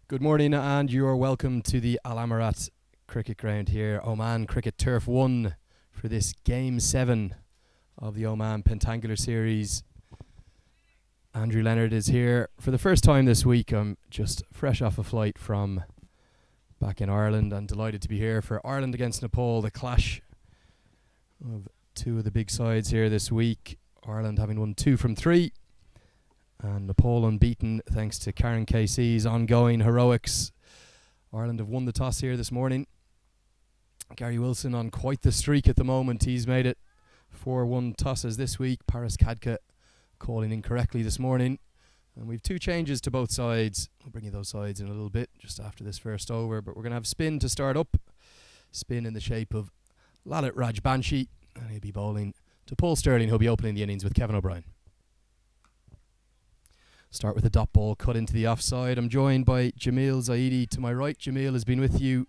Good morning, and you are welcome to the Amerat cricket ground here, Oman Cricket Turf 1, for this Game 7 of the Oman Pentangular series. Andrew Leonard is here for the first time this week. I'm just fresh off a flight from back in Ireland and delighted to be here for Ireland against Nepal, the clash of two of the big sides here this week. Ireland having won 2 from 3. And Nepal unbeaten thanks to Karen KC's ongoing heroics. Ireland have won the toss here this morning. Gary Wilson on quite the streak at the moment. He's made it 4-1 tosses this week. Paris Kadka calling incorrectly this morning. And we've 2 changes to both sides. I'll bring you those sides in a little bit just after this first over. But we're going to have spin to start up. Spin in the shape of Lalit Rajbanshi. And he'll be bowling to Paul Sterling, who'll be opening the innings with Kevin O'Brien. Start with a dot ball cut into the offside. I'm joined by Jameel Zaidi to my right. Jameel has been with you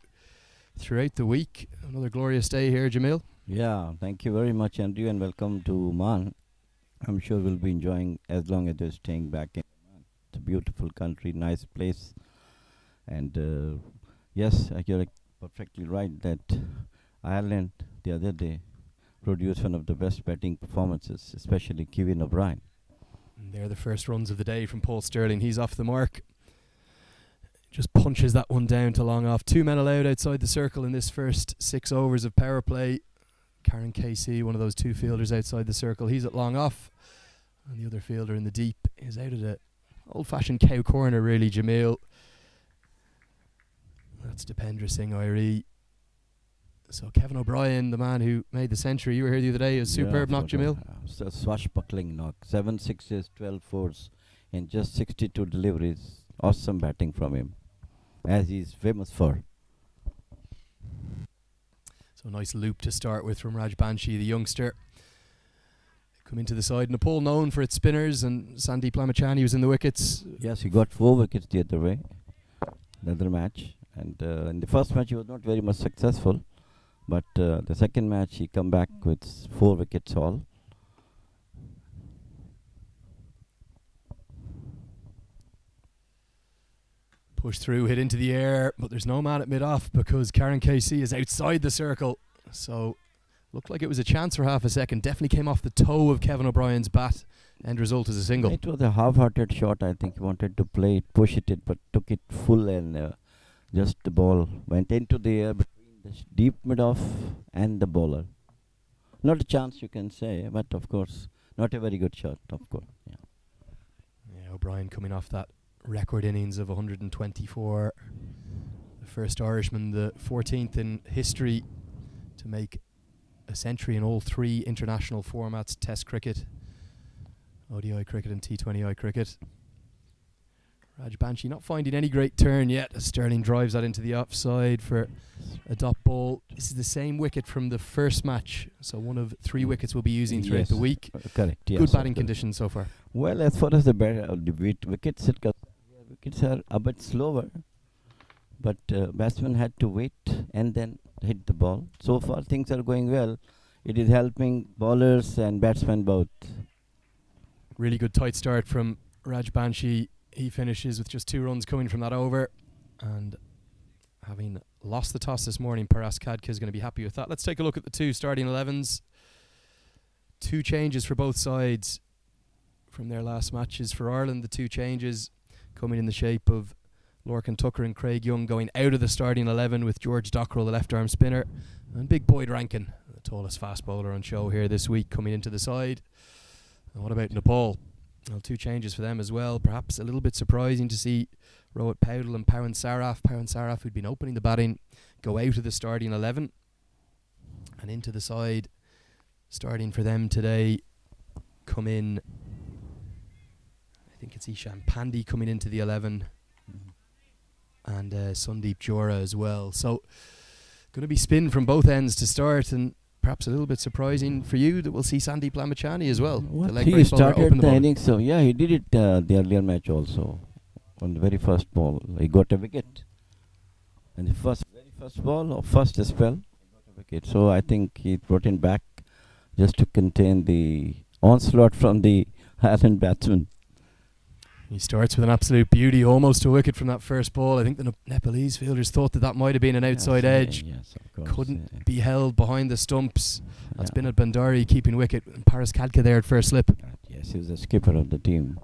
throughout the week. Another glorious day here, Jameel. Yeah, thank you very much, Andrew, and welcome to Oman. I'm sure we'll be enjoying as long as you're staying back in Oman. It's a beautiful country, nice place. And yes, you're perfectly right that Ireland the other day produced one of the best batting performances, especially Kevin O'Brien. And they're the first runs of the day from Paul Sterling. He's off the mark. Just punches that one down to long off. 2 men allowed outside the circle in this first 6 overs of power play. Karen KC, one of those 2 fielders outside the circle. He's at long off. And the other fielder in the deep is out of the old-fashioned cow corner, really, Jameel. That's Dipendra Singh Airi. So Kevin O'Brien, the man who made the century, you were here the other day, is superb knock, Jameel. It's a swashbuckling knock. 7 sixes, 12 fours, and just 62 deliveries. Awesome batting from him, as he's famous for. So a nice loop to start with from Rajbanshi, the youngster. Come into the side. Nepal known for its spinners, and Sandeep Lamachani was in the wickets. Yes, he got 4 wickets the other way, the other match. And in the first match, he was not very much successful. But the second match, he come back with 4 wickets all. Push through, hit into the air, but there's no man at mid-off because Karen KC is outside the circle. So looked like it was a chance for half a second. Definitely came off the toe of Kevin O'Brien's bat. End result is a single. It was a half-hearted shot. I think he wanted to play it, push it, but took it full, and just the ball went into the air between the deep mid-off and the bowler. Not a chance, you can say, but of course, not a very good shot, of course. Yeah, O'Brien coming off that record innings of 124. The first Irishman, the 14th in history to make a century in all 3 international formats: Test cricket, ODI cricket and T20I cricket. Rajbanshi not finding any great turn yet as Sterling drives that into the offside for a dot ball. This is the same wicket from the first match, so one of 3 wickets we'll be using throughout the week. Correct, yes. Good batting conditions so far. Well, as far as the wickets, wickets are a bit slower, but batsmen had to wait and then hit the ball. So far, things are going well. It is helping bowlers and batsmen both. Really good tight start from Rajbanshi. He finishes with just 2 runs coming from that over, and having lost the toss this morning, Paras Kadka is going to be happy with that. Let's take a look at the 2 starting 11s. 2 changes for both sides from their last matches. For Ireland, the 2 changes coming in the shape of Lorcan Tucker and Craig Young going out of the starting 11 with George Dockrell, the left-arm spinner, and big Boyd Rankin, the tallest fast bowler on show here this week, coming into the side. And what about Nepal? Well, 2 changes for them as well. Perhaps a little bit surprising to see Rohit Paudel and Pawan Saraf, who'd been opening the batting, go out of the starting 11 and into the side. Starting for them today, come in, I think it's Ishan Pandey coming into the 11, and Sandeep Jora as well. So going to be spin from both ends to start, and perhaps a little bit surprising for you that we'll see Sandeep Lamachani as well. He started the innings, so yeah, he did it the earlier match also. On the very first ball, he got a wicket. And the very first ball or first spell, he got a wicket. So I think he brought him back just to contain the onslaught from the Ireland batsman. He starts with an absolute beauty, almost a wicket from that first ball. I think the Nepalese fielders thought that might have been an outside edge. Yes, of course. Couldn't be held behind the stumps. That's Binod Bandari keeping wicket. And Paras Khadka there at first slip. Yes, he's the skipper of the team.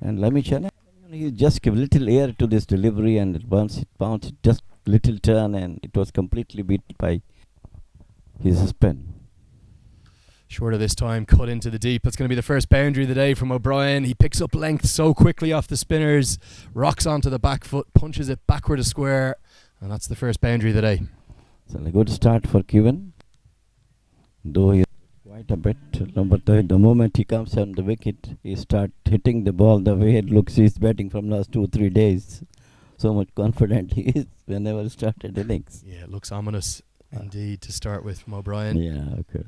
And Lamichan, he just gave little air to this delivery, and once it bounced, just little turn, and it was completely beat by his spin. Shorter this time, cut into the deep. That's going to be the first boundary of the day from O'Brien. He picks up length so quickly off the spinners, rocks onto the back foot, punches it backward a square, and that's the first boundary of the day. So a good start for Kevin, though he quite a bit. But the moment he comes on the wicket, he starts hitting the ball the way it looks. He's batting from last 2-3 days. So much confident he is whenever he started innings. Yeah, it looks ominous indeed to start with from O'Brien. Yeah, okay.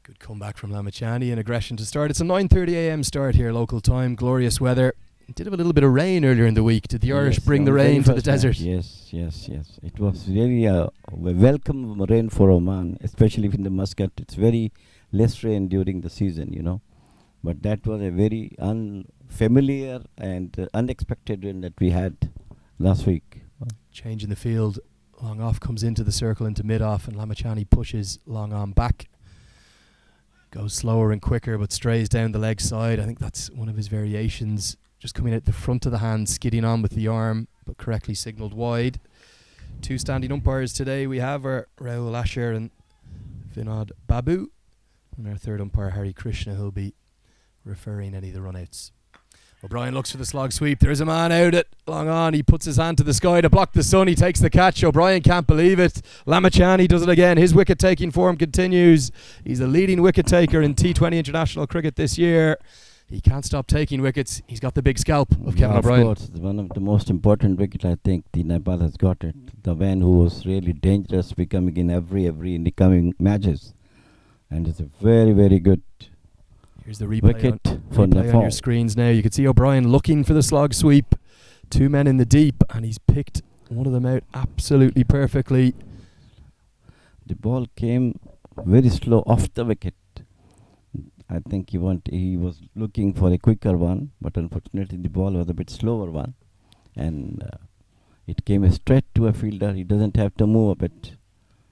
Good comeback from Lamachani and aggression to start. It's a 9:30 a.m. start here, local time. Glorious weather. Did have a little bit of rain earlier in the week. Did the Irish bring the rain to the desert? Yes. It was really a welcome rain for Oman, especially in the Muscat. It's very less rain during the season, you know. But that was a very unfamiliar and unexpected rain that we had last week. Change in the field. Long off comes into the circle into mid-off, and Lamachani pushes long on back. Goes slower and quicker, but strays down the leg side. I think that's one of his variations. Just coming out the front of the hand, skidding on with the arm, but correctly signalled wide. Two standing umpires today we have are Rahul Asher and Vinod Babu. And our third umpire, Hari Krishna, who'll be referring any of the run-outs. O'Brien looks for the slog sweep. There's a man out it. Long on. He puts his hand to the sky to block the sun. He takes the catch. O'Brien can't believe it. Lamachani does it again. His wicket-taking form continues. He's the leading wicket-taker in T20 international cricket this year. He can't stop taking wickets. He's got the big scalp of Kevin O'Brien. Of course, one of the most important wicket I think the Nepal has got it. The man who was really dangerous becoming in every in the coming matches. And it's a very, very good Here's the replay wicket for Nepal. On your screens now. You can see O'Brien looking for the slog sweep. Two men in the deep, and he's picked one of them out absolutely perfectly. The ball came very slow off the wicket. I think he was looking for a quicker one, but unfortunately the ball was a bit slower one, and it came straight to a fielder. He doesn't have to move a bit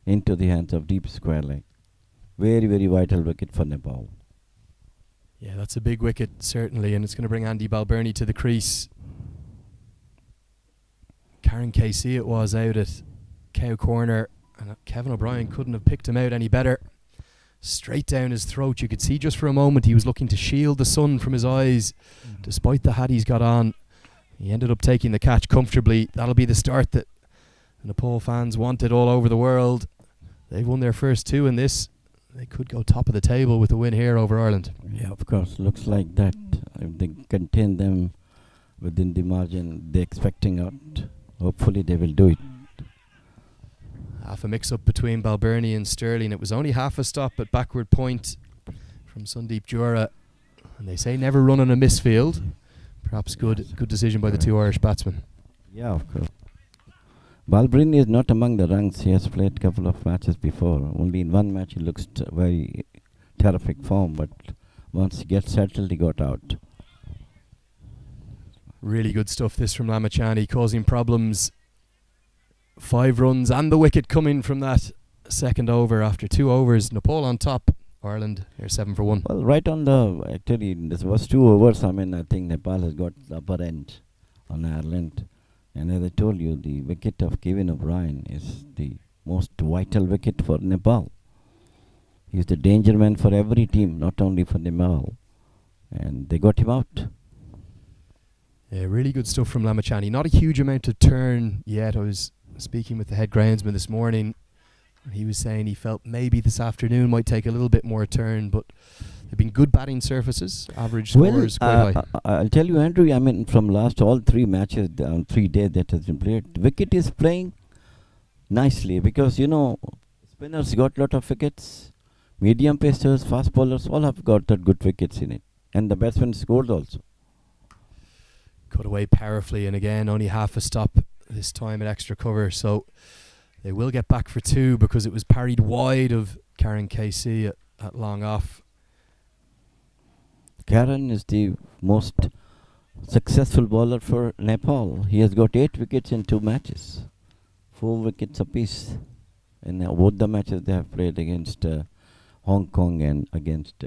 into the hands of deep square leg. Very, very vital wicket for Nepal. Yeah, that's a big wicket, certainly, and it's going to bring Andy Balbirnie to the crease. Karen KC it was out at Cow Corner, and Kevin O'Brien couldn't have picked him out any better. Straight down his throat. You could see just for a moment he was looking to shield the sun from his eyes, despite the hat he's got on. He ended up taking the catch comfortably. That'll be the start that the Nepal fans wanted all over the world. They've won their first two in this. They could go top of the table with a win here over Ireland. Yeah, of course. Looks like that. If they contain them within the margin they're expecting out, hopefully they will do it. Half a mix-up between Balbirnie and Sterling. It was only half a stop at backward point from Sundeep Jura. And they say never run on a misfield. Perhaps good decision by the two Irish batsmen. Yeah, of course. Balbirnie is not among the ranks. He has played a couple of matches before. Only in one match he looks very terrific form, but once he gets settled, he got out. Really good stuff this from Lamachani, causing problems. 5 runs and the wicket coming from that second over after 2 overs. Nepal on top. Ireland are 7 for 1. Well, right on actually, this was 2 overs. I think Nepal has got the upper end on Ireland. And as I told you, the wicket of Kevin O'Brien is the most vital wicket for Nepal. He's the danger man for every team, not only for Nepal. And they got him out. Yeah, really good stuff from Lamachani. Not a huge amount of turn yet. I was speaking with the head groundsman this morning. He was saying he felt maybe this afternoon might take a little bit more turn, but they've been good batting surfaces. Average scores quite high. I'll tell you, Andrew, from last all 3 matches, 3 days that has been played, the wicket is playing nicely because, spinners got a lot of wickets. Medium pacers, fast bowlers, all have got that good wickets in it. And the batsmen scored also. Cut away powerfully, and again, only half a stop this time at extra cover. So they will get back for 2 because it was parried wide of Karen KC at long off. Karan is the most successful bowler for Nepal. He has got 8 wickets in 2 matches, 4 wickets apiece. In both the matches they have played against Hong Kong and against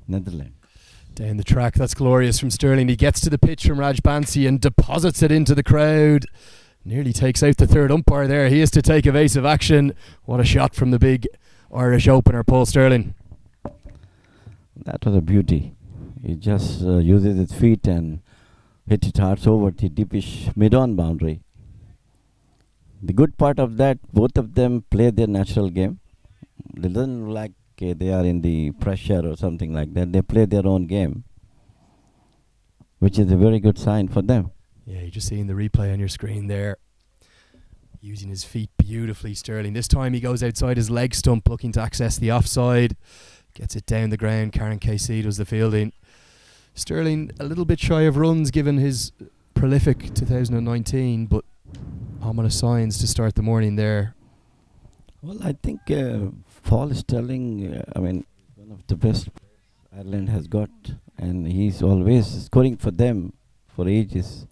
Netherlands. Down the track, that's glorious from Sterling. He gets to the pitch from Raj Bansi and deposits it into the crowd. Nearly takes out the third umpire there. He has to take evasive action. What a shot from the big Irish opener, Paul Sterling. That was a beauty. He just uses his feet and hit it hard over the deepish mid-on boundary. The good part of that, both of them play their natural game. They don't like they are in the pressure or something like that. They play their own game, which is a very good sign for them. Yeah, you're just seeing the replay on your screen there. Using his feet beautifully, Sterling. This time he goes outside his leg stump looking to access the offside. Gets it down the ground. Karen KC does the fielding. Sterling a little bit shy of runs given his prolific 2019, but ominous signs to start the morning there. Well, I think Paul Sterling, one of the best Ireland has got, and he's always scoring for them for ages.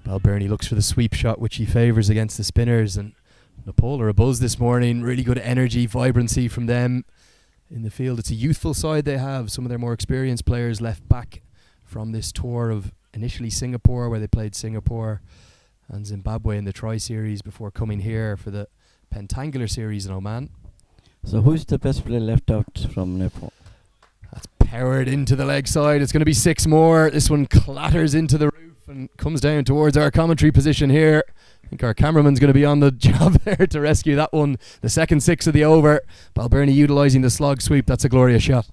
Balbirnie looks for the sweep shot, which he favours against the spinners, and Nepal are a buzz this morning. Really good energy, vibrancy from them in the field. It's a youthful side they have. Some of their more experienced players left back from this tour of initially Singapore, where they played Singapore and Zimbabwe in the Tri-Series before coming here for the Pentangular series in Oman. So who's the best player left out from Nepal? That's powered into the leg side. It's going to be 6 more. This one clatters into the roof and comes down towards our commentary position here. I think our cameraman's going to be on the job there to rescue that one. The second 6 of the over. Balbirnie utilising the slog sweep. That's a glorious shot.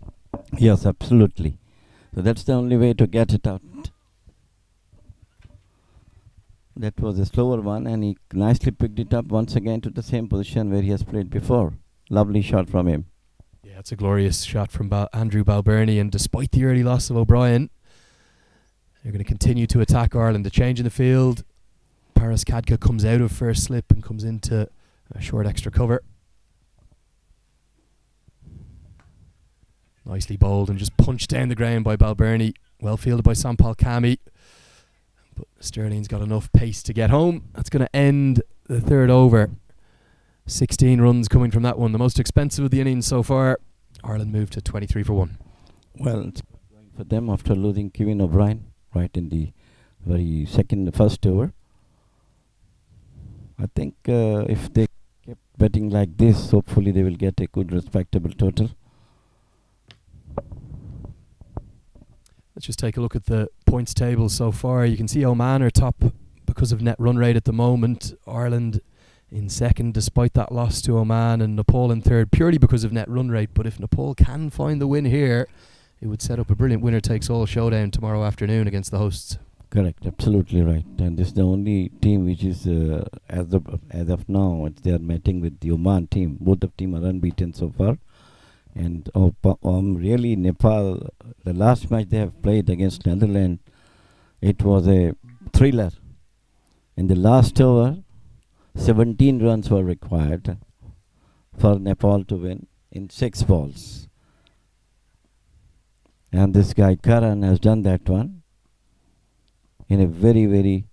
Yes, absolutely. So that's the only way to get it out. That was a slower one, and he nicely picked it up once again to the same position where he has played before. Lovely shot from him. Yeah, it's a glorious shot from Andrew Balbirnie, and despite the early loss of O'Brien, they're going to continue to attack Ireland. The change in the field, Paras Kadka comes out of first slip and comes into a short extra cover. Nicely bowled and just punched down the ground by Balbirnie. Well fielded by Sampal Kami. But Sterling's got enough pace to get home. That's going to end the third over. 16 runs coming from that one. The most expensive of the innings so far. Ireland moved to 23 for 1. Well, it's going for them after losing Kevin O'Brien right in the first over. I think if they kept betting like this, hopefully they will get a good respectable total. Let's just take a look at the points table so far. You can see Oman are top because of net run rate at the moment. Ireland in second despite that loss to Oman, and Nepal in third purely because of net run rate. But if Nepal can find the win here, it would set up a brilliant winner-takes-all showdown tomorrow afternoon against the hosts. Correct, absolutely right. And this is the only team which is, as of now, they are meeting with the Oman team. Both of team are unbeaten so far. And really Nepal, the last match they have played against Netherlands, it was a thriller. In the last over, 17 runs were required for Nepal to win in 6 balls. And this guy Karan has done that one in a very, very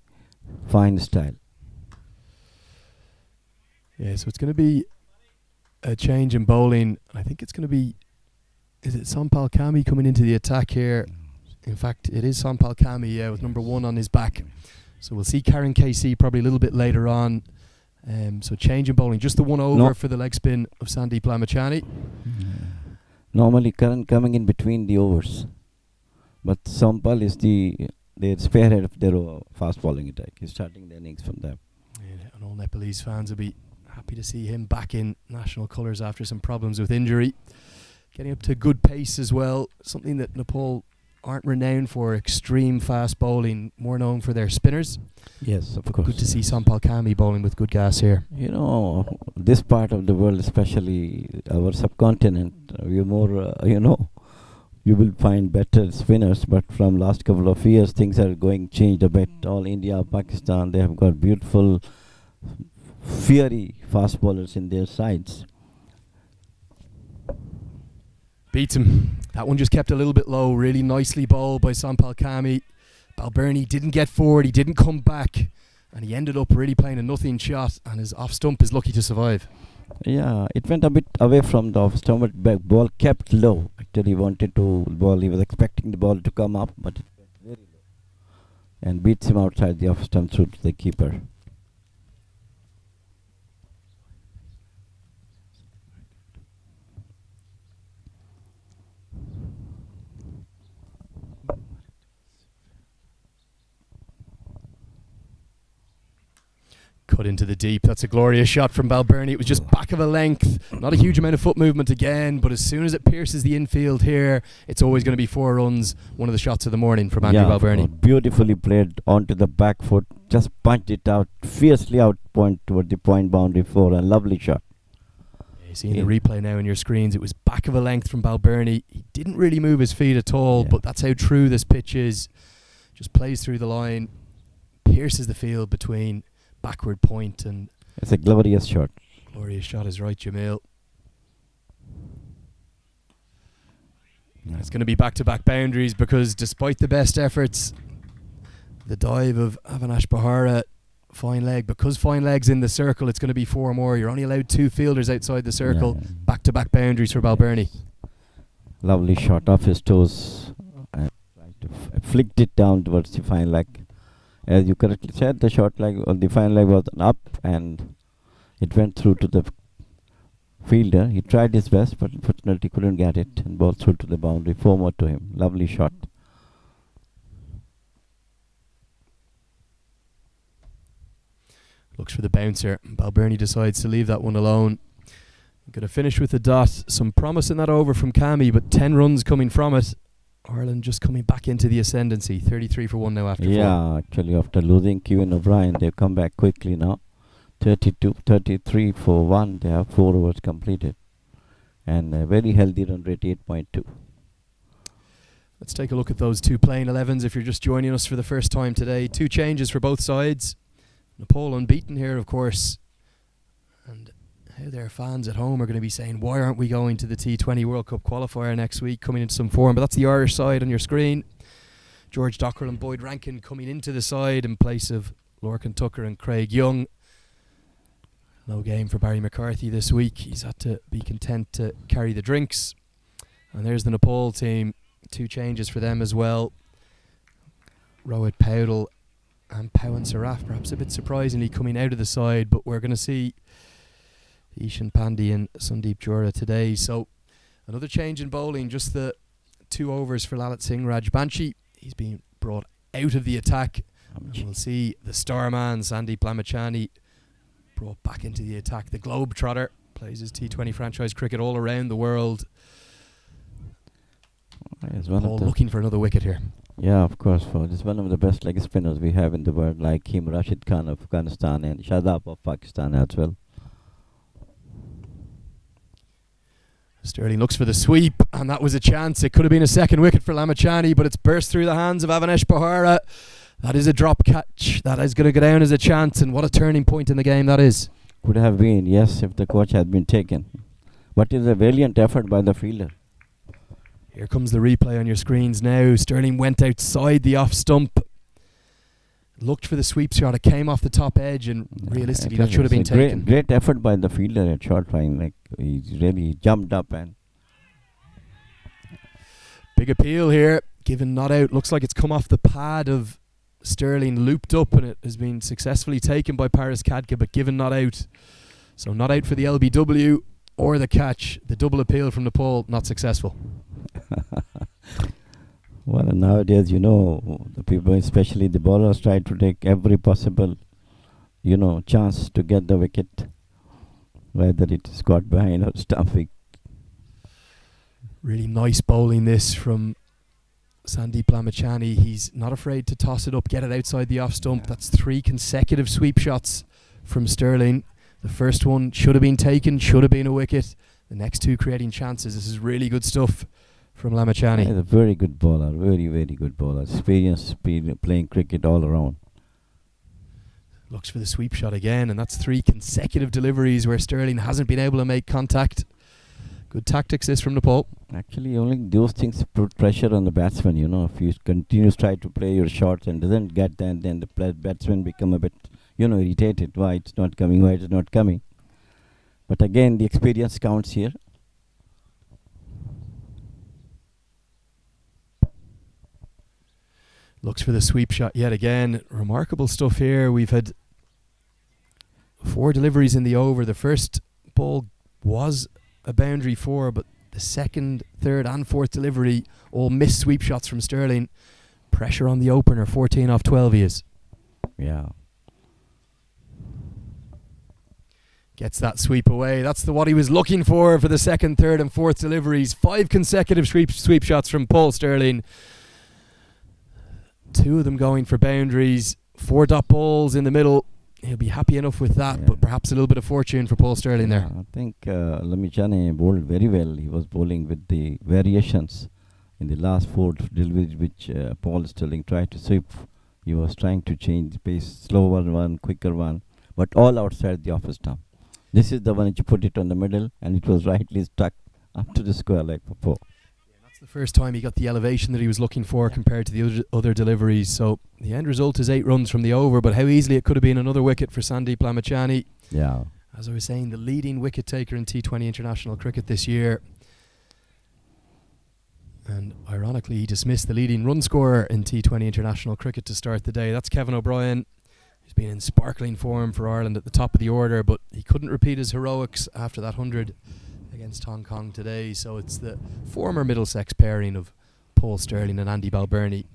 fine style. Yeah, so it's going to be a change in bowling. I think it's going to be, is it Sampal Kami coming into the attack here? In fact, it is Sampal Kami, yeah, with number 1 on his back. So we'll see Karen KC probably a little bit later on. So change in bowling. Just the one over for the leg spin of Sandeep Lamachani. Normally Karan coming in between the overs. But Sampal is the spearhead of their fast bowling attack. He's starting the innings from them. Yeah, and all Nepalese fans will be happy to see him back in national colours after some problems with injury. Getting up to good pace as well. Something that Nepal aren't renowned for, extreme fast bowling, more known for their spinners. Yes, of course. Good to see Sampal Kami bowling with good gas here. You know, this part of the world, especially our subcontinent, you will find better spinners, but from last couple of years things are changed a bit. All India, Pakistan, they have got beautiful, fiery fast bowlers in their sides. Beats him. That one just kept a little bit low. Really nicely bowled by Sampal Kami. Balbirnie didn't get forward. He didn't come back. And he ended up really playing a nothing shot. And his off stump is lucky to survive. Yeah, it went a bit away from the off stump. Back ball kept low. Actually, he wanted to ball. He was expecting the ball to come up, but it went very low. And beats him outside the off stump through to the keeper. Cut into the deep. That's a glorious shot from Balbirnie. It was just back of a length. Not a huge amount of foot movement again, but as soon as it pierces the infield here, it's always going to be 4 runs. One of the shots of the morning from Andrew Balbirnie. Beautifully played onto the back foot. Just punched it out. Fiercely out point toward the point boundary for a lovely shot. Yeah, you see in the replay now on your screens, it was back of a length from Balbirnie. He didn't really move his feet at all, but that's how true this pitch is. Just plays through the line, pierces the field between backward point, and it's a glorious shot. Glorious shot is right, Jameel. It's going to be back-to-back boundaries because despite the best efforts, the dive of Avinash Bahara, fine leg. Because fine leg's in the circle, it's going to be 4 more. You're only allowed 2 fielders outside the circle. Back-to-back boundaries for Balbirnie. Lovely shot off his toes. Tried to flicked it down towards the fine leg. As you correctly said, the short leg or the fine leg was up and it went through to the fielder. He tried his best, but unfortunately couldn't get it and ball through to the boundary. 4 more to him. Lovely shot. Looks for the bouncer. Balbirnie decides to leave that one alone. Going to finish with the dot. Some promise in that over from Kami, but 10 runs coming from it. Ireland just coming back into the ascendancy. 33 for 1 now after 4. Actually after losing Kevin O'Brien, they've come back quickly now. 33 for 1. They have 4 overs completed. And a very healthy run rate, 8.2. Let's take a look at those 2 playing 11s if you're just joining us for the first time today. 2 changes for both sides. Nepal unbeaten here, of course. And how their fans at home are going to be saying, why aren't we going to the T20 World Cup qualifier next week, coming into some form? But that's the Irish side on your screen. George Dockrell and Boyd Rankin coming into the side in place of Lorcan Tucker and Craig Young. No game for Barry McCarthy this week. He's had to be content to carry the drinks. And there's the Nepal team. 2 changes for them as well. Rohit Powdell and Pawan Saraf, perhaps a bit surprisingly, coming out of the side, but we're going to see Ishan Pandey and Sandeep Jura today. So another change in bowling, just the 2 overs for Lalit Singh Rajbanshi. He's being brought out of the attack. And we'll see the star man Sandeep Lamachani brought back into the attack. The Globetrotter plays his T20 franchise cricket all around the world. Paul looking for another wicket here. Yeah, of course. This is one of the best leg spinners we have in the world, like him, Rashid Khan of Afghanistan and Shadab of Pakistan as well. Sterling looks for the sweep, and that was a chance. It could have been a second wicket for Lamachani, but it's burst through the hands of Avinash Bahara. That is a drop catch. That is going to go down as a chance, and what a turning point in the game that is. Could have been, yes, if the coach had been taken. But it's a valiant effort by the fielder. Here comes the replay on your screens now. Sterling went outside the off stump, looked for the sweep shot. It came off the top edge, and realistically that should have been taken. Great effort by the fielder at short line. Like he really jumped up and big appeal here. Given not out. Looks like it's come off the pad of Sterling, looped up, and it has been successfully taken by Paris Kadka, but given not out. So not out for the LBW or the catch. The double appeal from Nepal, not successful. Well, nowadays, the people, especially the bowlers, try to take every possible, chance to get the wicket, whether it is got behind or stumping. Really nice bowling this from Sandeep Lamachani. He's not afraid to toss it up, get it outside the off stump. Yeah. That's 3 consecutive sweep shots from Sterling. The first one should have been taken, should have been a wicket. The next 2 creating chances. This is really good stuff from Lamachani. He's a very good bowler, very, very good bowler. Experienced playing cricket all around. Looks for the sweep shot again, and that's 3 consecutive deliveries where Sterling hasn't been able to make contact. Good tactics this from Nepal. Actually, only those things put pressure on the batsman. If you continue to try to play your shots and doesn't get that, then the batsman become a bit, irritated. Why it's not coming? Why it's not coming? But again, the experience counts here. Looks for the sweep shot yet again. Remarkable stuff here. We've had 4 deliveries in the over. The first ball was a boundary 4, but the second, third and fourth delivery all missed sweep shots from Sterling. Pressure on the opener. 14 off 12 he is. Yeah. Gets that sweep away. That's what he was looking for the second, third and fourth deliveries. 5 consecutive sweep shots from Paul Sterling. 2 of them going for boundaries. 4 dot balls in the middle. He'll be happy enough with that, but perhaps a little bit of fortune for Paul Sterling there. I think Lamichane bowled very well. He was bowling with the variations in the last 4 deliveries which Paul Sterling tried to sweep. He was trying to change the pace, slower one, quicker one, but all outside the office stump. This is the one that you put it on the middle, and it was rightly stuck up to the square leg for 4. That's the first time he got the elevation that he was looking for compared to the other deliveries. So the end result is 8 runs from the over, but how easily it could have been another wicket for Sandeep Lamichane. Yeah. As I was saying, the leading wicket taker in T20 international cricket this year. And ironically, he dismissed the leading run scorer in T20 international cricket to start the day. That's Kevin O'Brien. He's been in sparkling form for Ireland at the top of the order, but he couldn't repeat his heroics after that 100 against Hong Kong today. So it's the former Middlesex pairing of Paul Sterling and Andy Balbirnie.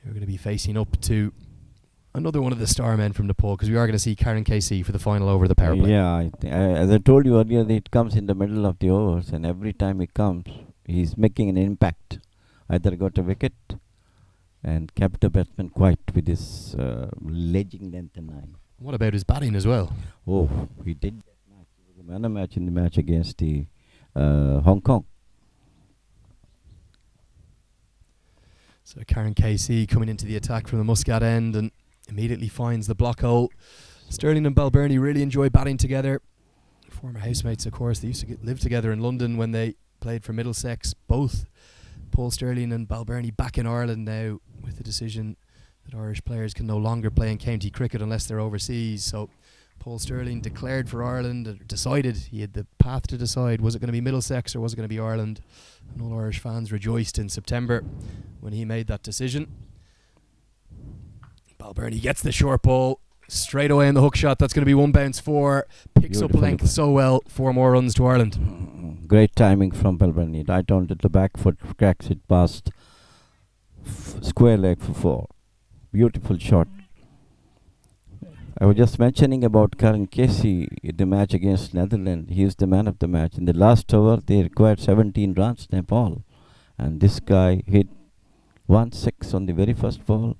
You're going to be facing up to another one of the star men from Nepal, because we are going to see Karen KC for the final over the power play. Yeah, as I told you earlier, it comes in the middle of the overs, and every time it comes, he's making an impact. Either got a wicket and kept the batsman quiet with his ledging length and 9. What about his batting as well? Oh, he did that match. He was a man of match in the match against the Hong Kong. So Karen KC coming into the attack from the Muscat end and immediately finds the block hole. Sterling and Balbirnie really enjoy batting together. Former housemates, of course. They used to live together in London when they played for Middlesex. Both Paul Sterling and Balbirnie back in Ireland now, with the decision that Irish players can no longer play in county cricket unless they're overseas. So Paul Sterling declared for Ireland, and decided he had the path to decide, was it going to be Middlesex or was it going to be Ireland? And all Irish fans rejoiced in September when he made that decision. Balbirnie gets the short ball straight away in the hook shot. That's going to be 1 bounce 4. Picks Beautiful up length so well. 4 more runs to Ireland. Great timing from Balbirnie. Right onto the back foot, cracks it past square leg for 4. Beautiful shot. I was just mentioning about Karen Casey in the match against Netherlands. He is the man of the match. In the last over, they required 17 runs, Nepal. And this guy hit 1-6 on the very first ball,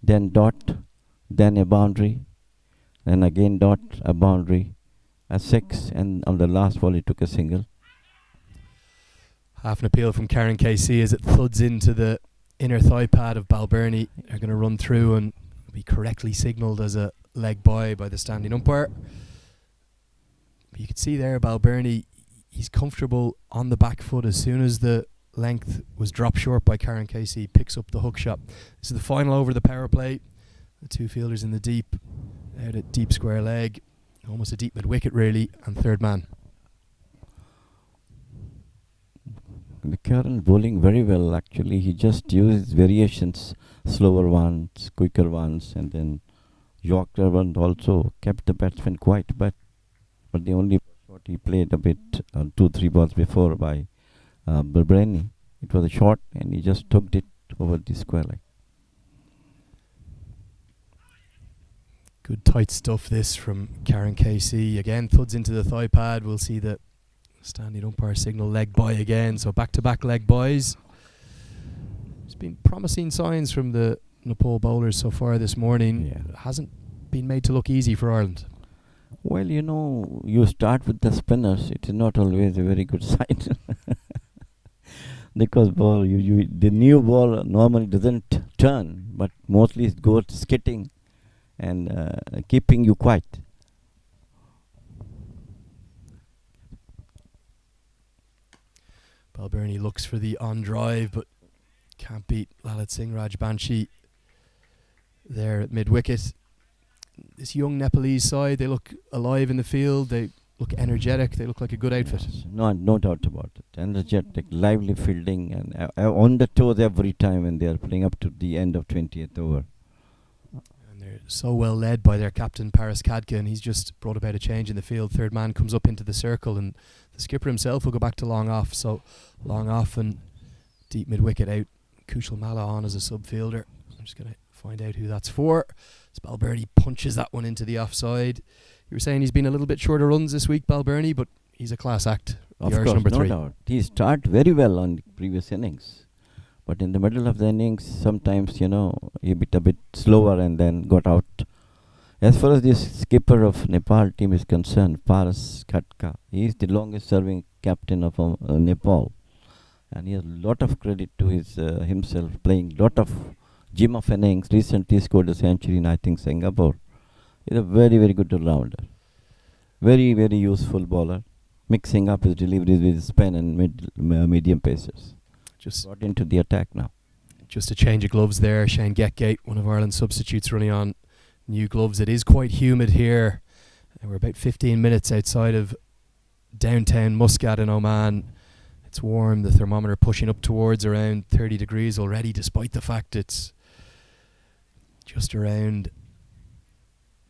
then dot, then a boundary, then again dot, a boundary, a 6, and on the last ball he took a single. Half an appeal from Karen KC as it thuds into the inner thigh pad of Balbirnie. They're going to run through and be correctly signalled as a leg by the standing umpire. But you can see there Balbirnie, he's comfortable on the back foot. As soon as the length was dropped short by Karen Casey, picks up the hook shot. This is the final over the power play. The 2 fielders in the deep, out at deep square leg, almost a deep mid wicket really, and third man. The Karen bowling very well actually. He just uses variations, slower ones, quicker ones, and then Yorker one also kept the batsman quiet, but the only shot he played a bit 2-3 balls before by Balbirnie. It was a shot and he just took it over the square leg. Good tight stuff this from Karen KC. Again, thuds into the thigh pad. We'll see the standing umpire signal leg by again. So back-to-back leg buys. There's been promising signs from the Nepal bowlers so far this morning. Yeah. It hasn't been made to look easy for Ireland. Well, you start with the spinners. It is not always a very good sign. Because the new ball normally doesn't turn, but mostly it goes skidding and keeping you quiet. Balbirnie looks for the on drive, but can't beat Lalit Singh Rajbanshi there at mid-wicket. This young Nepalese side, they look alive in the field, they look energetic, they look like a good outfit. Yes, no doubt about it. Energetic, lively fielding, and on the toes every time when they are playing up to the end of 20th over. And they're so well led by their captain Paras Kadka, and he's just brought about a change in the field. Third man comes up into the circle, and the skipper himself will go back to long off. So long off and deep mid-wicket out. Kushal Malla on as a sub-fielder. I'm just going to find out who that's for. Balbirnie punches that one into the offside. You were saying he's been a little bit short of runs this week, Balbirnie, but he's a class act. Of Irish course, number no 3. doubt. He started very well on the previous innings. But in the middle of the innings, sometimes, he bit a bit slower and then got out. As far as this skipper of Nepal team is concerned, Paras Kadka, he is the longest serving captain of Nepal. And he has a lot of credit to his himself, playing lot of gym of innings. Recently scored a century in, I think, Singapore. He's a very, very good all-rounder. Very, very useful bowler, mixing up his deliveries with spin and medium pacers. Just got into the attack now. Just a change of gloves there. Shane Getgate, one of Ireland's substitutes, running on new gloves. It is quite humid here. And we're about 15 minutes outside of downtown Muscat in Oman. It's warm, the thermometer pushing up towards around 30 degrees already, despite the fact it's just around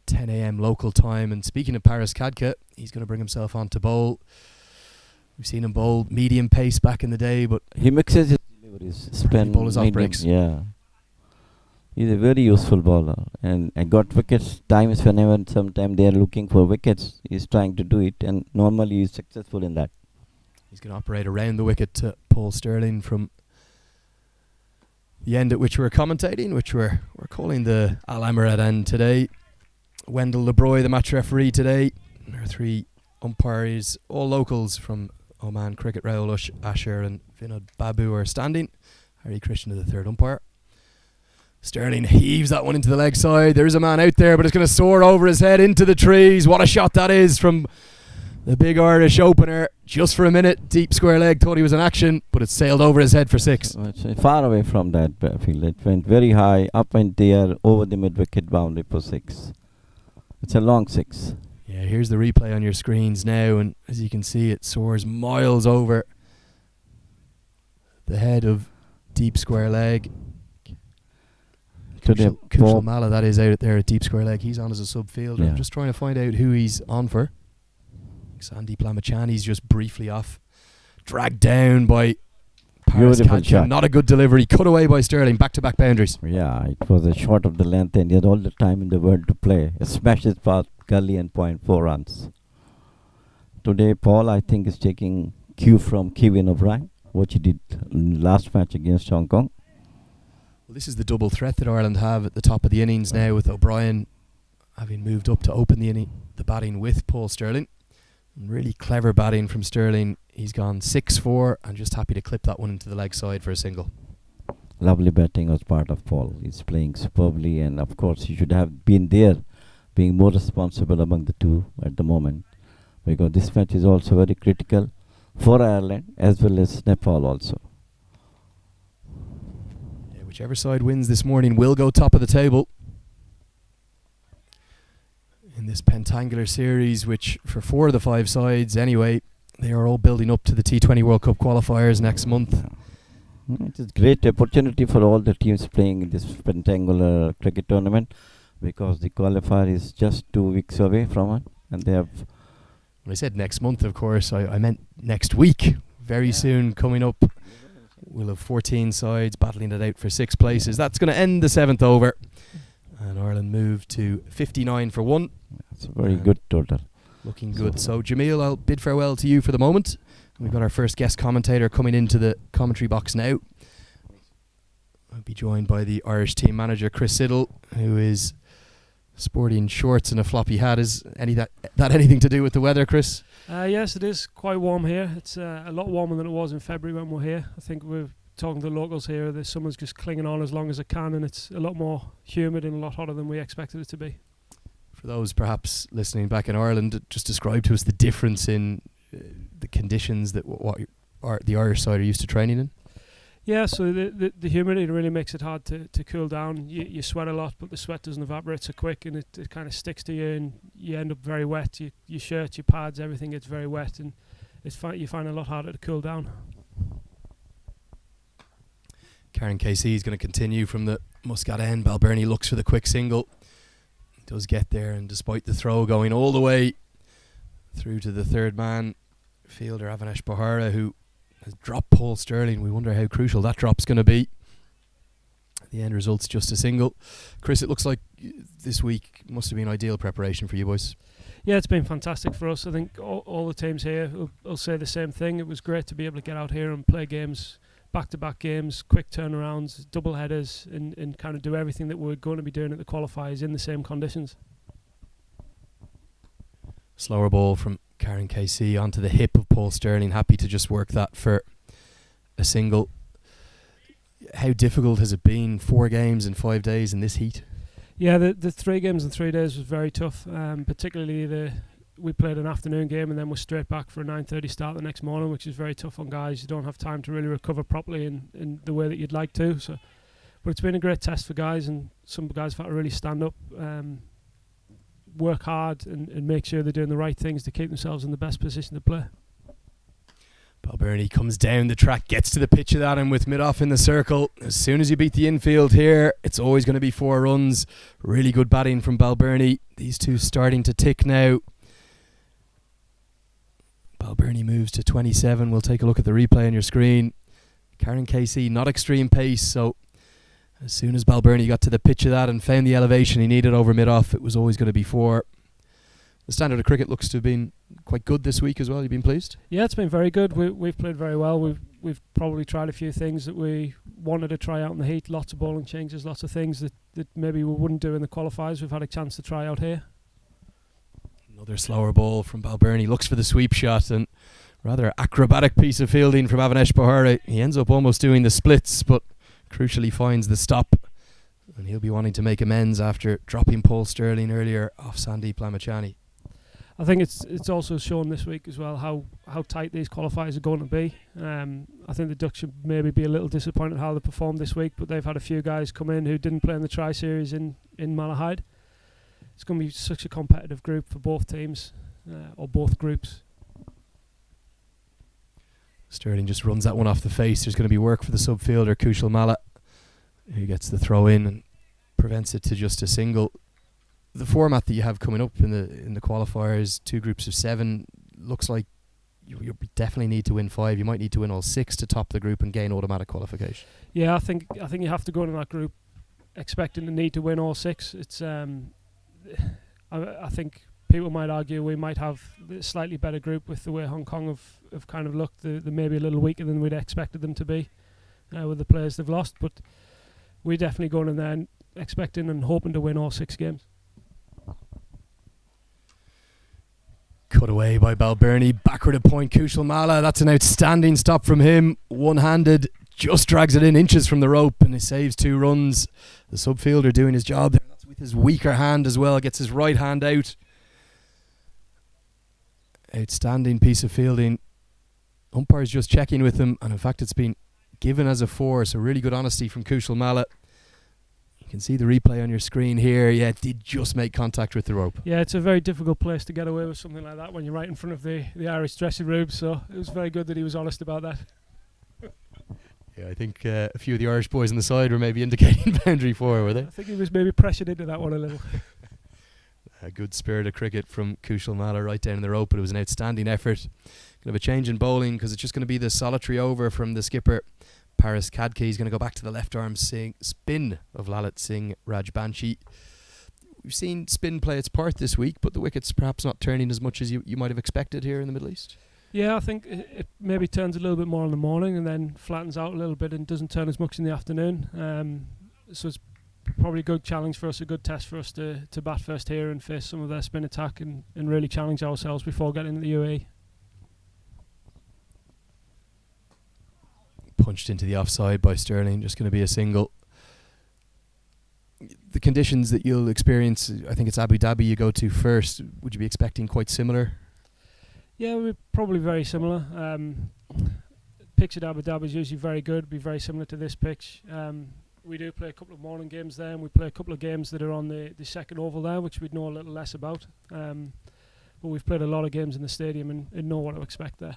10 a.m. local time. And speaking of Paras Kadka, he's going to bring himself on to bowl. We've seen him bowl medium pace back in the day, but he mixes his deliveries, spin, bowl his off breaks. Yeah, he's a very useful bowler, and I got wickets times whenever sometimes they are looking for wickets. He's trying to do it, and normally he's successful in that. He's going to operate around the wicket to Paul Sterling from the end at which we're commentating, which we're calling the Al Amerat end today. Wendell LeBroy, the match referee today. Our 3 umpires, all locals from Oman Cricket, Raul Asher and Vinod Babu are standing. Harry Krishna, the 3rd umpire. Sterling heaves that one into the leg side. There is a man out there, but it's going to soar over his head into the trees. What a shot that is from the big Irish opener. Just for a minute, deep square leg, thought he was in action, but it sailed over his head for 6. It's far away from that field. It went very high, up and there, over the mid-wicket boundary for 6. It's a long 6. Yeah, here's the replay on your screens now, and as you can see, it soars miles over the head of deep square leg. Kushal Malla, that is out there at deep square leg. He's on as a sub-fielder. Yeah. I'm just trying to find out who he's on for. Sandeep Lamachani's just briefly off. Dragged down by Paras Kadka. Not a good delivery. Cut away by Sterling. Back-to-back boundaries. Yeah, it was a short of the length, and he had all the time in the world to play. It smashes past gully and 0.4 runs. Today, Paul, I think, is taking cue from Kevin O'Brien, what he did last match against Hong Kong. Well, this is the double threat that Ireland have at the top of the innings now, with O'Brien having moved up to open the batting with Paul Sterling. Really clever batting from Sterling. He's gone 6-4 and just happy to clip that one into the leg side for a single. Lovely batting was part of Paul. He's playing superbly, and of course he should have been there, being more responsible among the two at the moment, because this match is also very critical for Ireland as well as Nepal also. Yeah, whichever side wins this morning will go top of the table in this Pentangular series, which for 4 of the 5 sides anyway, they are all building up to the T20 World Cup qualifiers next month. It is a great opportunity for all the teams playing in this Pentangular cricket tournament, because the qualifier is just 2 weeks away from it, and they have... When I said next month, of course, I meant next week. Very soon coming up. We'll have 14 sides battling it out for 6 places. That's going to end the 7th over. And Ireland move to 59 for 1. That's a very good total. Looking good. So, Jameel, I'll bid farewell to you for the moment. We've got our first guest commentator coming into the commentary box now. I'll be joined by the Irish team manager, Chris Siddle, who is sporting shorts and a floppy hat. Is that anything to do with the weather, Chris? Yes, it is quite warm here. It's a lot warmer than it was in February when we're here. I think we're talking to the locals here. The summer's just clinging on as long as it can, and it's a lot more humid and a lot hotter than we expected it to be. For those perhaps listening back in Ireland, just describe to us the difference in the conditions, that what the Irish side are used to training in? Yeah, so the humidity really makes it hard to cool down. You sweat a lot, but the sweat doesn't evaporate so quick, and it kind of sticks to you, and you end up very wet. Your shirt, your pads, everything gets very wet, and you find it a lot harder to cool down. Karen KC is going to continue from the Muscat end. Balbirnie looks for the quick single. He does get there, and despite the throw going all the way through to the third man, fielder Avanesh Bahara, who has dropped Paul Sterling. We wonder how crucial that drop's going to be. The end result's just a single. Chris, it looks like this week must have been ideal preparation for you boys. Yeah, it's been fantastic for us. I think all the teams here will say the same thing. It was great to be able to get out here and play games, back-to-back games, quick turnarounds, double headers, and kind of do everything that we're going to be doing at the qualifiers in the same conditions. Slower ball from Karen KC onto the hip of Paul Sterling. Happy to just work that for a single. How difficult has it been? 4 games in 5 days in this heat? Yeah, the 3 games in 3 days was very tough. Particularly we played an afternoon game and then we're straight back for a 9:30 start the next morning, which is very tough on guys. You don't have time to really recover properly in the way that you'd like to. So, but it's been a great test for guys, and some guys have had to really stand up, work hard, and make sure they're doing the right things to keep themselves in the best position to play. Balbirnie comes down the track, gets to the pitch of that, and with mid-off in the circle, as soon as you beat the infield here, it's always going to be 4 runs. Really good batting from Balbirnie. These two starting to tick now. Balbirnie moves to 27. We'll take a look at the replay on your screen. Karen KC, not extreme pace, so as soon as Balbirnie got to the pitch of that and found the elevation he needed over mid-off, it was always going to be 4. The standard of cricket looks to have been quite good this week as well. You've been pleased? Yeah, it's been very good. We've played very well. We've probably tried a few things that we wanted to try out in the heat. Lots of bowling changes, lots of things that maybe we wouldn't do in the qualifiers. We've had a chance to try out here. Another slower ball from Balbirnie. Looks for the sweep shot, and rather acrobatic piece of fielding from Avanesh Bahara. He ends up almost doing the splits, but crucially finds the stop. And he'll be wanting to make amends after dropping Paul Sterling earlier off Sandeep Lamachani. I think it's also shown this week as well how tight these qualifiers are going to be. I think the Ducks should maybe be a little disappointed how they performed this week, but they've had a few guys come in who didn't play in the Tri-Series in Malahide. It's going to be such a competitive group for both teams, or both groups. Sterling just runs that one off the face. There's going to be work for the subfielder, Kushal Malla, who gets the throw in and prevents it to just a single. The format that you have coming up in the qualifiers, 2 groups of 7, looks like you definitely need to win 5. You might need to win all 6 to top the group and gain automatic qualification. Yeah, I think you have to go into that group expecting the need to win all 6. It's I think people might argue we might have a slightly better group with the way Hong Kong have kind of looked. They're maybe a little weaker than we'd expected them to be with the players they've lost, but we're definitely going in there and expecting and hoping to win all 6 games. Cut away by Balbirnie, backward at point Kushal Malla. That's an outstanding stop from him. One-handed, just drags it in inches from the rope, and he saves 2 runs. The subfielder doing his job there. That's with his weaker hand as well. Gets his right hand out. Outstanding piece of fielding. Umpire's just checking with him, and in fact it's been given as a 4, so really good honesty from Kushal Malla. You can see the replay on your screen here. Yeah, it did just make contact with the rope. Yeah, it's a very difficult place to get away with something like that when you're right in front of the Irish dressing room, so it was very good that he was honest about that. Yeah, I think a few of the Irish boys on the side were maybe indicating boundary 4, were they? I think he was maybe pressured into that one a little. A good spirit of cricket from Kushal Malla right down in the rope, but it was an outstanding effort. Going to have a change in bowling because it's just going to be the solitary over from the skipper, Paris Kadke. He's going to go back to the left arm spin of Lalit Singh Rajbanshi. We've seen spin play its part this week, but the wicket's perhaps not turning as much as you might have expected here in the Middle East. Yeah, I think it maybe turns a little bit more in the morning and then flattens out a little bit and doesn't turn as much in the afternoon. So it's probably a good challenge for us, a good test for us to bat first here and face some of their spin attack and really challenge ourselves before getting into the UAE. Punched into the offside by Sterling, just going to be a single. The conditions that you'll experience, I think it's Abu Dhabi you go to first. Would you be expecting quite similar? Yeah, we're probably very similar. pitch at Abu Dhabi is usually very good, be very similar to this pitch. We do play a couple of morning games there, and we play a couple of games that are on the second oval there, which we'd know a little less about. But we've played a lot of games in the stadium and know what to expect there.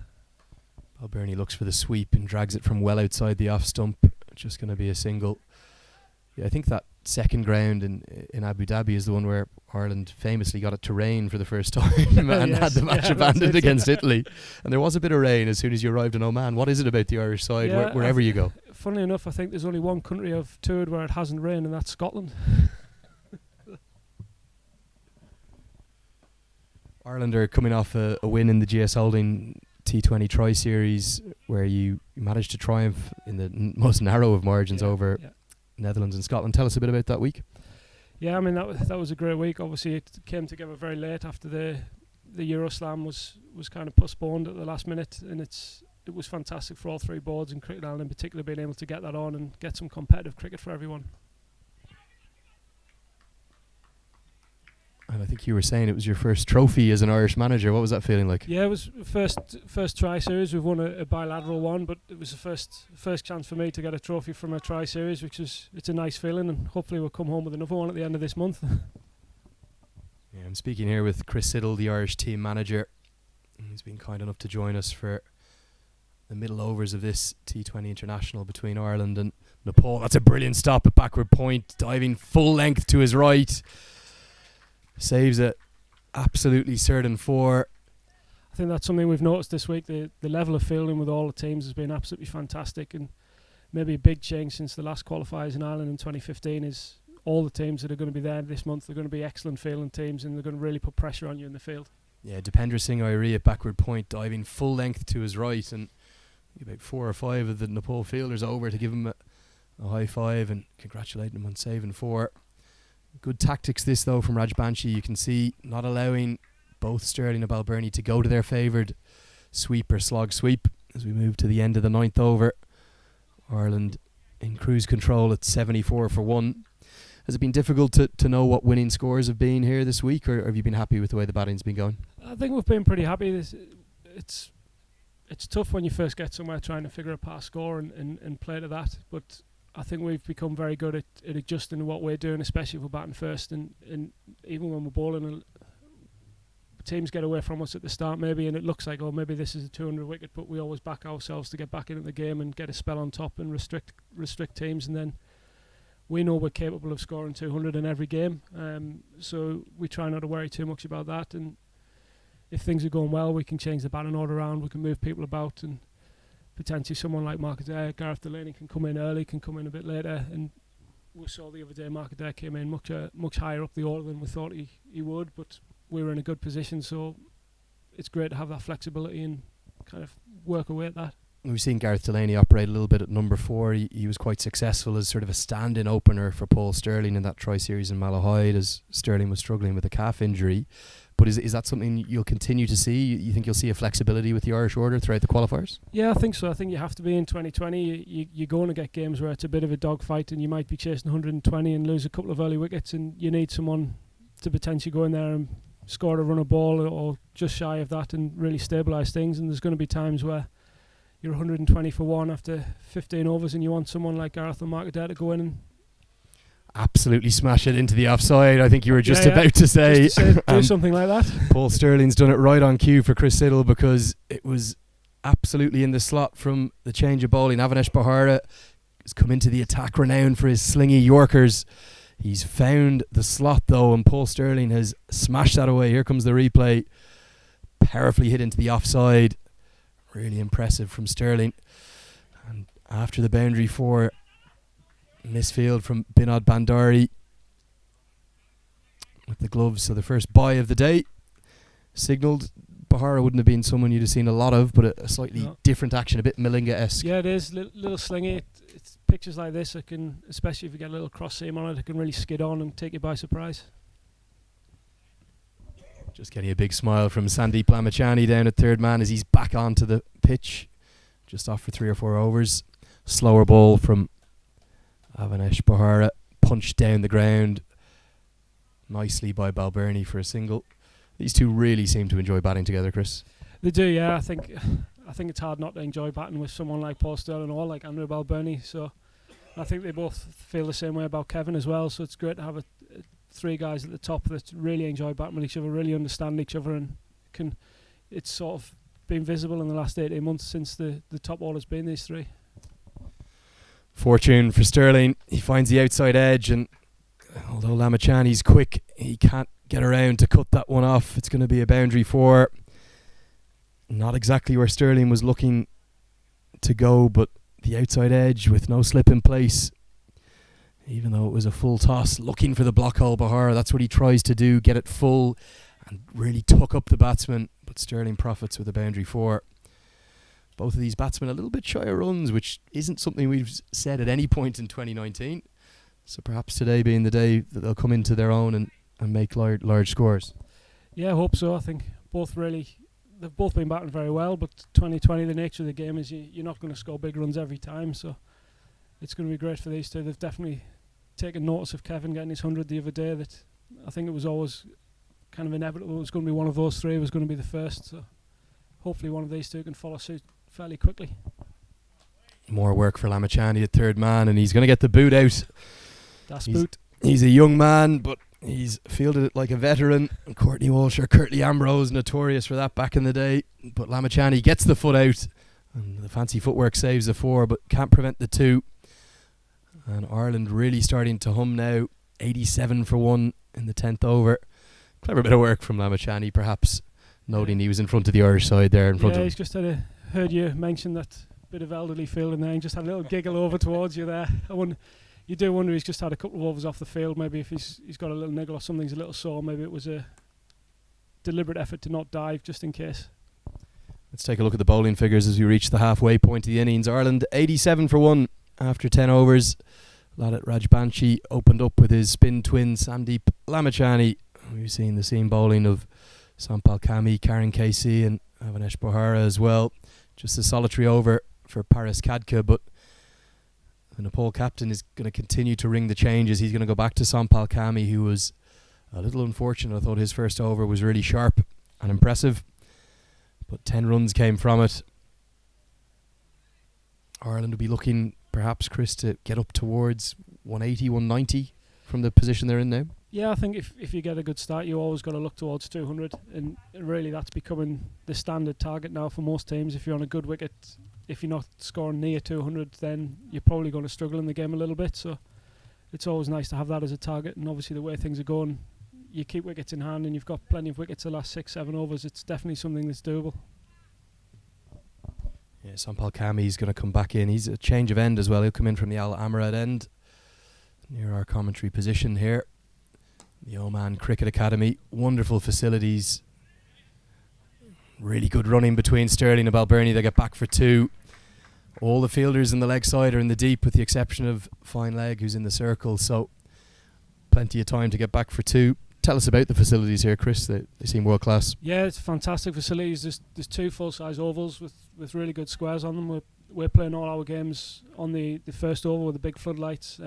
Balbirnie looks for the sweep and drags it from well outside the off stump. Just going to be a single. Yeah, I think that second ground in Abu Dhabi is the one where Ireland famously got it to rain for the first time and had the match abandoned against Italy. And there was a bit of rain as soon as you arrived in Oman. What is it about the Irish side, wherever you go? Funnily enough, I think there's only one country I've toured where it hasn't rained, and that's Scotland. Ireland are coming off a win in the GS Holding T20 Tri-Series where you managed to triumph in the most narrow of margins over Netherlands and Scotland. Tell us a bit about that week. Yeah, I mean, that was a great week. Obviously, it came together very late after the Euroslam was kind of postponed at the last minute, and it was fantastic for all three boards, and Cricket Ireland in particular being able to get that on and get some competitive cricket for everyone. And I think you were saying it was your first trophy as an Irish manager. What was that feeling like? Yeah, it was first tri-series. We've won a bilateral one, but it was the first chance for me to get a trophy from a tri-series, it's a nice feeling, and hopefully we'll come home with another one at the end of this month. Yeah, I'm speaking here with Chris Siddle, the Irish team manager. He's been kind enough to join us for the middle overs of this T20 international between Ireland and Nepal. That's a brilliant stop at backward point, diving full length to his right. Saves it absolutely certain for. I think that's something we've noticed this week. The level of fielding with all the teams has been absolutely fantastic, and maybe a big change since the last qualifiers in Ireland in 2015 is all the teams that are going to be there this month are going to be excellent fielding teams, and they're going to really put pressure on you in the field. Yeah, Dipendra Singh Airi at backward point, diving full length to his right, and about 4 or 5 of the Nepal fielders over to give him a high five and congratulate him on saving 4. Good tactics this though from Raj Banshi. You can see not allowing both Sterling and Balbirnie to go to their favoured sweep or slog sweep as we move to the end of the 9th over. Ireland in cruise control at 74 for 1. Has it been difficult to know what winning scores have been here this week, or have you been happy with the way the batting's been going? I think we've been pretty happy. It's tough when you first get somewhere trying to figure a past score and play to that, but I think we've become very good at adjusting to what we're doing, especially if we're batting first, and even when we're bowling, teams get away from us at the start maybe, and it looks like, oh, maybe this is a 200 wicket, but we always back ourselves to get back into the game and get a spell on top and restrict teams, and then we know we're capable of scoring 200 in every game, so we try not to worry too much about that, and if things are going well, we can change the batting order around, we can move people about, and potentially someone like Gareth Delaney can come in early, can come in a bit later, and we saw the other day Markadere came in much higher up the order than we thought he would, but we were in a good position, so it's great to have that flexibility and kind of work away at that. We've seen Gareth Delaney operate a little bit at number 4. He was quite successful as sort of a stand-in opener for Paul Sterling in that tri-series in Malahide as Sterling was struggling with a calf injury. But is that something you'll continue to see? You think you'll see a flexibility with the Irish order throughout the qualifiers? Yeah, I think so. I think you have to be in 2020. You're going to get games where it's a bit of a dogfight and you might be chasing 120 and lose a couple of early wickets, and you need someone to potentially go in there and score a run of ball or just shy of that and really stabilise things. And there's going to be times where you're 120 for 1 after 15 overs and you want someone like Gareth or Markadere to go in and absolutely smash it into the offside. I think you were just about to say, do something like that. Paul Sterling's done it right on cue for Chris Siddle, because it was absolutely in the slot from the change of bowling. Avanesh Bahara has come into the attack renowned for his slingy Yorkers. He's found the slot though, and Paul Sterling has smashed that away. Here comes the replay. Powerfully hit into the offside. Really impressive from Sterling. And after the boundary for misfield from Binod Bandari with the gloves. So the first bye of the day signalled. Bahara wouldn't have been someone you'd have seen a lot of, but a slightly different action, a bit Malinga-esque. Yeah, it is. Little slingy. It's pictures like this, it can, especially if you get a little cross seam on it, it can really skid on and take you by surprise. Just getting a big smile from Sandeep Lamachani down at third man as he's back onto the pitch. Just off for 3 or 4 overs. Slower ball from Avanesh Bahara, punched down the ground nicely by Balbirnie for a single. These two really seem to enjoy batting together, Chris. They do, yeah. I think I think it's hard not to enjoy batting with someone like Paul Sterling or like Andrew Balbirnie. So I think they both feel the same way about Kevin as well. So it's great to have three guys at the top that really enjoy batting with each other, really understand each other, and can. It's sort of been visible in the last 18 months since the top order's been these three. Fortune for Sterling. He finds the outside edge, and although Lamachani's quick, he can't get around to cut that one off. It's going to be a boundary 4. Not exactly where Sterling was looking to go, but the outside edge with no slip in place. Even though it was a full toss, looking for the block hole, Bahar. That's what he tries to do, get it full and really tuck up the batsman. But Sterling profits with a boundary 4. Both of these batsmen a little bit shy of runs, which isn't something we've said at any point in 2019. So perhaps today being the day that they'll come into their own and make large scores. Yeah, I hope so. I think they've both been batting very well, but 2020, the nature of the game is you're not going to score big runs every time. So it's going to be great for these two. They've definitely taken notice of Kevin getting his 100 the other day. That I think it was always kind of inevitable. It was going to be one of those three was going to be the first. So hopefully one of these two can follow suit fairly quickly. More work for Lamachani at third man, and he's going to get the boot out. Das Boot. He's a young man, but he's fielded it like a veteran. And Courtney Walsh or Curtly Ambrose, notorious for that back in the day. But Lamachani gets the foot out, and the fancy footwork saves the 4, but can't prevent the 2. And Ireland really starting to hum now. 87 for 1 in the 10th over. Clever bit of work from Lamachani, perhaps noting he was in front of the Irish side there in front of him. He's just heard you mention that bit of elderly fielding there and just had a little giggle over towards you there. You do wonder he's just had a couple of overs off the field. Maybe if he's got a little niggle or something's a little sore, maybe it was a deliberate effort to not dive just in case. Let's take a look at the bowling figures as we reach the halfway point of the innings. Ireland 87 for 1 after 10 overs. Lalit Rajbanshi opened up with his spin twin Sandeep Lamachani. We've seen the seam bowling of Sampal Kami, Karen KC and Avanesh Bohara as well. Just a solitary over for Paris Kadka, but the Nepal captain is going to continue to ring the changes. He's going to go back to Sampal Kami, who was a little unfortunate. I thought his first over was really sharp and impressive, but 10 runs came from it. Ireland will be looking, perhaps, Chris, to get up towards 180, 190 from the position they're in now. Yeah, I think if you get a good start, you always got to look towards 200, and really that's becoming the standard target now for most teams. If you're on a good wicket, if you're not scoring near 200, then you're probably going to struggle in the game a little bit. So it's always nice to have that as a target, and obviously the way things are going, you keep wickets in hand and you've got plenty of wickets the last 6-7 overs. It's definitely something that's doable. Yeah, Sampal Kami is going to come back in. He's a change of end as well. He'll come in from the Amerat end near our commentary position here. The Oman Cricket Academy, wonderful facilities. Really good running between Sterling and Balbirnie. They get back for 2. All the fielders in the leg side are in the deep, with the exception of Fine Leg, who's in the circle. So plenty of time to get back for 2. Tell us about the facilities here, Chris. They seem world class. Yeah, it's fantastic facilities. There's 2 full size ovals with really good squares on them. We're playing all our games on the first oval with the big floodlights.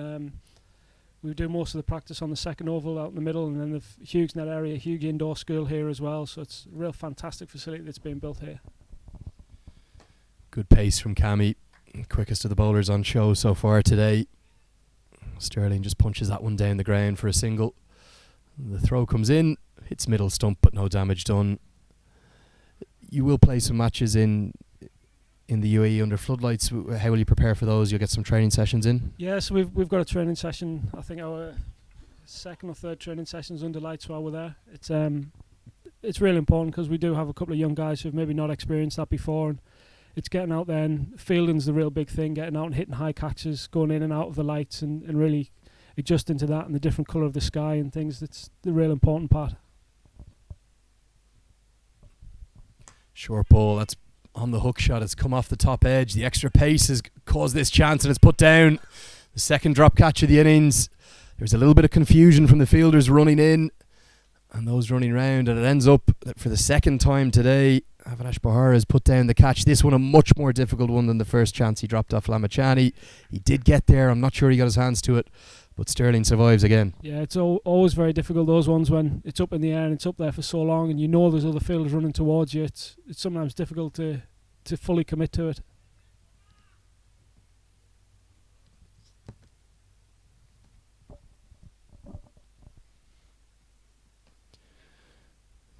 We do most of the practice on the second oval out in the middle, and then the huge net area, huge indoor school here as well. So it's a real fantastic facility that's being built here. Good pace from Kami, quickest of the bowlers on show so far today. Sterling just punches that one down the ground for a single. The throw comes in, hits middle stump, but no damage done. You will play some matches in the UAE under floodlights. How will you prepare for those? You'll get some training sessions in? Yeah, so we've got a training session. I think our second or third training sessions under lights while we're there. It's really important because we do have a couple of young guys who've maybe not experienced that before, and it's getting out there, and fielding's the real big thing, getting out and hitting high catches, going in and out of the lights, and really adjusting to that and the different colour of the sky and things. That's the real important part. Short ball, that's on the hook shot. It's come off the top edge. The extra pace has caused this chance, and it's put down. The second drop catch of the innings. There's a little bit of confusion from the fielders running in and those running round, and it ends up that for the second time today, Avanesh Bohara has put down the catch. This one a much more difficult one than the first chance he dropped off Lamachani. He did get there. I'm not sure he got his hands to it, but Sterling survives again. Yeah, it's always very difficult, those ones, when it's up in the air and it's up there for so long and you know there's other fielders running towards you. It's sometimes difficult to to fully commit to it.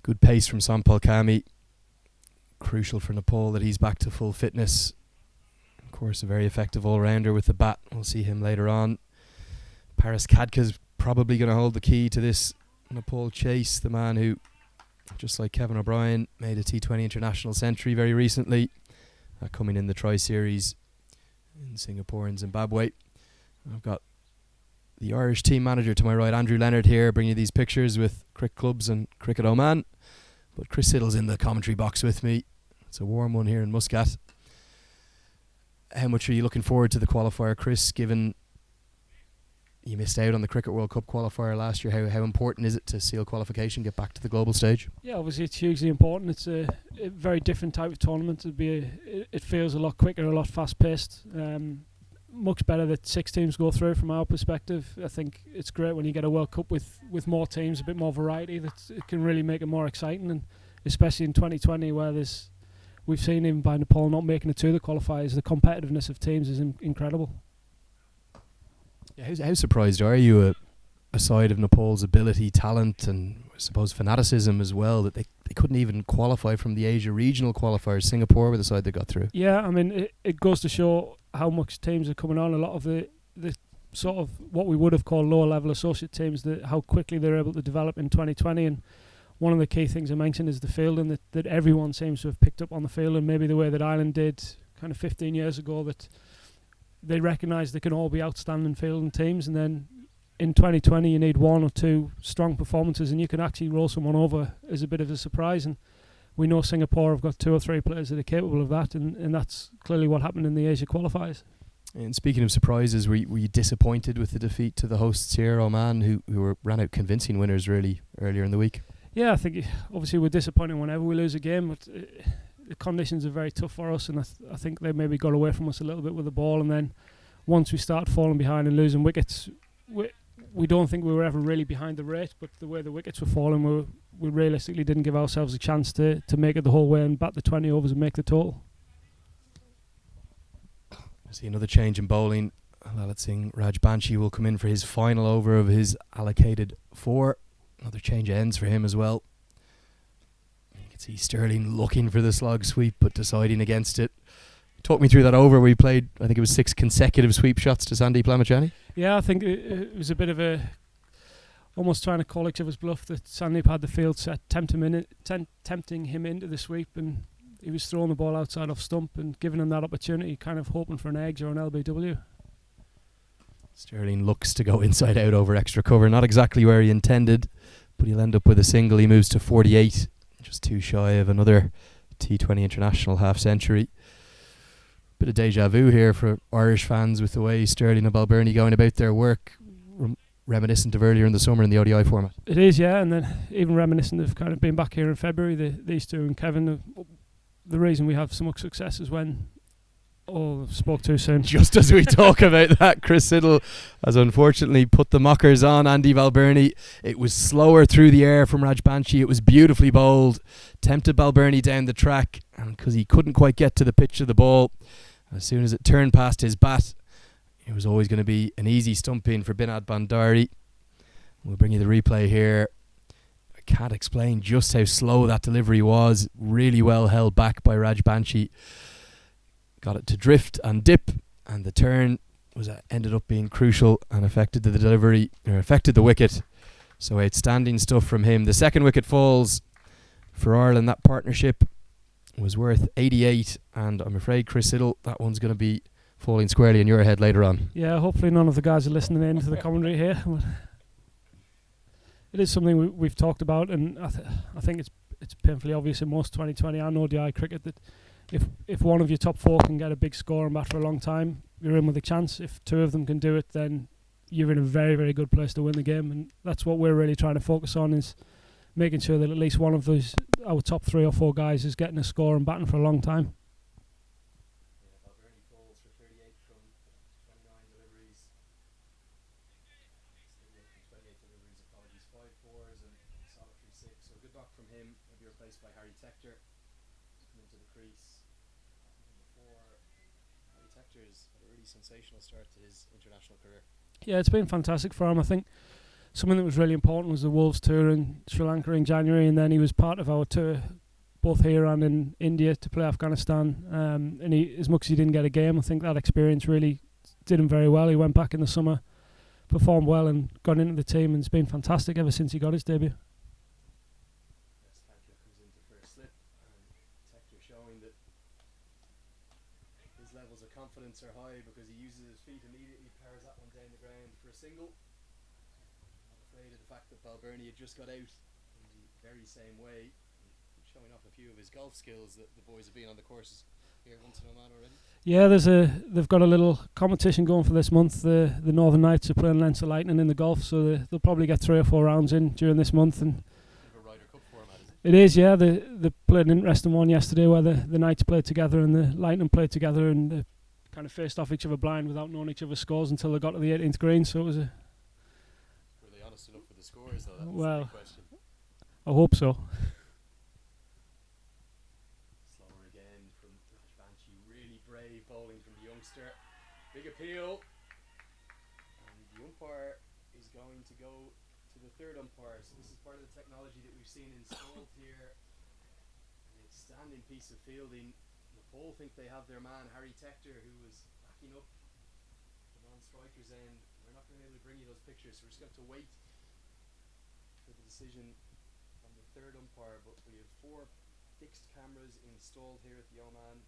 Good pace from Sampal Kami. Crucial for Nepal that he's back to full fitness. Of course, a very effective all-rounder with the bat. We'll see him later on. Paras Khadka's probably going to hold the key to this Nepal chase. The man who, just like Kevin O'Brien, made a T20 international century very recently, coming in the Tri-Series in Singapore and Zimbabwe. I've got the Irish team manager to my right, Andrew Leonard, here, bringing you these pictures with cricket clubs and Cricket Oman. But Chris Siddle's in the commentary box with me. It's a warm one here in Muscat. How much are you looking forward to the qualifier, Chris, given you missed out on the Cricket World Cup qualifier last year? How important is it to seal qualification, get back to the global stage? Yeah, obviously it's hugely important. It's a very different type of tournament. It feels a lot quicker, a lot fast-paced. Much better that 6 teams go through from our perspective. I think it's great when you get a World Cup with more teams, a bit more variety. It can really make it more exciting, and especially in 2020 where we've seen even by Nepal not making it to the qualifiers, the competitiveness of teams is incredible. Yeah, how surprised are you aside of Nepal's ability, talent, and I suppose fanaticism as well, that they couldn't even qualify from the Asia regional qualifiers? Singapore were the side that got through. Yeah, I mean, it goes to show how much teams are coming on. A lot of the sort of what we would have called lower level associate teams, how quickly they're able to develop in 2020. And one of the key things I mentioned is the fielding, that everyone seems to have picked up on the field, and maybe the way that Ireland did kind of 15 years ago, that they recognise they can all be outstanding fielding teams, and then in 2020 you need 1 or 2 strong performances and you can actually roll someone over as a bit of a surprise. And we know Singapore have got 2 or 3 players that are capable of that, and that's clearly what happened in the Asia qualifiers. And speaking of surprises, were you disappointed with the defeat to the hosts here, Oman, who ran out convincing winners really earlier in the week? Yeah, I think obviously we're disappointed whenever we lose a game, but the conditions are very tough for us, and I think they maybe got away from us a little bit with the ball, and then once we started falling behind and losing wickets, we don't think we were ever really behind the rate, but the way the wickets were falling, we realistically didn't give ourselves a chance to make it the whole way and bat the 20 overs and make the total. I see another change in bowling. Lalit Singh Rajbanshi will come in for his final over of his allocated 4. Another change of ends for him as well. You can see Sterling looking for the slog sweep but deciding against it. Talk me through that over where he played, I think it was 6 consecutive sweep shots to Sandeep Lamachani. Yeah, I think it was a bit of almost trying to call each other's bluff, that Sandeep had the field set, tempting him into the sweep, and he was throwing the ball outside off stump and giving him that opportunity, kind of hoping for an edge or an LBW. Sterling looks to go inside out over extra cover, not exactly where he intended, but he'll end up with a single. He moves to 48, just too shy of another T20 international half century. Bit of deja vu here for Irish fans with the way Sterling and Balbirnie going about their work, reminiscent of earlier in the summer in the ODI format. It is, yeah, and then even reminiscent of kind of being back here in February. These two and Kevin, the reason we have so much success is when... Oh, spoke too soon. Just as we talk about that, Chris Siddle has unfortunately put the mockers on Andy Balbirnie. It was slower through the air from Rajbanshi. It was beautifully bowled. Tempted Balbirnie down the track, and because he couldn't quite get to the pitch of the ball, as soon as it turned past his bat, it was always going to be an easy stumping for Binod Bandari. We'll bring you the replay here. I can't explain just how slow that delivery was. Really well held back by Rajbanshi. Got it to drift and dip, and the turn ended up being crucial and affected the delivery, or affected the wicket. So outstanding stuff from him. The second wicket falls for Ireland. That partnership was worth 88, and I'm afraid, Chris Siddle, that one's going to be falling squarely in your head later on. Yeah, hopefully none of the guys are listening in to the commentary here. But it is something we've talked about, and I think it's painfully obvious in most 2020 and ODI cricket that if one of your top 4 can get a big score and bat for a long time, you're in with a chance. If 2 of them can do it, then you're in a very, very good place to win the game, and that's what we're really trying to focus on, is making sure that at least one of our top 3 or 4 guys is getting a score and batting for a long time. Balbirnie falls for 38 from 29 deliveries. 28 deliveries, apologies. 5 fours and solitary 6. So good knock from him. He'll be replaced by Harry Tector. Come into the crease. Tector's had a really sensational start to his international career. Yeah, it's been fantastic for him. I think something that was really important was the Wolves tour in Sri Lanka in January, and then he was part of our tour both here and in India to play Afghanistan. And he, as much as he didn't get a game, I think that experience really did him very well. He went back in the summer, performed well, and got into the team, and it's been fantastic ever since he got his debut. Tector comes into first slip, and Tector showing that his levels of confidence are high because he uses his feet immediately, powers that one down the ground for a single. Not afraid of the fact that Balbirnie had just got out in the very same way, showing off a few of his golf skills that the boys have been on the courses here once in Oman already. Yeah, they've got a little competition going for this month. The Northern Knights are playing Leinster Lightning in the golf, so they'll probably get 3 or 4 rounds in during this month. And Bit of a Ryder Cup format, is it? it is, yeah. They played an interesting one yesterday where the Knights played together and the Lightning played together, and they kind of faced off each other blind without knowing each other's scores until they got to the 18th green. So it was Were they honest enough with the scores, though? That's Well, the big question. I hope so. Slower again from Raj Banshee. Really brave bowling from the youngster. Big appeal. And the umpire is going to go to the third umpire. So this is part of the technology that we've seen installed here. An outstanding piece of fielding. Nepal think they have their man, Harry Tector, who was backing up the non-striker's end. We're not going to be able to bring you those pictures, so we're just going to have to wait for the decision from the third umpire. But we have 4 fixed cameras installed here at the Oman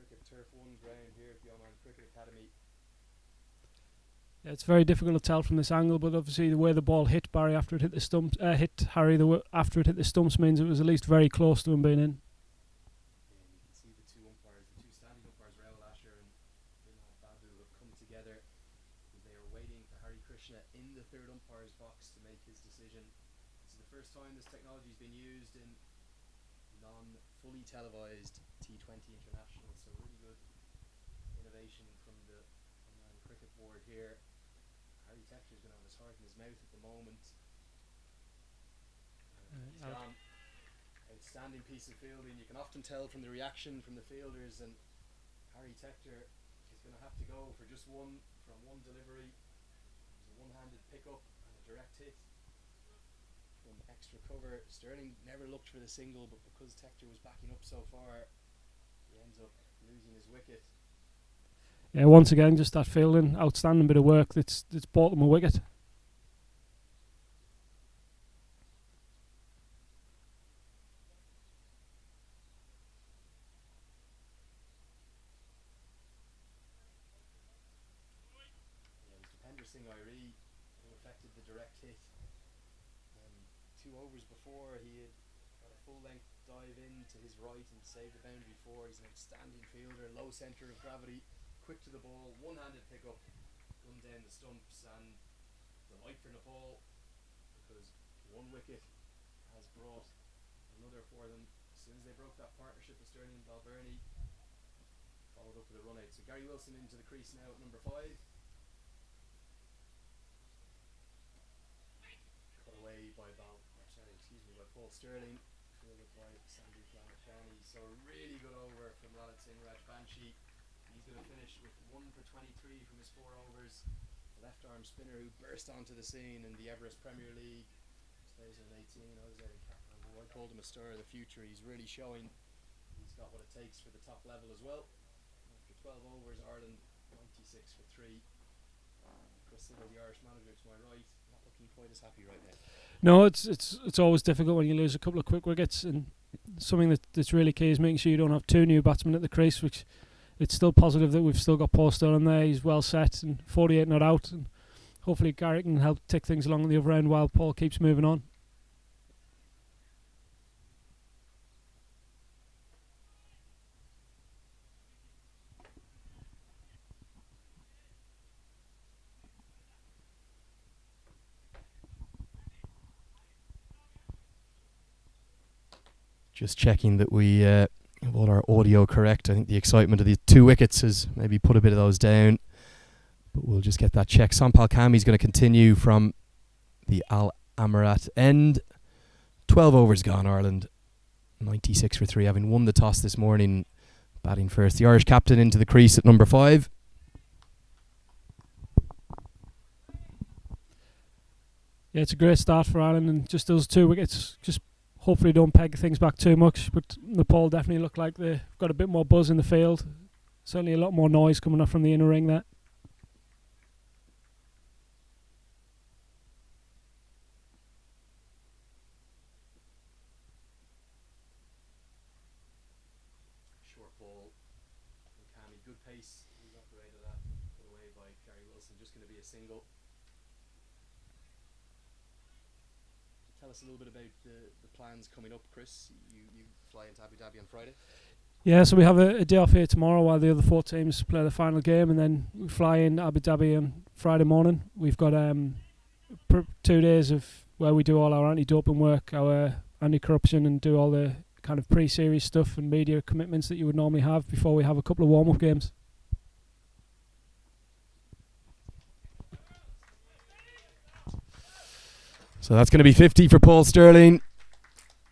Cricket Turf 1 ground here at the Oman Cricket Academy. Yeah, it's very difficult to tell from this angle, but obviously the way the ball hit Barry after it hit the stumps, hit Harry after it hit the stumps means it was at least very close to him being in. And you can see the 2 umpires, the 2 standing umpires, Rahul Asher and Vinod Babu, have come together because they are waiting for Hari Krishna in the third umpire's box to make his decision. This is the first time this technology has been used in non-fully televised T20 international, so really good innovation from the Oman Cricket Board here. Harry Tector is going to have his heart in his mouth at the moment. He's Out. gone. Outstanding piece of fielding. You can often tell from the reaction from the fielders, and Harry Tector is going to have to go for just one from one delivery. It was a one-handed pickup and a direct hit from extra cover. Sterling never looked for the single, but because Tector was backing up so far, he ends up losing his wicket. Yeah, once again, just that fielding, outstanding bit of work that's bought them a wicket. Yeah, it was Depender Singh Irie who affected the direct hit. 2 overs before, he had got a full-length dive in to his right and saved the boundary 4. He's an outstanding fielder, low centre of gravity, quick to the ball, one-handed pickup, run down the stumps, and the light for Nepal because 1 wicket has brought another for them. As soon as they broke that partnership with Sterling and Balbirnie, followed up with a run out. So Gary Wilson into the crease now at number 5. Cut away by Paul Sterling, fielded by Sandeep Lamakhani. So a really good over from Lalit Singh Rajbanshi. He's going to finish with 1 for 23 from his 4 overs. The left arm spinner who burst onto the scene in the Everest Premier League 2018. I was there in Kathmandu. I called him a star of the future. He's really showing he's got what it takes for the top level as well. After 12 overs, Ireland 96 for 3. Chris Silver, the Irish manager, to my right, not looking quite as happy right now. No, it's always difficult when you lose a couple of quick wickets, and something that's really key is making sure you don't have 2 new batsmen at the crease, which it's still positive that we've still got Paul Sterling there. He's well set and 48 not out, and hopefully Gary can help tick things along on the other end while Paul keeps moving on. Just checking that we have all our audio correct. I think the excitement of the 2 wickets has maybe put a bit of those down, but we'll just get that check. Sampal Kami is going to continue from the Al Amerat end. 12 overs gone, Ireland 96 for 3, having won the toss this morning. Batting first, the Irish captain into the crease at number 5. Yeah, it's a great start for Ireland, and just those 2 wickets just hopefully don't peg things back too much. But Nepal definitely look like they've got a bit more buzz in the field. Certainly a lot more noise coming up from the inner ring there. Short ball. Cammy, good pace. He's operated that. Put away by Gary Wilson. Just going to be a single. Tell us a little bit about the plans coming up, Chris. You fly into Abu Dhabi on Friday? Yeah, so we have a day off here tomorrow while the other 4 teams play the final game, and then we fly in Abu Dhabi on Friday morning. We've got 2 days of where we do all our anti-doping work, our anti-corruption, and do all the kind of pre-series stuff and media commitments that you would normally have before we have a couple of warm-up games. So that's going to be 50 for Paul Stirling.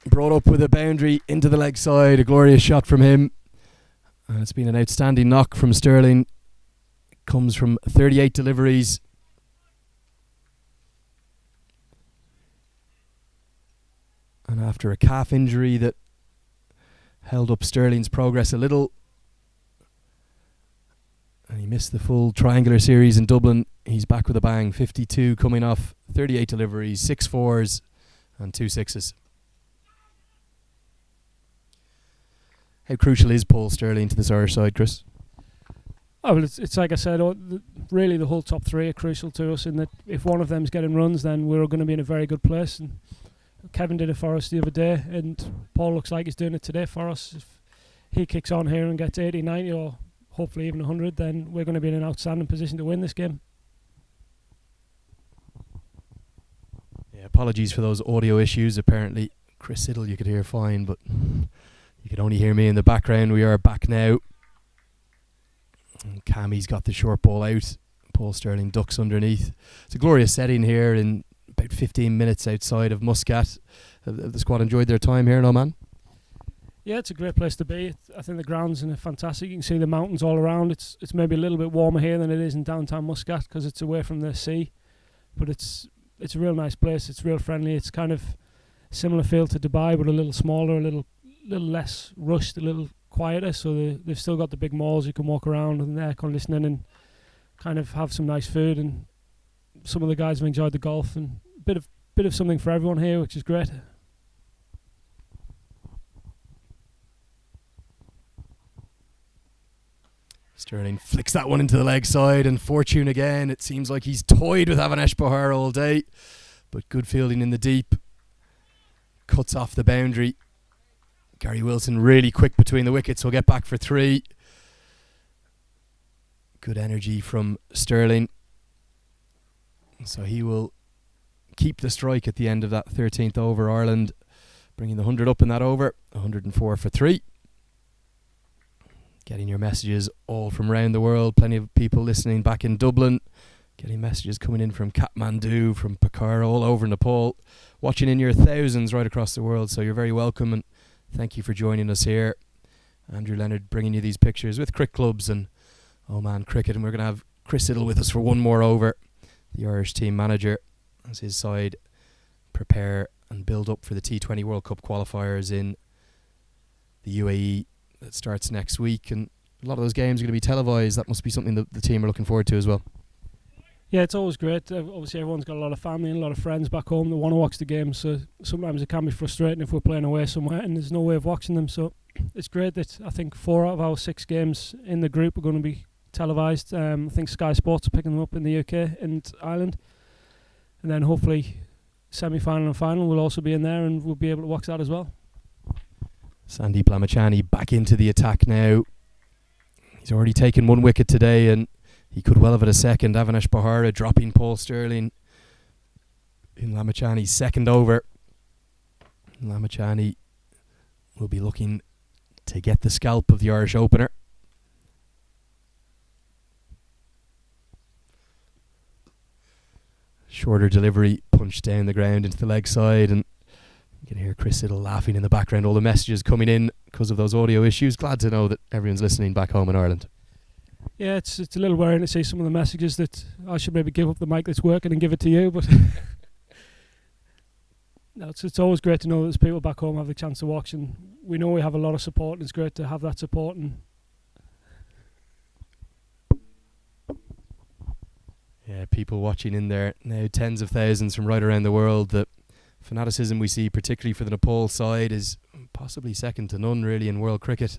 Brought up with a boundary into the leg side. A glorious shot from him. And it's been an outstanding knock from Stirling. Comes from 38 deliveries. And after a calf injury that held up Stirling's progress a little, and he missed the full triangular series in Dublin, he's back with a bang. 52 coming off 38 deliveries, 6 4s and 2 6s. How crucial is Paul Stirling to this Irish side, Chris? Oh, well, it's like I said, really the whole top 3 are crucial to us, in that if one of them's getting runs, then we're going to be in a very good place. And Kevin did it for us the other day, and Paul looks like he's doing it today for us. If he kicks on here and gets 80, 90 or hopefully even 100, then we're going to be in an outstanding position to win this game. Yeah, apologies for those audio issues. Apparently Chris Siddle you could hear fine, but you could only hear me in the background. We are back now. And Cammy's got the short ball out. Paul Stirling ducks underneath. It's a glorious setting here in about 15 minutes outside of Muscat. Have the squad enjoyed their time here in Oman? Yeah, it's a great place to be. I think the grounds are fantastic. You can see the mountains all around. It's maybe a little bit warmer here than it is in downtown Muscat because it's away from the sea. But it's a real nice place. It's real friendly. It's kind of similar feel to Dubai, but a little smaller, a little less rushed, a little quieter. So they've still got the big malls you can walk around and air conditioning and kind of have some nice food. And some of the guys have enjoyed the golf and a bit of something for everyone here, which is great. Stirling flicks that one into the leg side, and fortune again. It seems like he's toyed with Avinash Bahar all day, but good fielding in the deep. Cuts off the boundary. Gary Wilson really quick between the wickets. He'll get back for 3. Good energy from Stirling. So he will keep the strike at the end of that 13th over. Ireland bringing the 100 up in that over. 104 for 3. Getting your messages all from around the world. Plenty of people listening back in Dublin. Getting messages coming in from Kathmandu, from Pokhara, all over Nepal. Watching in your thousands right across the world. So you're very welcome, and thank you for joining us here. Andrew Leonard bringing you these pictures with cricket clubs and Oman cricket. And we're going to have Chris Siddle with us for one more over. The Irish team manager, as his side prepare and build up for the T20 World Cup qualifiers in the UAE. That starts next week, and a lot of those games are going to be televised. That must be something that the team are looking forward to as well. Yeah, it's always great. Obviously, everyone's got a lot of family and a lot of friends back home that want to watch the games, so sometimes it can be frustrating if we're playing away somewhere and there's no way of watching them. So it's great that I think 4 out of our 6 games in the group are going to be televised. I think Sky Sports are picking them up in the UK and Ireland, and then hopefully semi-final and final will also be in there, and we'll be able to watch that as well. Sandeep Lamachani back into the attack now. He's already taken 1 wicket today, and he could well have had a second. Avinash Bahara dropping Paul Stirling in Lamachani's second over. Lamachani will be looking to get the scalp of the Irish opener. Shorter delivery, punched down the ground into the leg side, and you can hear Chris Siddle laughing in the background. All the messages coming in. because of those audio issues. Glad to know that everyone's listening back home in Ireland. Yeah, it's a little worrying to see some of the messages that I should maybe give up the mic that's working and give it to you, but no, it's always great to know that there's people back home have the chance to watch, and we know we have a lot of support, and it's great to have that support. And yeah, people watching in there now, tens of thousands from right around the world. The fanaticism we see, particularly for the Nepal side, is possibly second to none really in world cricket.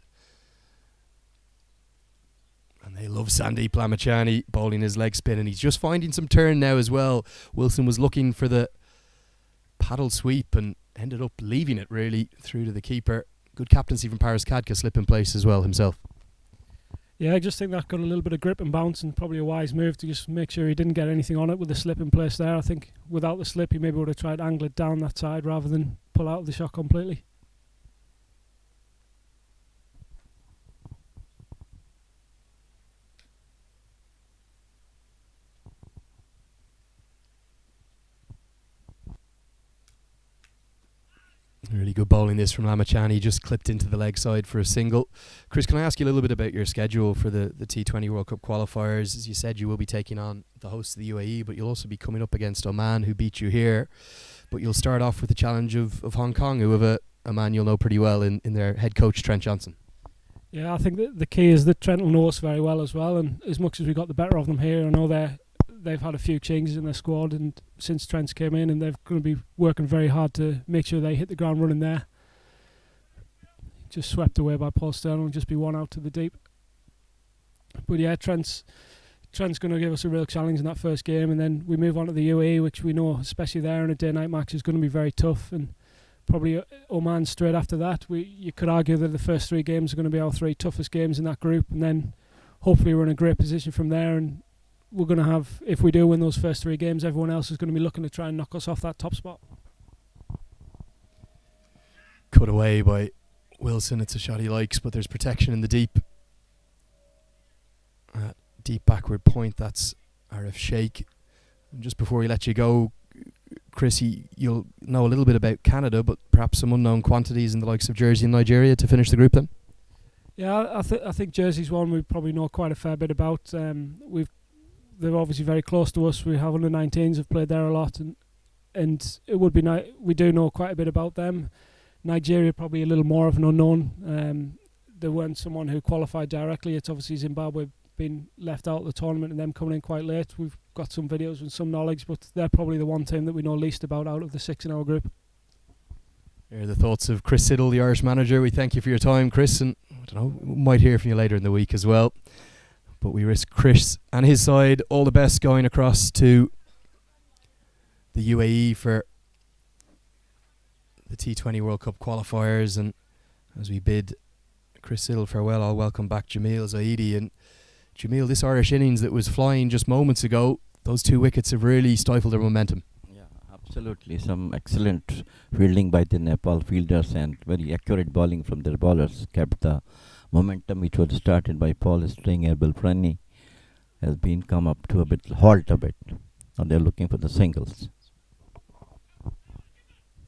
And they love Sandeep Lamachani bowling his leg spin, and he's just finding some turn now as well. Wilson was looking for the paddle sweep and ended up leaving it really through to the keeper. Good captaincy from Paras Khadka, slip in place as well himself. yeah, I just think that got a little bit of grip and bounce, and probably a wise move to just make sure he didn't get anything on it with the slip in place there. I think without the slip he maybe would have tried to angle it down that side rather than pull out of the shot completely. Really good bowling this from Lamachani, just clipped into the leg side for a single. Chris, can I ask you a little bit about your schedule for the T20 World Cup qualifiers? As you said, you will be taking on the hosts of the UAE, but you'll also be coming up against Oman, who beat you here. But you'll start off with the challenge of Hong Kong, who have a man you'll know pretty well in their head coach, Trent Johnson. Yeah, I think that the key is that Trent will know us very well as well, and as much as we got the better of them here, I know they've had a few changes in their squad, and since Trent's came in, and they're going to be working very hard to make sure they hit the ground running there. Just swept away by Paul Sterling, just be one out to the deep. But yeah, Trent's going to give us a real challenge in that first game, and then we move on to the UAE, which we know, especially there in a day-night match, is going to be very tough, and probably Oman straight after that. You could argue that the first three games are going to be our three toughest games in that group, and then hopefully we're in a great position from there, and we're going to have, if we do win those first three games, everyone else is going to be looking to try and knock us off that top spot. Cut away by Wilson, it's a shot he likes, but there's protection in the deep. Deep backward point, that's Arif Sheikh. And just before we let you go, Chris, you'll know a little bit about Canada, but perhaps some unknown quantities in the likes of Jersey and Nigeria to finish the group then? Yeah, I think Jersey's one we probably know quite a fair bit about. They're obviously very close to us. We have under-19s have played there a lot, and it would be we do know quite a bit about them. Nigeria probably a little more of an unknown. There weren't someone who qualified directly. It's obviously Zimbabwe being left out of the tournament and them coming in quite late. We've got some videos and some knowledge, but they're probably the one team that we know least about out of the six in our group. Here are the thoughts of Chris Siddle, the Irish manager. We thank you for your time, Chris, and I don't know, we might hear from you later in the week as well. But we wish Chris and his side all the best going across to the UAE for the T20 World Cup qualifiers. And as we bid Chris Siddle farewell, I'll welcome back Jameel Zaidi. And Jameel, this Irish innings that was flying just moments ago, those two wickets have really stifled their momentum. Yeah, absolutely. Some excellent fielding by the Nepal fielders and very accurate bowling from their bowlers kept the momentum which was started by Paul String and Bill Prunny has been come up to halt a bit. Now they're looking for the singles.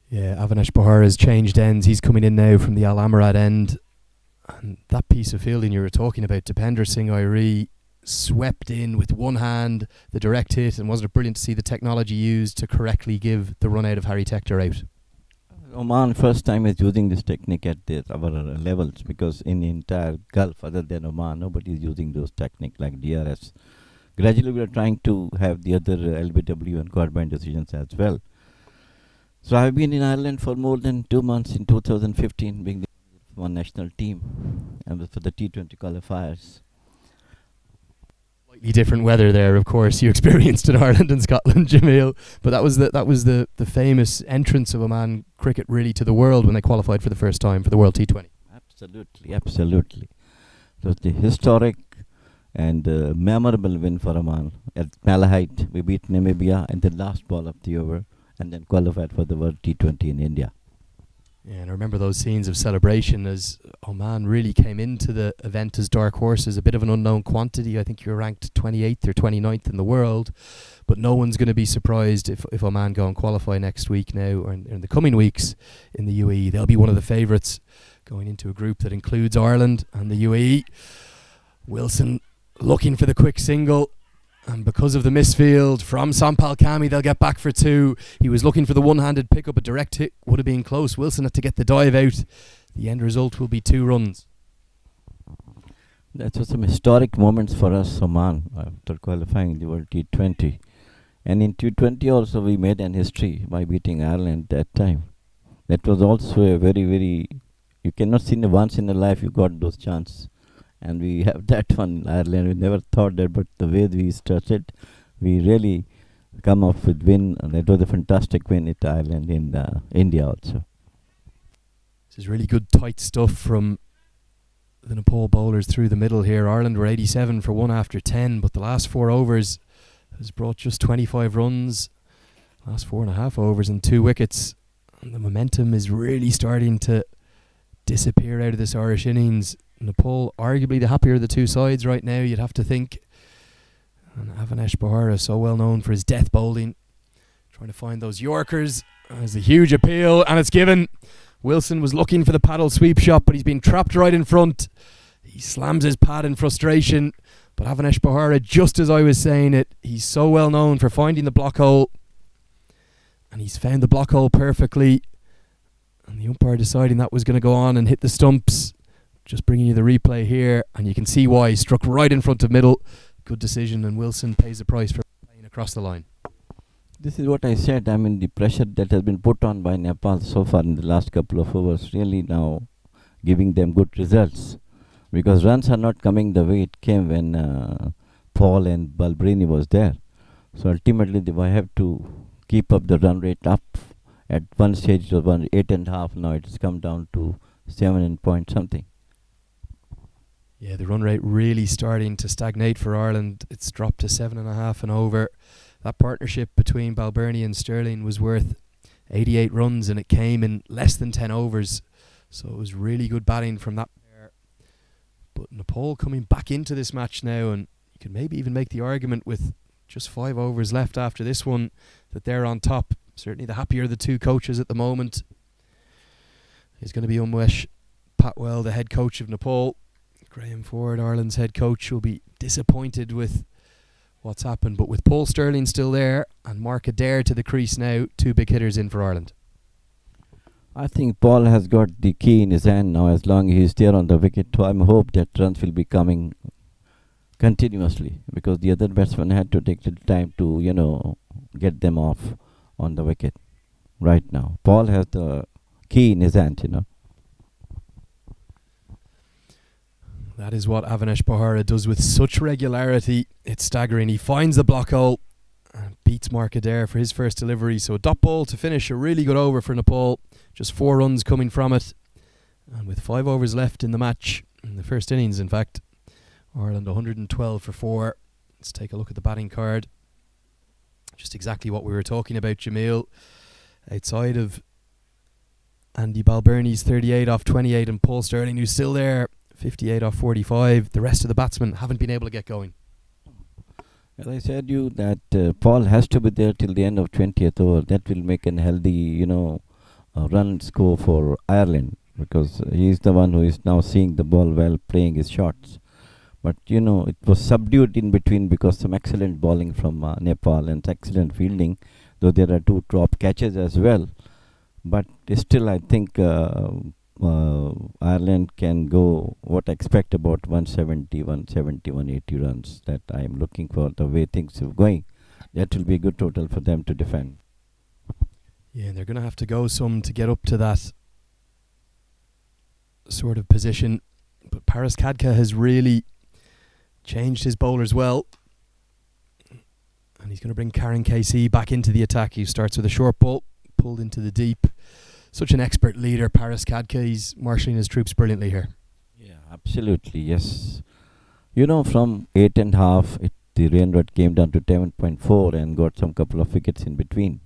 Yeah, Avinash Bahar has changed ends. He's coming in now from the Al Amerat end. And that piece of fielding you were talking about, Dipender Singh Airi swept in with one hand, the direct hit, and wasn't it brilliant to see the technology used to correctly give the run out of Harry Tector out? Oman first time is using this technique at our levels, because in the entire Gulf other than Oman nobody is using those techniques like DRS. Gradually we are trying to have the other LBW and quad-band decisions as well. So I've been in Ireland for more than 2 months in 2015, being the one national team and for the T20 qualifiers. Slightly different weather there, of course, you experienced in Ireland and Scotland, Jameel. But that was the famous entrance of Oman cricket really to the world when they qualified for the first time for the World T20. Absolutely. So it's the historic and memorable win for Oman. At Malahide, we beat Namibia in the last ball of the over and then qualified for the World T20 in India. Yeah, and I remember those scenes of celebration as Oman really came into the event as dark horses, a bit of an unknown quantity. I think you were ranked 28th or 29th in the world, but no one's going to be surprised if Oman go and qualify next week now or in the coming weeks in the UAE. They'll be one of the favourites going into a group that includes Ireland and the UAE. Wilson looking for the quick single, and because of the misfield from Sampal Kami, they'll get back for two. He was looking for the one-handed pickup. A direct hit would have been close. Wilson had to get the dive out. The end result will be 2 runs. That was some historic moments for us, Oman, after qualifying the World T20. And in T20 also we made an history by beating Ireland that time. That was also a very, very, you cannot see once in a life you got those chances. And we have that one in Ireland. We never thought that, but the way we started, we really come up with win. And that was a fantastic win at Ireland in India also. This is really good tight stuff from the Nepal bowlers through the middle here. Ireland were 87 for 1 after 10, but the last 4 overs has brought just 25 runs. Last 4.5 overs and 2 wickets. And the momentum is really starting to disappear out of this Irish innings. Nepal arguably the happier of the two sides right now, you'd have to think. And Avinash Bahara, so well known for his death bowling, trying to find those Yorkers. There's a huge appeal, and it's given. Wilson was looking for the paddle sweep shot, but he's been trapped right in front. He slams his pad in frustration, but Avinash Bahara, just as I was saying it, he's so well known for finding the block hole, and he's found the block hole perfectly. And the umpire deciding that was going to go on and hit the stumps. Just bringing you the replay here, and you can see why. He struck right in front of middle. Good decision, and Wilson pays the price for playing across the line. This is what I said. I mean, the pressure that has been put on by Nepal so far in the last couple of overs really now giving them good results, because runs are not coming the way it came when Paul and Balbrini was there. So ultimately they have to keep up the run rate up. At one stage it was 8.5. Now it's come down to 7 and point something. Yeah, the run rate really starting to stagnate for Ireland. It's dropped to 7.5 and over. That partnership between Balbirnie and Sterling was worth 88 runs, and it came in less than 10 overs. So it was really good batting from that pair. But Nepal coming back into this match now, and you can maybe even make the argument with just 5 overs left after this one that they're on top. Certainly the happier of the two coaches at the moment is going to be Umwesh Patwell, the head coach of Nepal. Graham Ford, Ireland's head coach, will be disappointed with what's happened, but with Paul Sterling still there and Mark Adair to the crease now, 2 big hitters in for Ireland. I think Paul has got the key in his hand now. As long as he's there on the wicket, I hope that runs will be coming continuously, because the other batsmen had to take the time to, get them off on the wicket. Right now, Paul has the key in his hand, That is what Avinash Bahara does with such regularity. It's staggering. He finds the block hole and beats Mark Adair for his first delivery. So a dot ball to finish. A really good over for Nepal. Just 4 runs coming from it. And with 5 overs left in the match, in the first innings in fact, Ireland 112 for 4. Let's take a look at the batting card. Just exactly what we were talking about, Jameel. Outside of Andy Balbirnie's 38 off 28 and Paul Sterling, who's still there, 58 off 45. The rest of the batsmen haven't been able to get going. As I said you that Paul has to be there till the end of 20th over. That will make an healthy, run score for Ireland, because he is the one who is now seeing the ball well, playing his shots. But it was subdued in between because some excellent bowling from Nepal and excellent fielding, though there are 2 drop catches as well. But still, I think Ireland can go what I expect about 170, 180 runs. That I am looking for the way things are going. That will be a good total for them to defend. Yeah, they're going to have to go some to get up to that sort of position. But Paris Kadka has really changed his bowlers well. And he's going to bring Karen KC back into the attack. He starts with a short ball, pulled into the deep. Such an expert leader, Paris Kadka. He's marshalling his troops brilliantly here. Yeah, absolutely, yes. From 8.5, the rain rate came down to 7.4 and got some couple of wickets in between.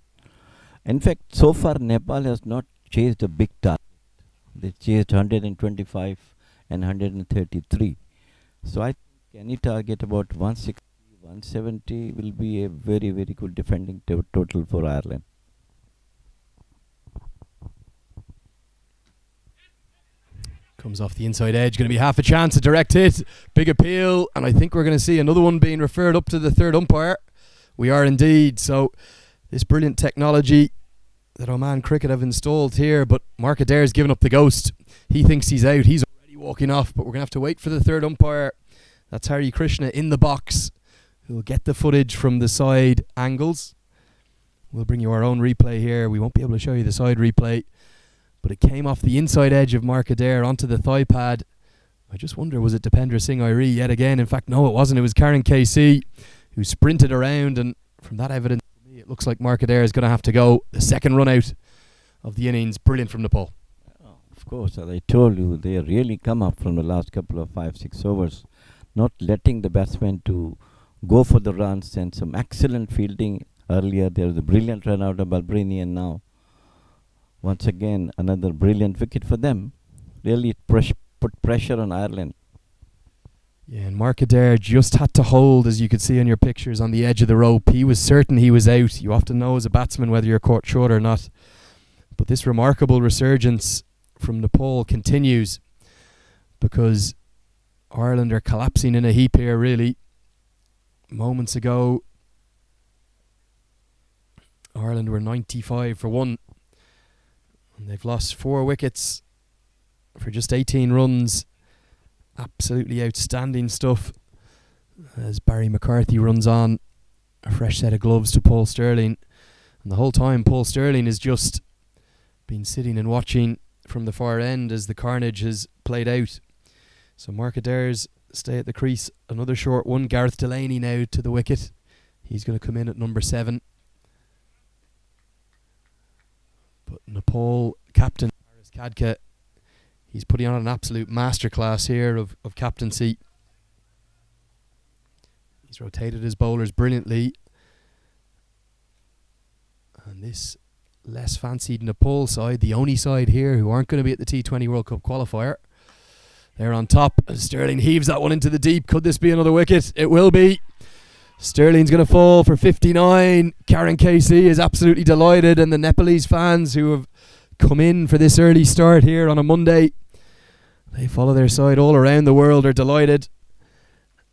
In fact, so far Nepal has not chased a big target. They chased 125 and 133. So I think any target about 160, 170 will be a very, very good defending total for Ireland. Comes off the inside edge, going to be half a chance, a direct hit, big appeal, and I think we're going to see another one being referred up to the third umpire. We are indeed. So this brilliant technology that Oman Cricket have installed here, but Mark Adair's given up the ghost. He thinks he's out. He's already walking off, but we're going to have to wait for the third umpire. That's Hari Krishna in the box, who'll get the footage from the side angles. We'll bring you our own replay here. We won't be able to show you the side replay, but it came off the inside edge of Mark Adair onto the thigh pad. I just wonder, was it Dipendra Singh Airi yet again? In fact, no, it wasn't. It was Karen KC who sprinted around, and from that evidence, to me, it looks like Mark Adair is going to have to go. The second run out of the innings, brilliant from Nepal. Of course, as I told you, they really come up from the last couple of 5-6 overs, not letting the batsmen to go for the runs, and some excellent fielding earlier. There was a brilliant run out of Balbrini, and now once again another brilliant wicket for them. Really put pressure on Ireland. Yeah, and Mark Adair just had to hold, as you could see on your pictures, on the edge of the rope. He was certain he was out. You often know as a batsman whether you're caught short or not. But this remarkable resurgence from Nepal continues, because Ireland are collapsing in a heap here, really. Moments ago, Ireland were 95 for 1. And they've lost 4 wickets for just 18 runs. Absolutely outstanding stuff as Barry McCarthy runs on. A fresh set of gloves to Paul Stirling. And the whole time Paul Stirling has just been sitting and watching from the far end as the carnage has played out. So Mark Adair's stay at the crease. Another short one. Gareth Delaney now to the wicket. He's going to come in at number 7. But Nepal captain Paris Khadka, he's putting on an absolute masterclass here of captaincy. He's rotated his bowlers brilliantly. And this less fancied Nepal side, the only side here who aren't going to be at the T20 World Cup qualifier. They're on top. Stirling heaves that one into the deep. Could this be another wicket? It will be. Stirling's going to fall for 59. Karen KC is absolutely delighted, and the Nepalese fans who have come in for this early start here on a Monday, they follow their side all around the world, are delighted.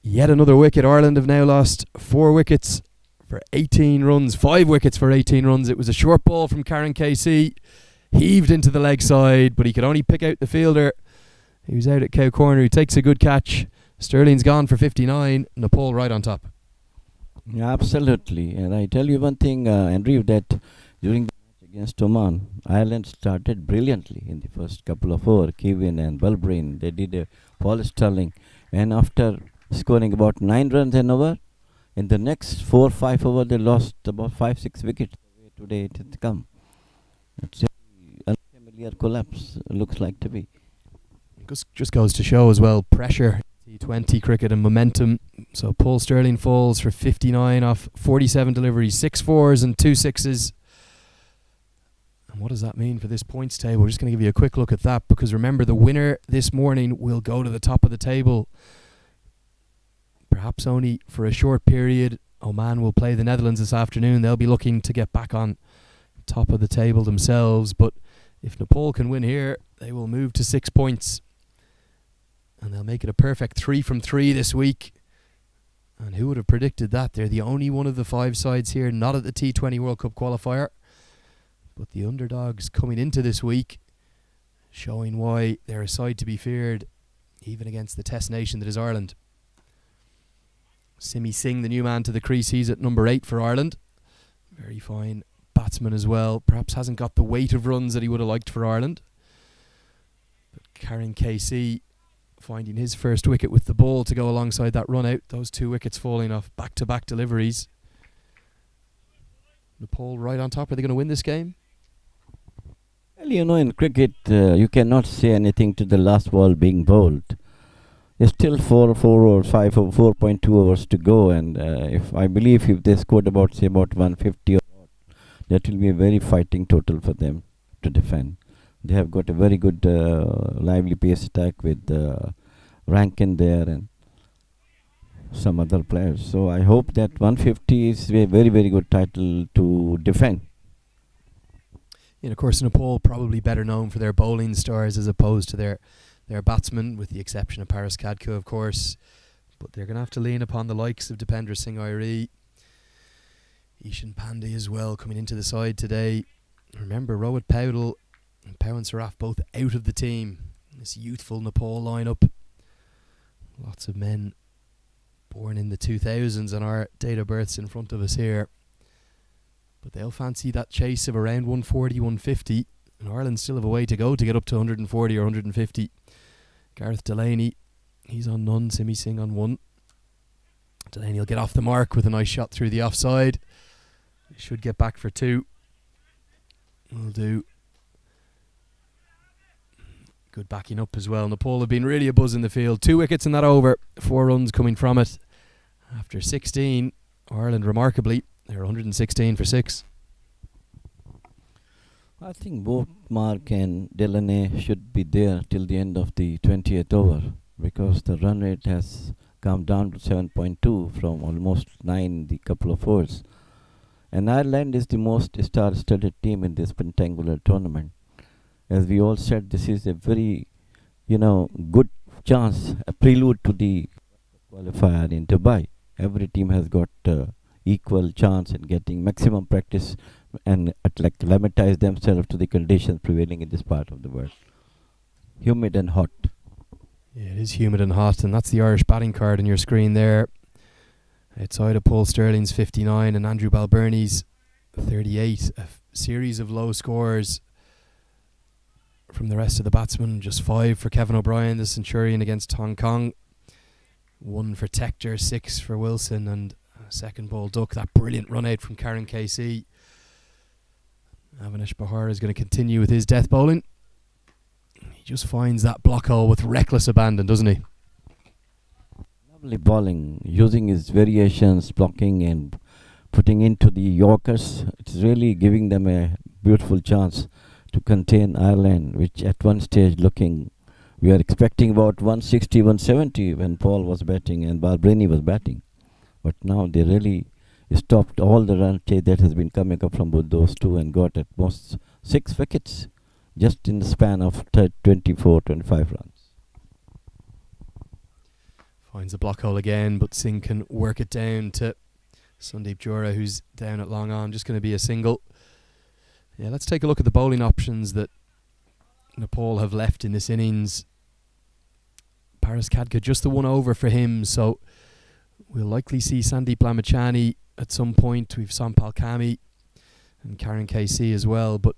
Yet another wicket. Ireland have now lost 4 wickets for 18 runs. 5 wickets for 18 runs. It was a short ball from Karen KC, heaved into the leg side, but he could only pick out the fielder who's out at Cow Corner, who takes a good catch. Stirling's gone for 59. Nepal right on top. Yeah, absolutely. And I tell you one thing, Andrew, that during the match against Oman, Ireland started brilliantly in the first couple of overs. Kevin and Balbrini, they did a Paul Stirling, and after scoring about 9 runs an over, in the next 4-5 overs, they lost about 5-6 wickets. Today it has come. It's a unfamiliar collapse, looks like to be. Just goes to show as well, pressure, T20 cricket and momentum. So Paul Stirling falls for 59 off 47 deliveries, 6 4s and 2 6s. And what does that mean for this points table? We're just going to give you a quick look at that, because remember, the winner this morning will go to the top of the table. Perhaps only for a short period. Oman will play the Netherlands this afternoon. They'll be looking to get back on top of the table themselves. But if Nepal can win here, they will move to 6 points. And they'll make it a perfect 3 from 3 this week. And who would have predicted that? They're the only one of the 5 sides here not at the T20 World Cup qualifier. But the underdogs coming into this week, showing why they're a side to be feared, even against the test nation that is Ireland. Simi Singh, the new man to the crease, he's at number 8 for Ireland. Very fine batsman as well. Perhaps hasn't got the weight of runs that he would have liked for Ireland. But Karen KC finding his first wicket with the ball to go alongside that run out. Those 2 wickets falling off back-to-back deliveries. Nepal right on top. Are they going to win this game? Well, you know, in cricket, you cannot say anything to the last ball being bowled. There's still 4 or 5 or 4.2 hours to go, and if I believe if they scored about 150 or more, that will be a very fighting total for them to defend. They have got a very good lively pace attack with Rankin there and some other players. So I hope that 150 is a very, very good title to defend. And of course, Nepal probably better known for their bowling stars as opposed to their their batsmen, with the exception of Paris Kadka, of course. But they're going to have to lean upon the likes of Dipendra Singh Airi, Ishan Pandey as well, coming into the side today. Remember, Rohit Paudel and Pawan Saraf both out of the team. This youthful Nepal lineup. Lots of men born in the 2000s and our date of births in front of us here. But they'll fancy that chase of around 140, 150. And Ireland still have a way to go to get up to 140 or 150. Gareth Delaney, he's on none. Simi Singh on one. Delaney will get off the mark with a nice shot through the offside. He should get back for two. Will do. Good backing up as well. Nepal have been really a buzz in the field. 2 wickets in that over. 4 runs coming from it. After 16, Ireland remarkably, they're 116 for 6. I think both Mark and Delaney should be there till the end of the 20th over, because the run rate has come down to 7.2 from almost 9 the couple of overs. And Ireland is the most star-studded team in this Pentangular tournament. As we all said, this is a very, good chance, a prelude to the qualifier in Dubai. Every team has got equal chance in getting maximum practice and acclimatize themselves to the conditions prevailing in this part of the world. Humid and hot. Yeah, it is humid and hot, and that's the Irish batting card on your screen there. Outside of Paul Sterling's 59 and Andrew Balbirnie's 38. A series of low scores from the rest of the batsmen. Just 5 for Kevin O'Brien, the Centurion against Hong Kong. 1 for Tector, 6 for Wilson, and a second ball duck. That brilliant run out from Karen KC. Avinash Bahar is going to continue with his death bowling. He just finds that block hole with reckless abandon, doesn't he? Lovely bowling, using his variations, blocking and putting into the Yorkers. It's really giving them a beautiful chance to contain Ireland, which at one stage we are expecting about 160, 170 when Paul was batting and Balbrini was batting. But now they really stopped all the run chase that has been coming up from both those two and got at most 6 wickets just in the span of 24, 25 runs. Finds the block hole again, but Singh can work it down to Sandeep Jura, who's down at long on. Just going to be a single. Yeah, let's take a look at the bowling options that Nepal have left in this innings. Paris Kadka, just the one over for him, so we'll likely see Sandeep Lamachani at some point. We've Sampal Kami and Karen KC as well, but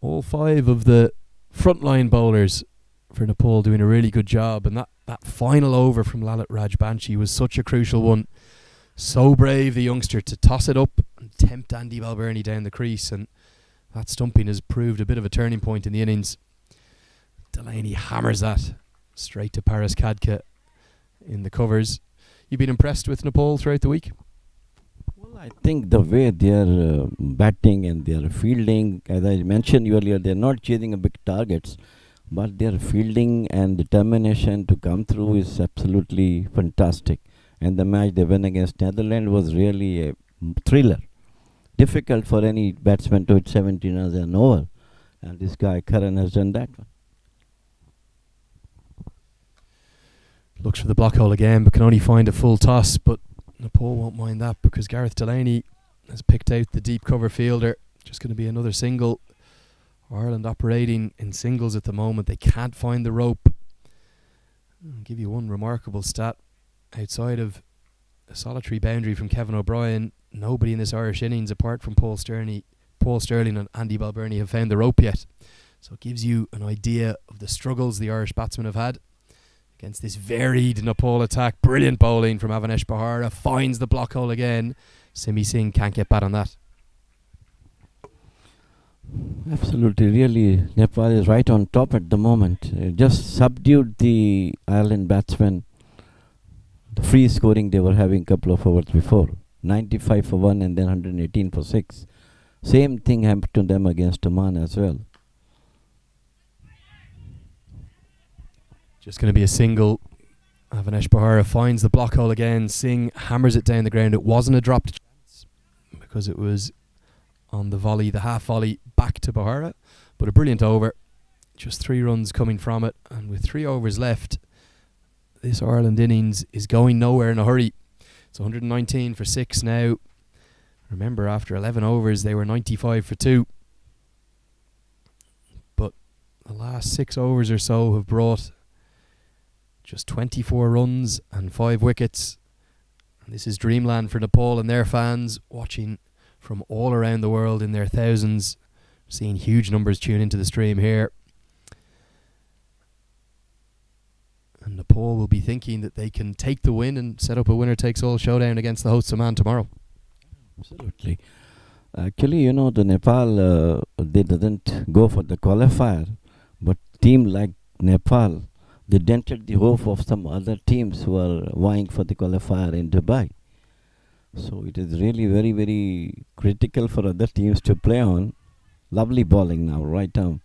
all 5 of the frontline bowlers for Nepal doing a really good job. And that final over from Lalit Rajbanshi was such a crucial one. So brave, the youngster, to toss it up and tempt Andy Balbirnie down the crease, and that stumping has proved a bit of a turning point in the innings. Delaney hammers that straight to Paris Kadka in the covers. You've been impressed with Nepal throughout the week? Well, I think the way they are batting and they are fielding, as I mentioned earlier, they are not chasing a big targets, but their fielding and determination to come through is absolutely fantastic. And the match they won against Netherlands was really a thriller. Difficult for any batsman to hit 17 runs and over. And this guy, Karan, has done that one. Looks for the block hole again, but can only find a full toss. But Nepal won't mind that because Gareth Delaney has picked out the deep cover fielder. Just going to be another single. Ireland operating in singles at the moment. They can't find the rope. I'll give you one remarkable stat. Outside of a solitary boundary from Kevin O'Brien, nobody in this Irish innings apart from Paul Sterling and Andy Balbirnie have found the rope yet. So it gives you an idea of the struggles the Irish batsmen have had against this varied Nepal attack. Brilliant bowling from Avinash Bahara. Finds the block hole again. Simi Singh can't get bad on that. Absolutely, really, Nepal is right on top at the moment. Just subdued the Ireland batsmen. The free scoring they were having a couple of hours before. 95 for 1 and then 118 for 6. Same thing happened to them against Oman as well. Just going to be a single. Avinash Bahara finds the block hole again. Singh hammers it down the ground. It wasn't a dropped chance because it was on the volley, the half volley back to Bahara. But a brilliant over. Just 3 runs coming from it, and with 3 overs left, this Ireland innings is going nowhere in a hurry. It's 119 for 6 now. Remember, after 11 overs, they were 95 for 2. But the last 6 overs or so have brought just 24 runs and 5 wickets. And this is dreamland for Nepal and their fans, watching from all around the world in their thousands, seeing huge numbers tune into the stream here. And Nepal will be thinking that they can take the win and set up a winner-takes-all showdown against the hosts Oman tomorrow. Absolutely. Actually, the Nepal, they didn't go for the qualifier, but team like Nepal, they dented the hope of some other teams who are vying for the qualifier in Dubai. So it is really very, very critical for other teams to play on. Lovely bowling now, right arm.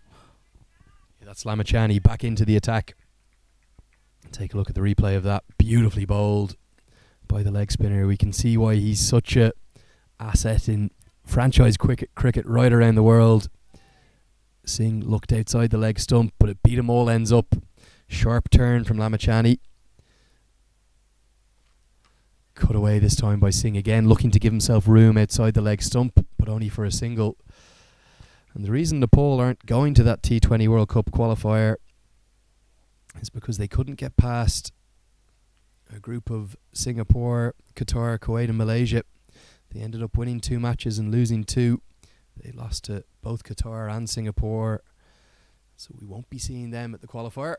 Yeah, that's Lamachani back into the attack. Take a look at the replay of that. Beautifully bowled by the leg spinner. We can see why he's such a asset in franchise cricket right around the world. Singh looked outside the leg stump, but it beat him all ends up. Sharp turn from Lamachani. Cut away this time by Singh again, looking to give himself room outside the leg stump, but only for a single. And the reason Nepal aren't going to that T20 World Cup qualifier is because they couldn't get past a group of Singapore, Qatar, Kuwait and Malaysia. They ended up winning 2 matches and losing 2. They lost to both Qatar and Singapore, so we won't be seeing them at the qualifier.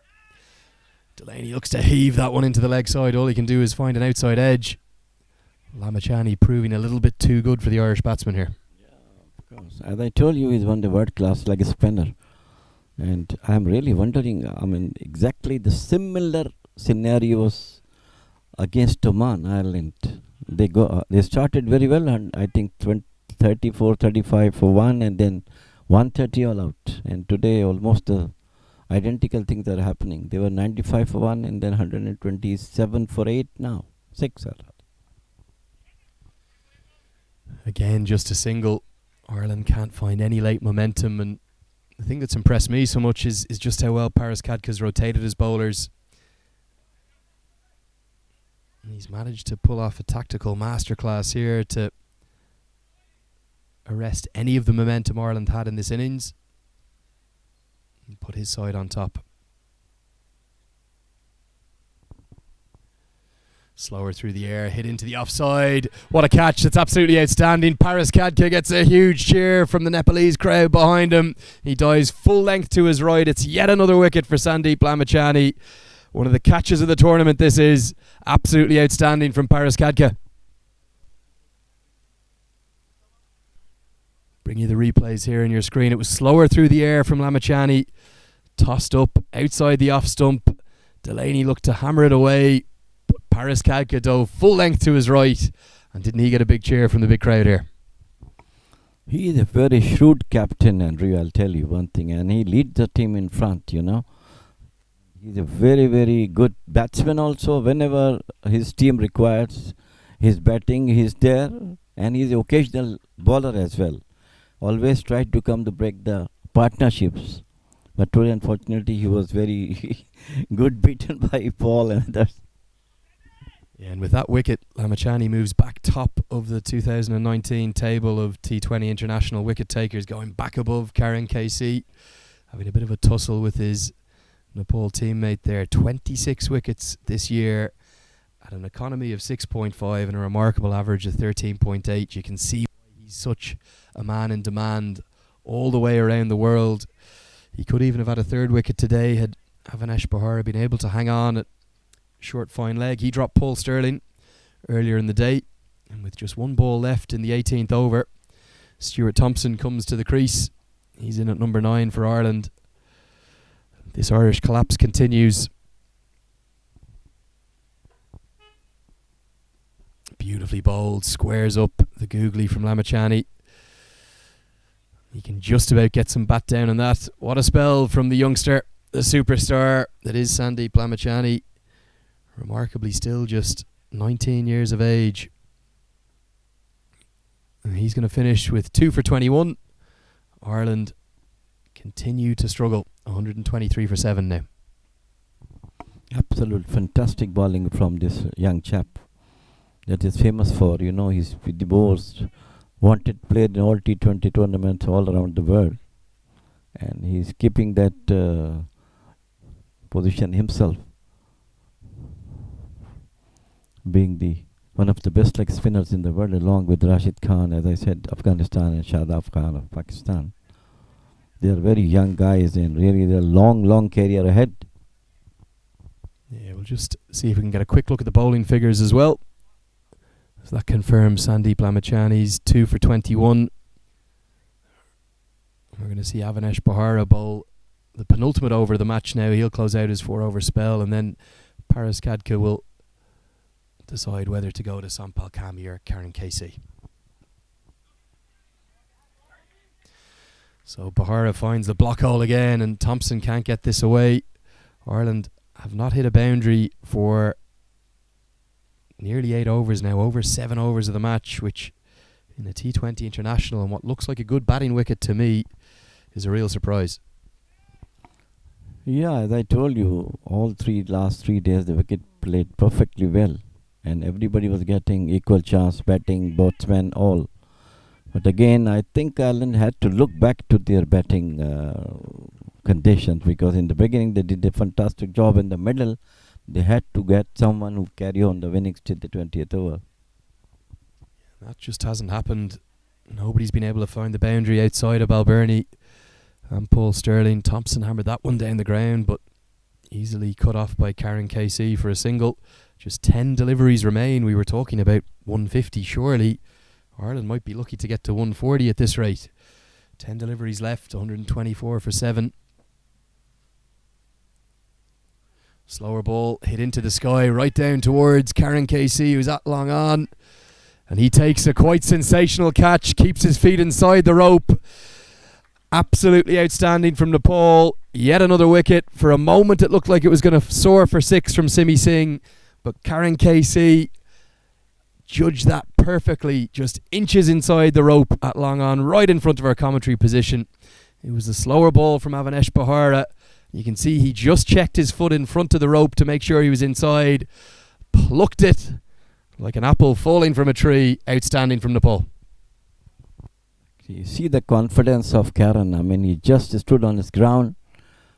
Delaney looks to heave that one into the leg side. All he can do is find an outside edge. Lamachani proving a little bit too good for the Irish batsman here. Yeah, of course. As I told you, he's one of the world class like a spinner. And I'm really wondering, exactly the similar scenarios against Oman, Ireland. They started very well, and I think 34, 35 for 1, and then 130 all out. And today almost the identical things are happening. They were 95 for 1, and then 127 for 8 now. 6 all out. Again, just a single. Ireland can't find any late momentum, and the thing that's impressed me so much is just how well Paris Kadka's rotated his bowlers. And he's managed to pull off a tactical masterclass here to arrest any of the momentum Ireland had in this innings and put his side on top. Slower through the air, hit into the offside. What a catch. That's absolutely outstanding. Paris Kadka gets a huge cheer from the Nepalese crowd behind him. He dives full length to his right. It's yet another wicket for Sandeep Lamachani. One of the catches of the tournament this is. Absolutely outstanding from Paris Kadka. Bring you the replays here on your screen. It was slower through the air from Lamachani. Tossed up outside the off stump. Delaney looked to hammer it away. Paris Kadka dove full length to his right, and didn't he get a big cheer from the big crowd here? He is a very shrewd captain, Andrew, I'll tell you one thing, and he leads the team in front, He's a very, very good batsman also. Whenever his team requires his batting, he's there, and he's an occasional bowler as well. Always tried to come to break the partnerships, but today unfortunately he was very good beaten by Paul and others. Yeah, and with that wicket, Lamachani moves back top of the 2019 table of T20 international wicket takers, going back above Karen KC, having a bit of a tussle with his Nepal teammate there. 26 wickets this year at an economy of 6.5 and a remarkable average of 13.8. You can see why he's such a man in demand all the way around the world. He could even have had a 3rd wicket today had Avanesh Bahara been able to hang on at short fine leg. He dropped Paul Sterling earlier in the day, and with just 1 ball left in the 18th over, Stuart Thompson comes to the crease. He's in at number 9 for Ireland. This Irish collapse continues. Beautifully bowled, squares up the googly from Lamachani. He can just about get some bat down on that. What a spell from the youngster, the superstar that is Sandeep Lamachani. Remarkably still just 19 years of age. And he's going to finish with 2 for 21. Ireland continue to struggle 123 for 7 now. Absolute fantastic bowling from this young chap that is famous for, he's the most wanted player in all T20 tournaments all around the world. And he's keeping that position himself, being one of the best leg spinners in the world, along with Rashid Khan, as I said, Afghanistan, and Shadab Khan of Pakistan. They are very young guys, and really they're long career ahead. Yeah, we'll just see if we can get a quick look at the bowling figures as well. So that confirms Sandeep Lamachani's 2 for 21. We're going to see Avanesh Bahara bowl the penultimate over of the match now. He'll close out his 4-over spell, and then Paras Khadka will decide whether to go to Sampal Kami or Karen Casey. So Bahara finds the block hole again, and Thompson can't get this away. Ireland have not hit a boundary for nearly 8 overs now, over 7 overs of the match, which in a T20 international and what looks like a good batting wicket to me is a real surprise. Yeah, as I told you, last 3 days the wicket played perfectly well, and everybody was getting equal chance, batting, batsmen, all. But again, I think Ireland had to look back to their batting conditions, because in the beginning they did a fantastic job. In the middle, they had to get someone who carry on the winnings till the 20th over. That just hasn't happened. Nobody's been able to find the boundary outside of Balbirnie and Paul Sterling. Thompson hammered that one down the ground, but easily cut off by Karen KC for a single. Just 10 deliveries remain. We were talking about 150. Surely Ireland might be lucky to get to 140 at this rate. 10 deliveries left, 124 for 7. Slower ball hit into the sky, right down towards Karen KC, who's at long on. And he takes a quite sensational catch, keeps his feet inside the rope. Absolutely outstanding from Nepal. Yet another wicket. For a moment it looked like it was going to soar for 6 from Simi Singh, but Karen KC judged that perfectly, just inches inside the rope at long on, right in front of our commentary position. It was a slower ball from Avanesh Bahara. You can see he just checked his foot in front of the rope to make sure he was inside. Plucked it like an apple falling from a tree. Outstanding from Nepal. You see the confidence of Karen. I mean, he just stood on his ground,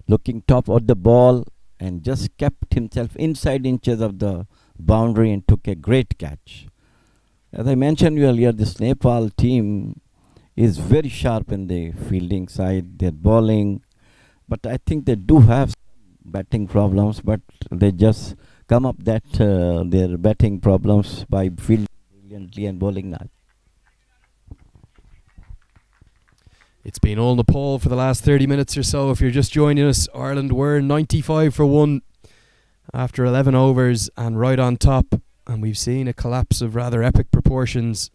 looking top of the ball, and just kept himself inside inches of the boundary and took a great catch. As I mentioned earlier, this Nepal team is very sharp in the fielding side. They're bowling, but I think they do have batting problems, but they just come up that their batting problems by fielding brilliantly and bowling nice. It's been all Nepal for the last 30 minutes or so. If you're just joining us, Ireland were 95 for 1 after 11 overs and right on top. And we've seen a collapse of rather epic proportions.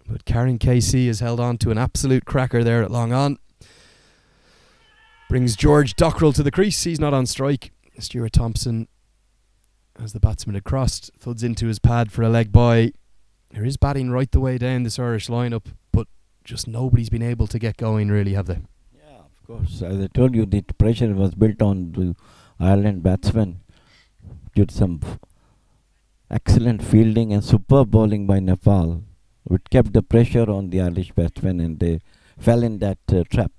But Karen KC has held on to an absolute cracker there at long on. Brings George Dockrell to the crease. He's not on strike. Stuart Thompson, as the batsman had crossed, thuds into his pad for a leg by. There is batting right the way down this Irish lineup, but just nobody's been able to get going, really, have they? Yeah, of course. As I told you, the pressure was built on the Ireland batsmen due to some excellent fielding and superb bowling by Nepal, which kept the pressure on the Irish batsmen, and they fell in that trap.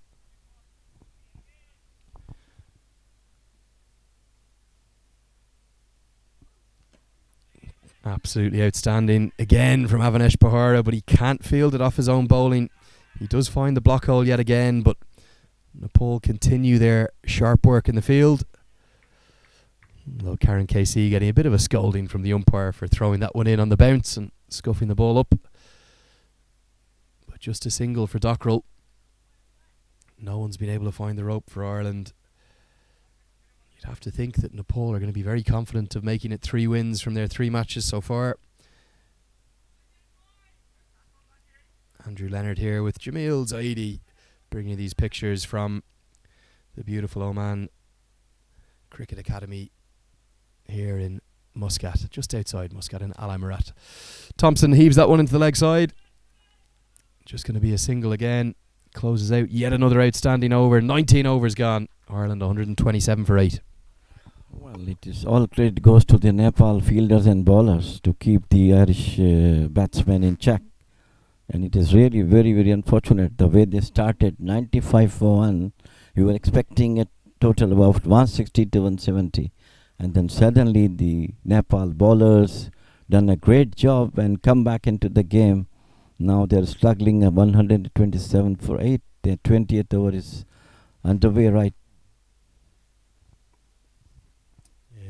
Absolutely outstanding again from Avanesh Bahara, but he can't field it off his own bowling. He does find the block hole yet again, but Nepal continue their sharp work in the field. Although Karen KC getting a bit of a scolding from the umpire for throwing that one in on the bounce and scuffing the ball up. But just a single for Dockrell. No one's been able to find the rope for Ireland. You'd have to think that Nepal are going to be very confident of making it 3 wins from their 3 matches so far. Andrew Leonard here with Jameel Zaidi, bringing you these pictures from the beautiful Oman Cricket Academy here in Muscat, just outside Muscat in Amerat. Thompson heaves that one into the leg side. Just going to be a single again. closes out yet another outstanding over. 19 overs gone. Ireland 127 for 8. Well, it is all credit goes to the Nepal fielders and bowlers to keep the Irish batsmen in check. And it is really very, very unfortunate the way they started 95 for 1. You were expecting a total of 160 to 170. And then suddenly the Nepal bowlers done a great job and come back into the game. Now they're struggling at 127 for 8. Their 20th over is underway right.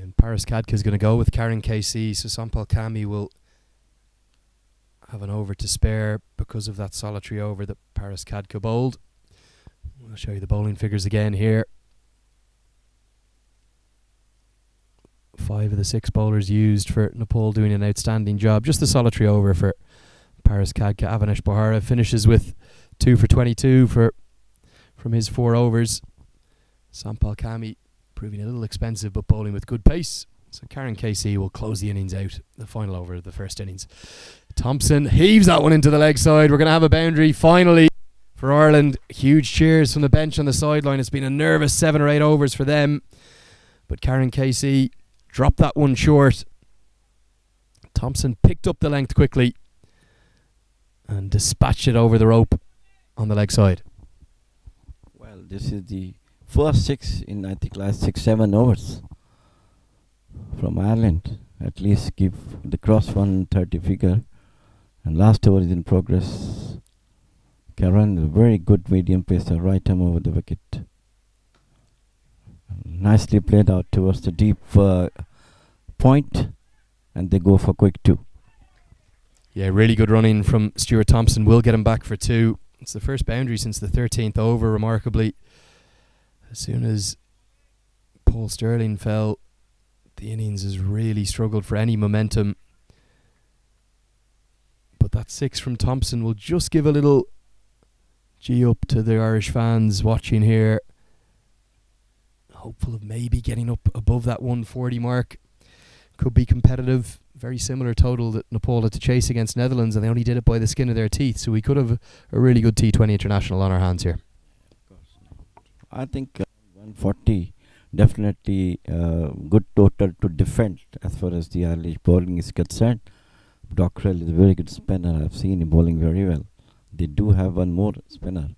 And Paris Kadka is going to go with Karen KC. So Sampal Kami will have an over to spare because of that solitary over that Paris Kadka bowled. I'll show you the bowling figures again here. 5 of the 6 bowlers used for Nepal doing an outstanding job. Just the solitary over for Paris Kadka. Avinash Bahara finishes with 2 for 22 from his 4 overs. Sampal Kami proving a little expensive but bowling with good pace. So Karen KC will close the innings out, the final over of the first innings. Thompson heaves that one into the leg side. We're going to have a boundary finally for Ireland. Huge cheers from the bench on the sideline. It's been a nervous 7 or 8 overs for them. But Karen KC dropped that one short. Thompson picked up the length quickly and dispatched it over the rope on the leg side. Well, this is the first 6 in, I think, last 6-7 overs from Ireland. At least give the cross 130 figure. And last over is in progress. Karen, a very good medium pacer, right arm over the wicket. Nicely played out towards the deep point, and they go for quick 2. Yeah, really good running from Stuart Thompson. Will get him back for 2. It's the first boundary since the 13th over, remarkably. As soon as Paul Sterling fell, the innings has really struggled for any momentum. But that 6 from Thompson will just give a little G up to the Irish fans watching here. Hopeful of maybe getting up above that 140 mark. Could be competitive. Very similar total that Nepal had to chase against Netherlands, and they only did it by the skin of their teeth. So we could have a really good T20 international on our hands here. I think 140 definitely good total to defend as far as the Irish bowling is concerned. Dockrell is a very good spinner. I've seen him bowling very well. They do have one more spinner.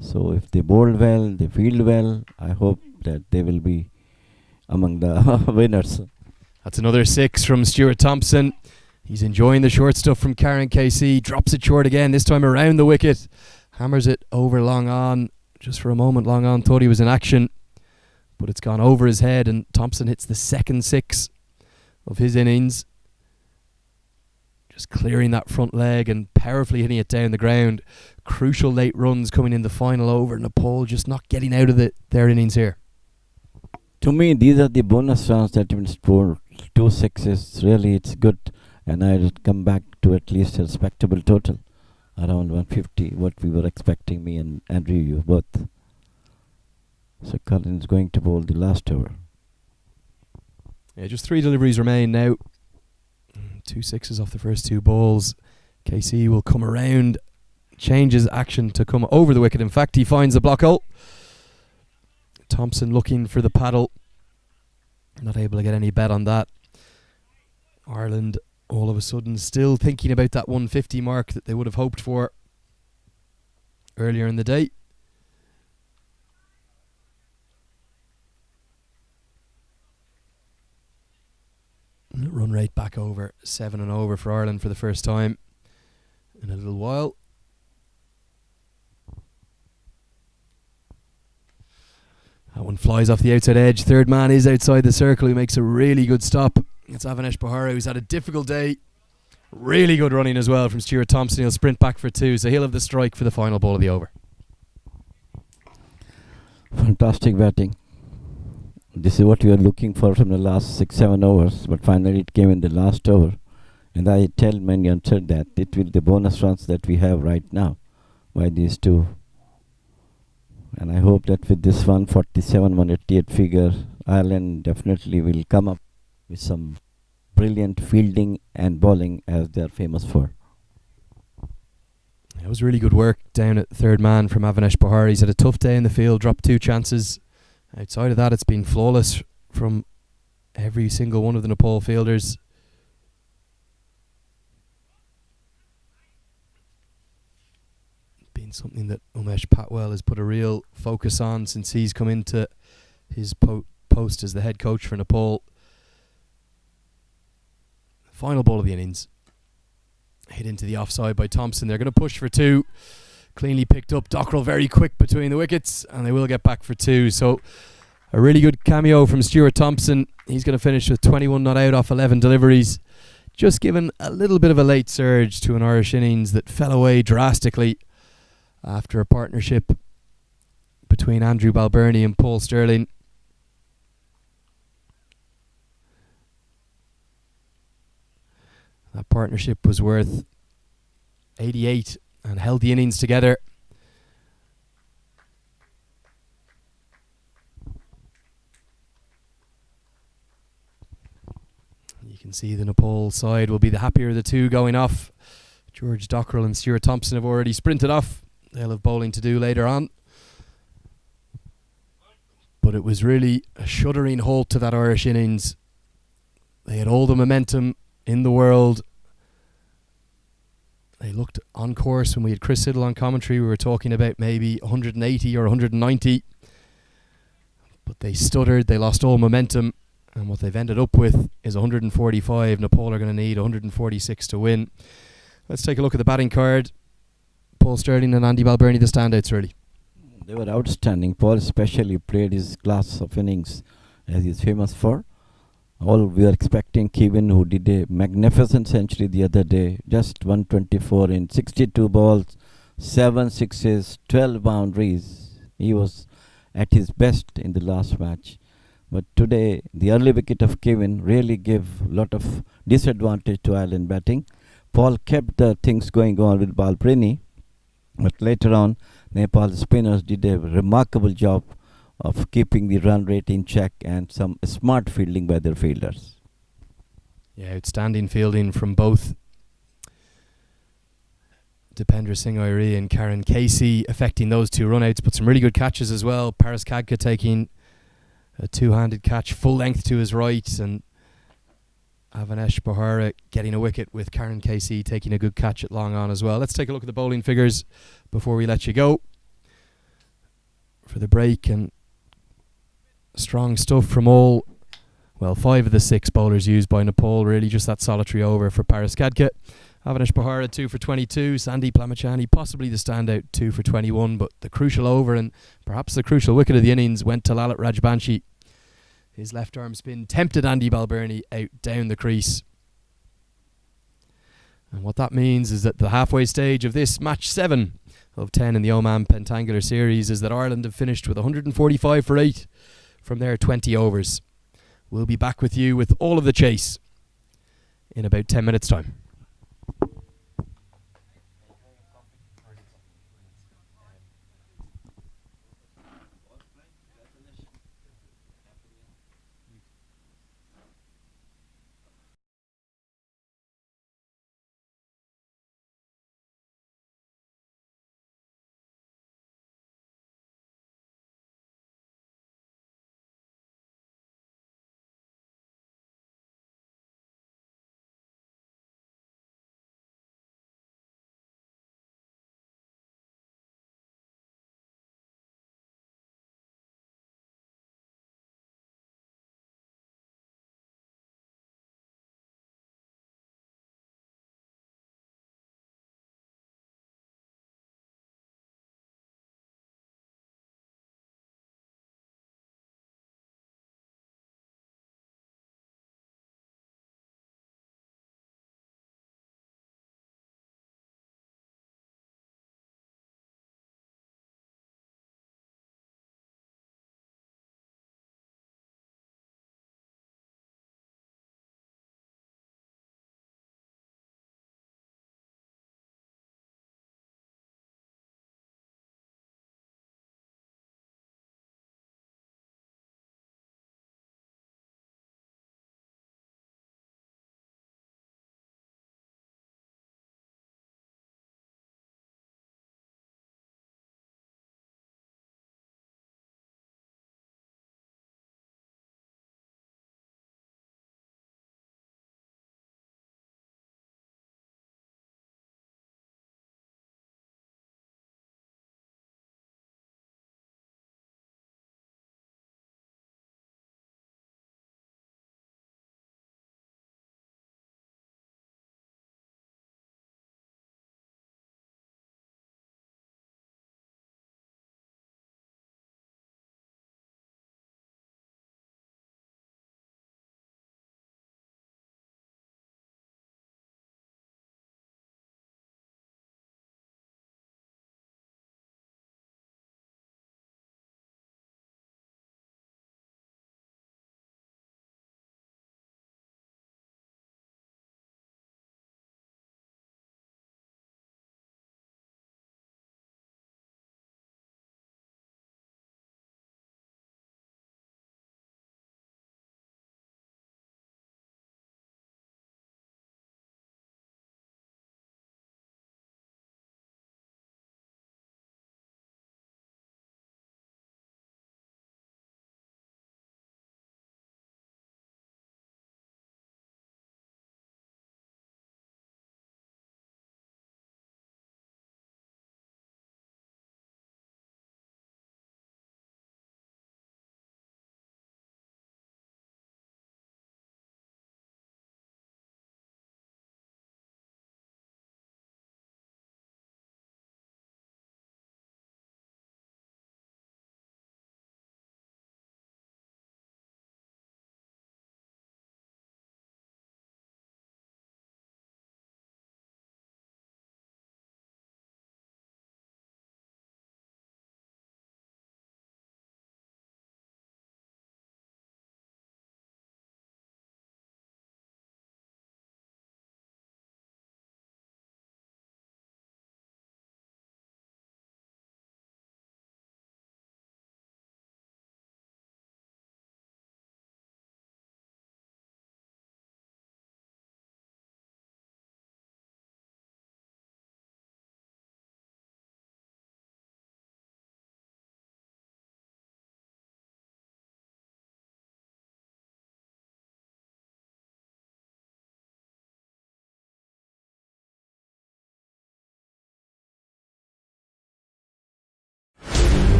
So if they bowl well, they field well, I hope that they will be among the winners. That's another 6 from Stuart Thompson. He's enjoying the short stuff from Karen KC. Drops it short again, this time around the wicket. Hammers it over long on. Just for a moment, long on thought he was in action, but it's gone over his head, and Thompson hits the second 6 of his innings. Just clearing that front leg and powerfully hitting it down the ground. Crucial late runs coming in the final over. Nepal just not getting out of their innings here. To me, these are the bonus runs that even score 2 6s. Really, it's good, and I'll come back to at least a respectable total, around 150, what we were expecting, me and Andrew, you both. So Cullen is going to bowl the last over. Yeah, just 3 deliveries remain now. 2 6s off the first 2 balls. KC will come around, changes action to come over the wicket. In fact, he finds the block hole. Thompson looking for the paddle. Not able to get any bet on that. Ireland all of a sudden still thinking about that 150 mark that they would have hoped for earlier in the day. Run rate back over 7 and over for Ireland for the first time in a little while. That one flies off the outside edge. Third man is outside the circle, who makes a really good stop. It's Avinash Bahara, who's had a difficult day. Really good running as well from Stuart Thompson. He'll sprint back for 2, so he'll have the strike for the final ball of the over. Fantastic batting. This is what we are looking for from the last 6-7 overs, but finally it came in the last over. And I tell many answered that it will the bonus runs that we have right now by these 2. And I hope that with this 147, 188 figure, Ireland definitely will come up with some brilliant fielding and bowling as they are famous for. It was really good work down at third man from Avanesh Bahar. He's had a tough day in the field, dropped 2 chances. Outside of that, it's been flawless from every single one of the Nepal fielders. Been something that Umesh Patwell has put a real focus on since he's come into his post as the head coach for Nepal. Final ball of the innings. Hit into the offside by Thompson. They're going to push for 2. Cleanly picked up. Dockrell very quick between the wickets, and they will get back for 2. So a really good cameo from Stuart Thompson. He's going to finish with 21 not out off 11 deliveries. Just given a little bit of a late surge to an Irish innings that fell away drastically after a partnership between Andrew Balbirnie and Paul Sterling. That partnership was worth 88 and held the innings together. You can see the Nepal side will be the happier of the 2 going off. George Dockrell and Stuart Thompson have already sprinted off. They'll have bowling to do later on. But it was really a shuddering halt to that Irish innings. They had all the momentum in the world. They looked on course. When we had Chris Siddle on commentary, we were talking about maybe 180 or 190. But they stuttered. They lost all momentum. And what they've ended up with is 145. Nepal are going to need 146 to win. Let's take a look at the batting card. Paul Sterling and Andy Balbirnie, the standouts really. They were outstanding. Paul especially played his class of innings as he's famous for. All we are expecting Kevin, who did a magnificent century the other day, just 124 in 62 balls, 7 sixes, 12 boundaries. He was at his best in the last match. But today, the early wicket of Kevin really gave a lot of disadvantage to Ireland batting. Paul kept the things going on with Balbirnie, but later on, Nepal spinners did a remarkable job of keeping the run rate in check and some smart fielding by their fielders. Yeah, outstanding fielding from both Dipendra Singh Irie and Karen Casey affecting those 2 runouts, but some really good catches as well. Paras Kadka taking a 2-handed catch full length to his right, and Avanesh Bahara getting a wicket with Karen Casey taking a good catch at long on as well. Let's take a look at the bowling figures before we let you go for the break. And strong stuff from all, well, 5 of the 6 bowlers used by Nepal. Really just that solitary over for Paras Kadka. Avanesh Bahara 2 for 22. Sandeep Lamachani possibly the standout 2 for 21, but the crucial over and perhaps the crucial wicket of the innings went to Lalit Rajbanshi. His left arm spin tempted Andy Balbirnie out down the crease. And what that means is that the halfway stage of this match 7 of 10 in the Oman Pentangular series is that Ireland have finished with 145 for 8 from their 20 overs. We'll be back with you with all of the chase in about 10 minutes' time.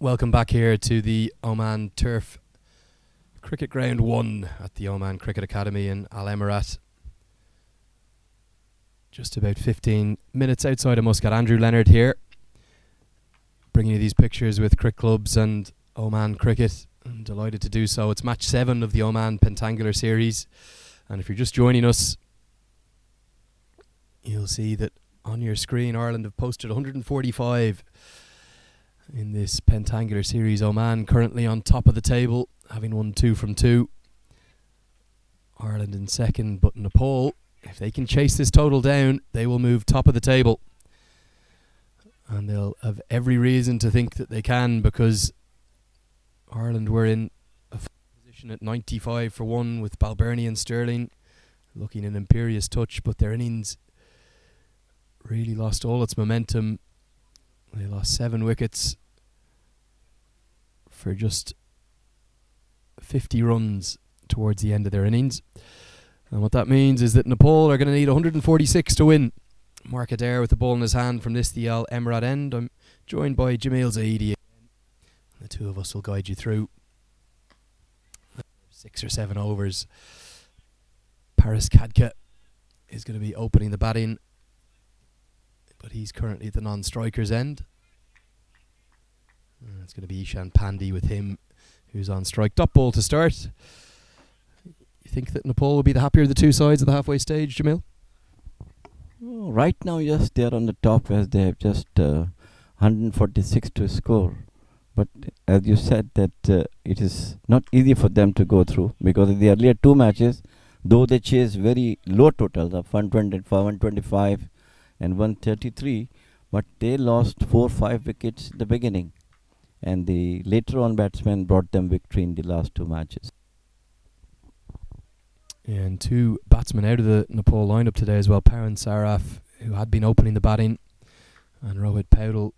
Welcome back here to the Oman Turf Cricket Ground 1 at the Oman Cricket Academy in Al Amerat. Just about 15 minutes outside of Muscat. Andrew Leonard here, bringing you these pictures with cricket clubs and Oman cricket. I'm delighted to do so. It's match 7 of the Oman Pentangular series. And if you're just joining us, you'll see that on your screen Ireland have posted 145 in this Pentangular series. Oman currently on top of the table, having won 2 from 2. Ireland in second, but Nepal, if they can chase this total down, they will move top of the table. And they'll have every reason to think that they can, because Ireland were in a position at 95 for 1 with Balbirnie and Sterling looking an imperious touch, but their innings really lost all its momentum. They lost 7 wickets for just 50 runs towards the end of their innings. And what that means is that Nepal are going to need 146 to win. Mark Adair with the ball in his hand from the Al Amerat end. I'm joined by Jameel Zaidi. The two of us will guide you through 6 or 7 overs. Paris Kadka is going to be opening the batting, but he's currently at the non-strikers end. It's going to be Ishan Pandey with him, who's on strike. Dot ball to start. You think that Nepal will be the happier of the two sides at the halfway stage, Jameel? Oh, right now, yes, they're on the top as they have just 146 to score. But as you said, that it is not easy for them to go through, because in the earlier 2 matches, though they chased very low totals of 125 and 133, but they lost 4-5 wickets in the beginning, and the later on batsmen brought them victory in the last 2 matches. And 2 batsmen out of the Nepal lineup today as well. Pawan Saraf, who had been opening the batting, and Rohit Paudel,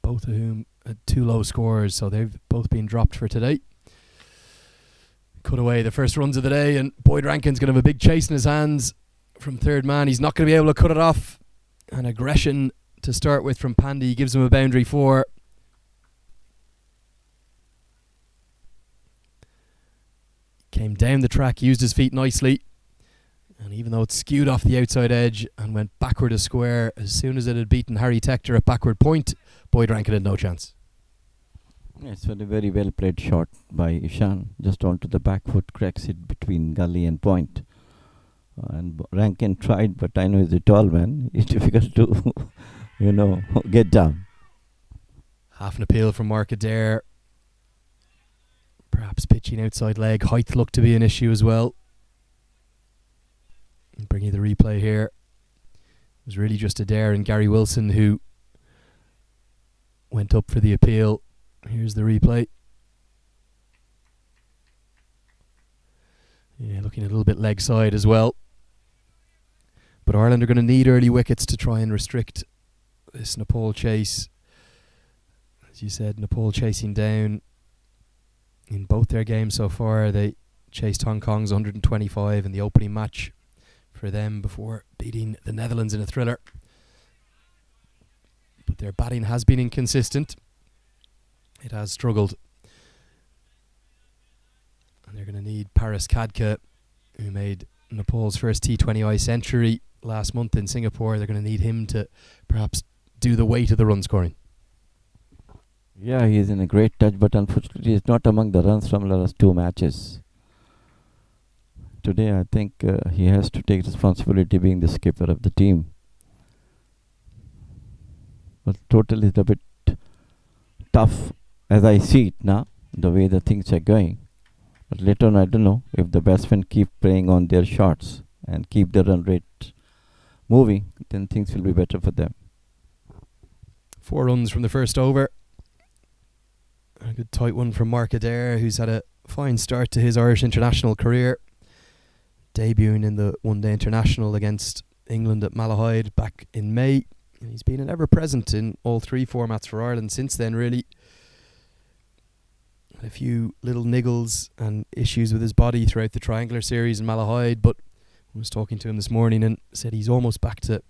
both of whom had 2 low scores, so they've both been dropped for today. Cut away the first runs of the day, and Boyd Rankin's going to have a big chase in his hands from third man. He's not going to be able to cut it off. And aggression to start with from Pandey gives him a boundary 4. Came down the track, used his feet nicely, and even though it skewed off the outside edge and went backward a square, as soon as it had beaten Harry Tector at backward point, Boyd Rankin had no chance. It's a very well played shot by Ishan, just onto the back foot, cracks it between gully and point. And Rankin tried, but I know he's a tall man. It's difficult to, get down. Half an appeal from Mark Adair. Perhaps pitching outside leg. Height looked to be an issue as well. I'll bring you the replay here. It was really just Adair and Gary Wilson who went up for the appeal. Here's the replay. Yeah, looking a little bit leg side as well. But Ireland are going to need early wickets to try and restrict this Nepal chase. As you said, Nepal chasing down in both their games so far. They chased Hong Kong's 125 in the opening match for them before beating the Netherlands in a thriller. But their batting has been inconsistent. It has struggled. And they're going to need Paris Kadka, who made Nepal's first T20I century last month in Singapore. They're going to need him to perhaps do the weight of the run scoring. Yeah, he's in a great touch, but unfortunately he's not among the runs from the last 2 matches. Today I think he has to take responsibility being the skipper of the team. But total is a bit tough as I see it now, the way the things are going. But later on, I don't know, if the batsmen keep playing on their shots and keep the run rate moving, then things will be better for them. 4 runs from the first over. A good tight one from Mark Adair, who's had a fine start to his Irish international career, debuting in the one-day international against England at Malahide back in May. And he's been an ever-present in all 3 formats for Ireland since then, really. Had a few little niggles and issues with his body throughout the Triangular series in Malahide, but I was talking to him this morning and said he's almost back to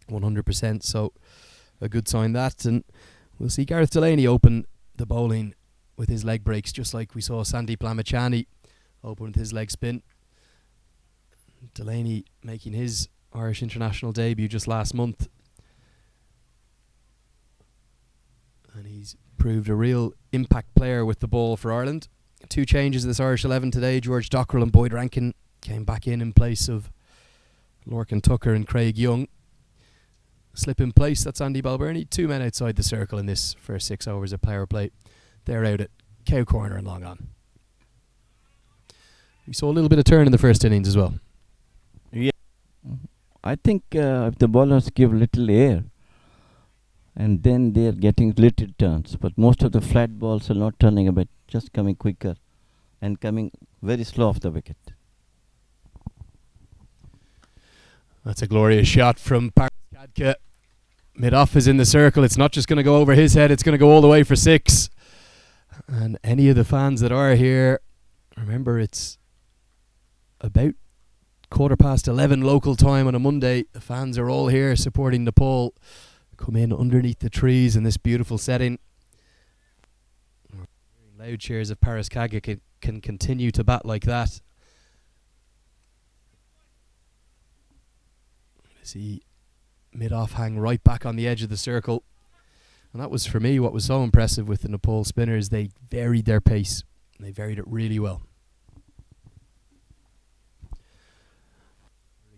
100%, so a good sign that. And We'll see Gareth Delaney open the bowling with his leg breaks, just like we saw Sandeep Lamachani open with his leg spin. Delaney making his Irish international debut just last month, and he's proved a real impact player with the ball for Ireland. 2 changes in this Irish 11 today. George Dockrell and Boyd Rankin came back in place of Lorcan Tucker and Craig Young. Slip in place, that's Andy Balbirnie. 2 men outside the circle in this first 6 overs of power play. They're out at Cow Corner and long on. We saw a little bit of turn in the first innings as well. Yeah, I think if the bowlers give little air, and then they are getting little turns, but most of the flat balls are not turning a bit, just coming quicker and coming very slow off the wicket. That's a glorious shot from Paris Kadka. Mid-off is in the circle. It's not just going to go over his head, it's going to go all the way for 6. And any of the fans that are here, remember it's about 11:15 local time on a Monday. The fans are all here supporting Nepal. Come in underneath the trees in this beautiful setting. Loud cheers of Paris Kadka can continue to bat like that. See mid-off hang right back on the edge of the circle. And that was, for me, what was so impressive with the Nepal spinners. They varied their pace. They varied it really well.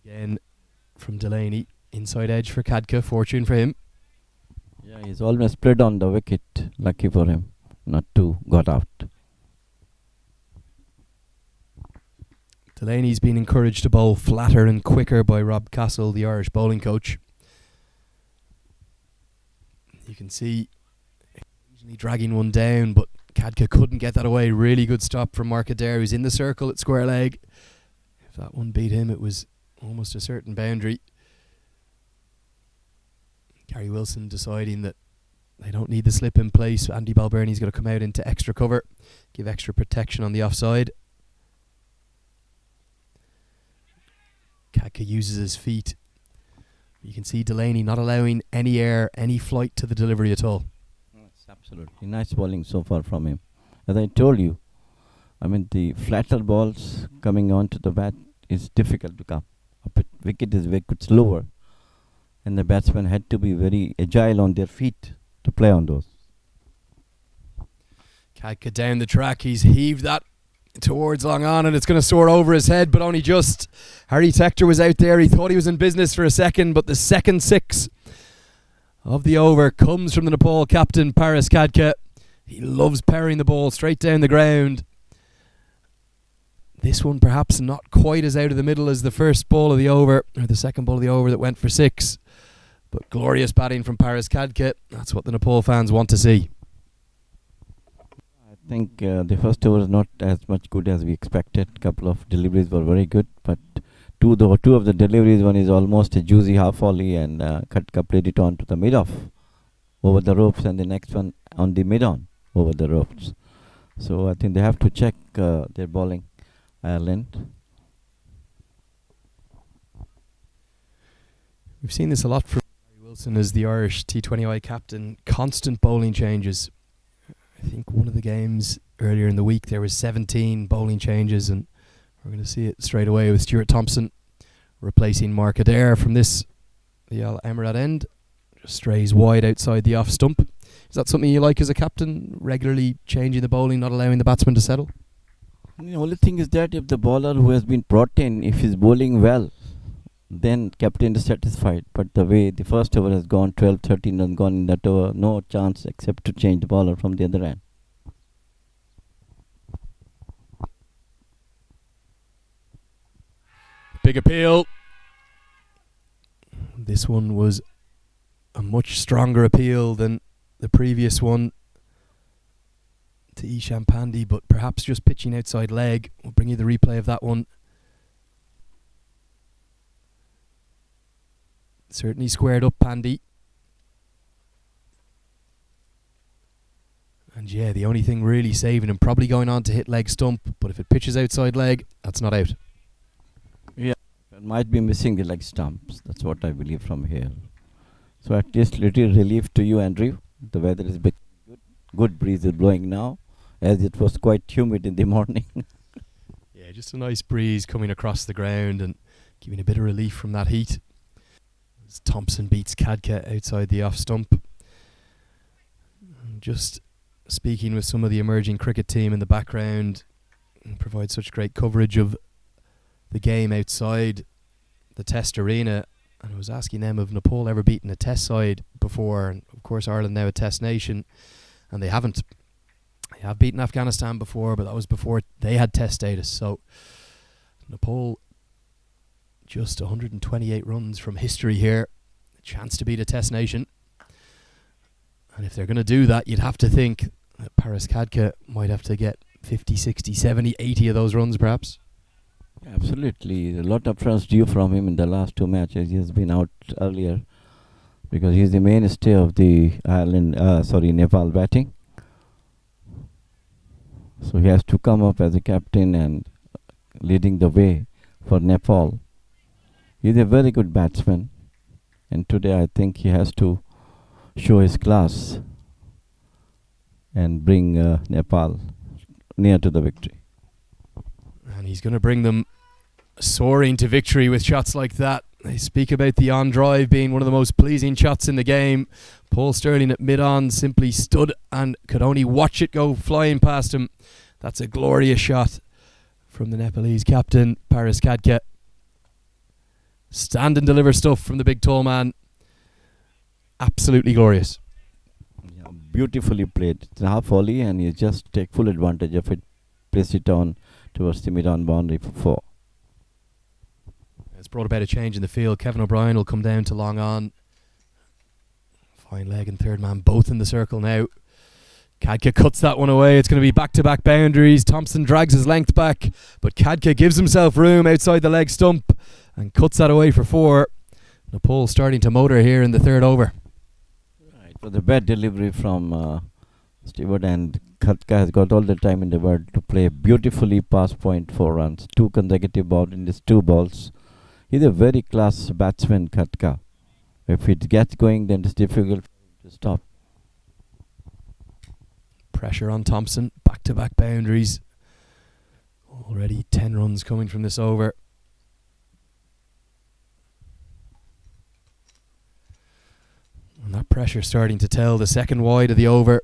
Again from Delaney. Inside edge for Kadka. Fortune for him. Yeah, he's almost split on the wicket. Lucky for him not to got out. Delaney's been encouraged to bowl flatter and quicker by Rob Castle, the Irish bowling coach. You can see occasionally dragging one down, but Kadka couldn't get that away. Really good stop from Mark Adair, who's in the circle at square leg. If that one beat him, it was almost a certain boundary. Gary Wilson deciding that they don't need the slip in place. Andy Balbirnie's going to come out into extra cover, give extra protection on the offside. Kadka uses his feet. You can see Delaney not allowing any air, any flight to the delivery at all. Yes, absolutely. Nice bowling so far from him. As I told you, I mean, the flatter balls coming onto the bat is difficult to come. Wicket is wickets lower, and the batsmen had to be very agile on their feet to play on those. Kadka down the track. He's heaved that towards long on, and it's going to soar over his head, but only just. Harry Tector was out there. He thought he was in business for a second, but the second 6 of the over comes from the Nepal captain, Paris Kadka. He loves parrying the ball straight down the ground. This one perhaps not quite as out of the middle as the first ball of the over, or the second ball of the over that went for 6. But glorious batting from Paris Kadka. That's what the Nepal fans want to see. I think the first over was not as much good as we expected. Couple of deliveries were very good, but two of the deliveries, one is almost a juicy half volley, and Kadka played it on to the mid-off over the ropes, and the next one on the mid-on over the ropes. So I think they have to check their bowling, Ireland. We've seen this a lot from Gary Wilson as the Irish T20I captain. Constant bowling changes. I think one of the games earlier in the week there was 17 bowling changes, and we're going to see it straight away with Stuart Thompson replacing Mark Adair from the Amerat end. Just strays wide outside the off stump. Is that something you like as a captain, regularly changing the bowling, not allowing the batsman to settle? The only thing is that if the bowler who has been brought in, if he's bowling well, then captain is satisfied. But the way the first over has gone, 12-13 and gone in that over, no chance except to change the bowler from the other end. Big appeal. This one was a much stronger appeal than the previous one to Isham Pandey, but perhaps just pitching outside leg. We'll bring you the replay of that one. Certainly squared up Pandey. And yeah, the only thing really saving him, probably going on to hit leg stump, but if it pitches outside leg, that's not out. Yeah, it might be missing the leg stumps. That's what I believe from here. So at least little relief to you, Andrew, The weather is bit good. Good breeze is blowing now, as it was quite humid in the morning. Yeah, just a nice breeze coming across the ground and giving a bit of relief from that heat. As Thompson beats Kadka outside the off stump. And just speaking with some of the emerging cricket team in the background, and provide such great coverage of the game outside the test arena. And I was asking them if Nepal ever beaten a test side before. And of course Ireland now a test nation, and they haven't. They have beaten Afghanistan before, but that was before they had test status. So Nepal just 128 runs from history here. A chance to beat a test nation. And if they're going to do that, you'd have to think that Paris Kadka might have to get 50, 60, 70, 80 of those runs perhaps. Absolutely. A lot of runs due from him in the last two matches. He has been out earlier because he's the mainstay of the Nepal batting. So he has to come up as a captain and leading the way for Nepal. He's a very good batsman, and today I think he has to show his class and bring Nepal near to the victory. And he's going to bring them soaring to victory with shots like that. They speak about the on drive being one of the most pleasing shots in the game. Paul Sterling at mid-on simply stood and could only watch it go flying past him. That's a glorious shot from the Nepalese captain, Paris Kadka. Stand and deliver stuff from the big tall man. Absolutely glorious. Yeah, beautifully played. It's a half volley and you just take full advantage of it. Place it on towards the mid-on boundary for 4. It's brought about a change in the field. Kevin O'Brien will come down to long on. Fine leg and third man both in the circle now. Kadka cuts that one away. It's going to be back-to-back boundaries. Thompson drags his length back, but Kadka gives himself room outside the leg stump and cuts that away for 4. Nepal starting to motor here in the third over. Right. It was a bad delivery from Stewart, and Kadka has got all the time in the world to play beautifully past point 4 runs. 2 consecutive balls in these 2 balls. He's a very class batsman, Kadka. If it gets going, then it's difficult to stop. Pressure on Thompson. Back-to-back boundaries. Already 10 runs coming from this over. And that pressure starting to tell. The second wide of the over.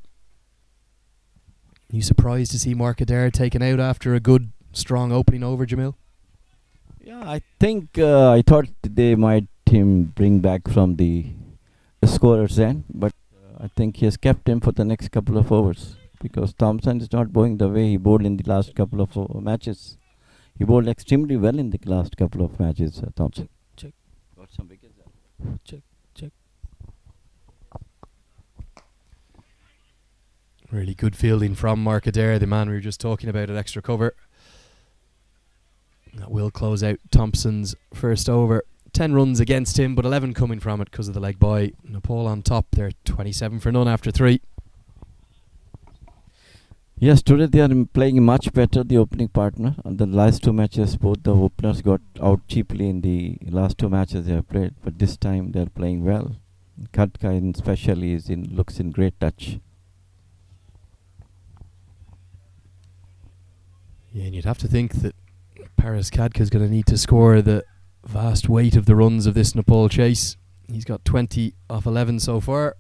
You surprised to see Mark Adair taken out after a good, strong opening over, Jameel? Yeah, I think I thought they might bring back from the scorer's end, but I think he has kept him for the next couple of overs because Thompson is not bowling the way he bowled in the last couple of matches. He bowled extremely well in the last couple of matches, Thompson. Check. Got some wickets there. Check. Really good fielding from Mark Adair, the man we were just talking about at extra cover. That will close out Thompson's first over. 10 runs against him, but 11 coming from it because of the leg bye. Nepal on top. They're 27 for none after 3. Yes, today they are playing much better, the opening partner. And the last 2 matches, both the openers got out cheaply in the last 2 matches they have played. But this time they are playing well. Kadka especially looks in great touch. Yeah, and you'd have to think that Paris Kadka is going to need to score the vast weight of the runs of this Nepal chase. He's got 20 off 11 so far.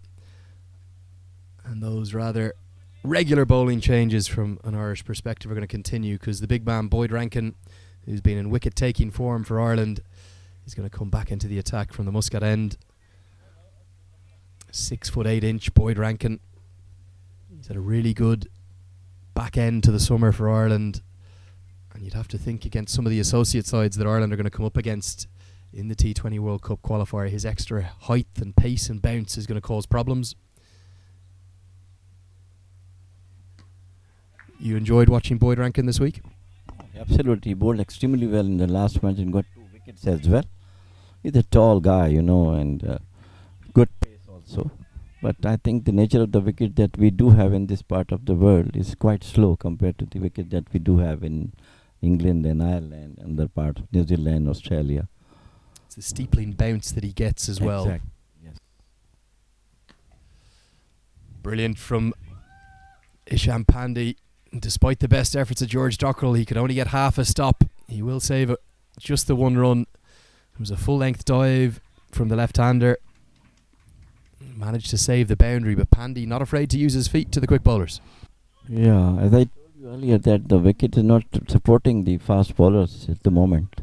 And those rather regular bowling changes from an Irish perspective are going to continue because the big man Boyd Rankin, who's been in wicket-taking form for Ireland, is going to come back into the attack from the Muscat end. 6'8" Boyd Rankin. He's had a really good back end to the summer for Ireland. And you'd have to think against some of the associate sides that Ireland are going to come up against in the T20 World Cup qualifier, his extra height and pace and bounce is going to cause problems. You enjoyed watching Boyd Rankin this week? Absolutely. He bowled extremely well in the last match and got 2 wickets as well. He's a tall guy, and good pace also. But I think the nature of the wicket that we do have in this part of the world is quite slow compared to the wicket that we do have in England and Ireland and other parts of New Zealand, Australia. It's the steepling bounce that he gets as well. Exactly. Yes. brilliant from Isham Pandey. Despite the best efforts of George Dockrell, he could only get half a stop. He will save it, just the one run. It was a full-length dive from the left-hander. Managed to save the boundary, but Pandey not afraid to use his feet to the quick bowlers. Yeah, as I told you earlier, that the wicket is not supporting the fast bowlers at the moment.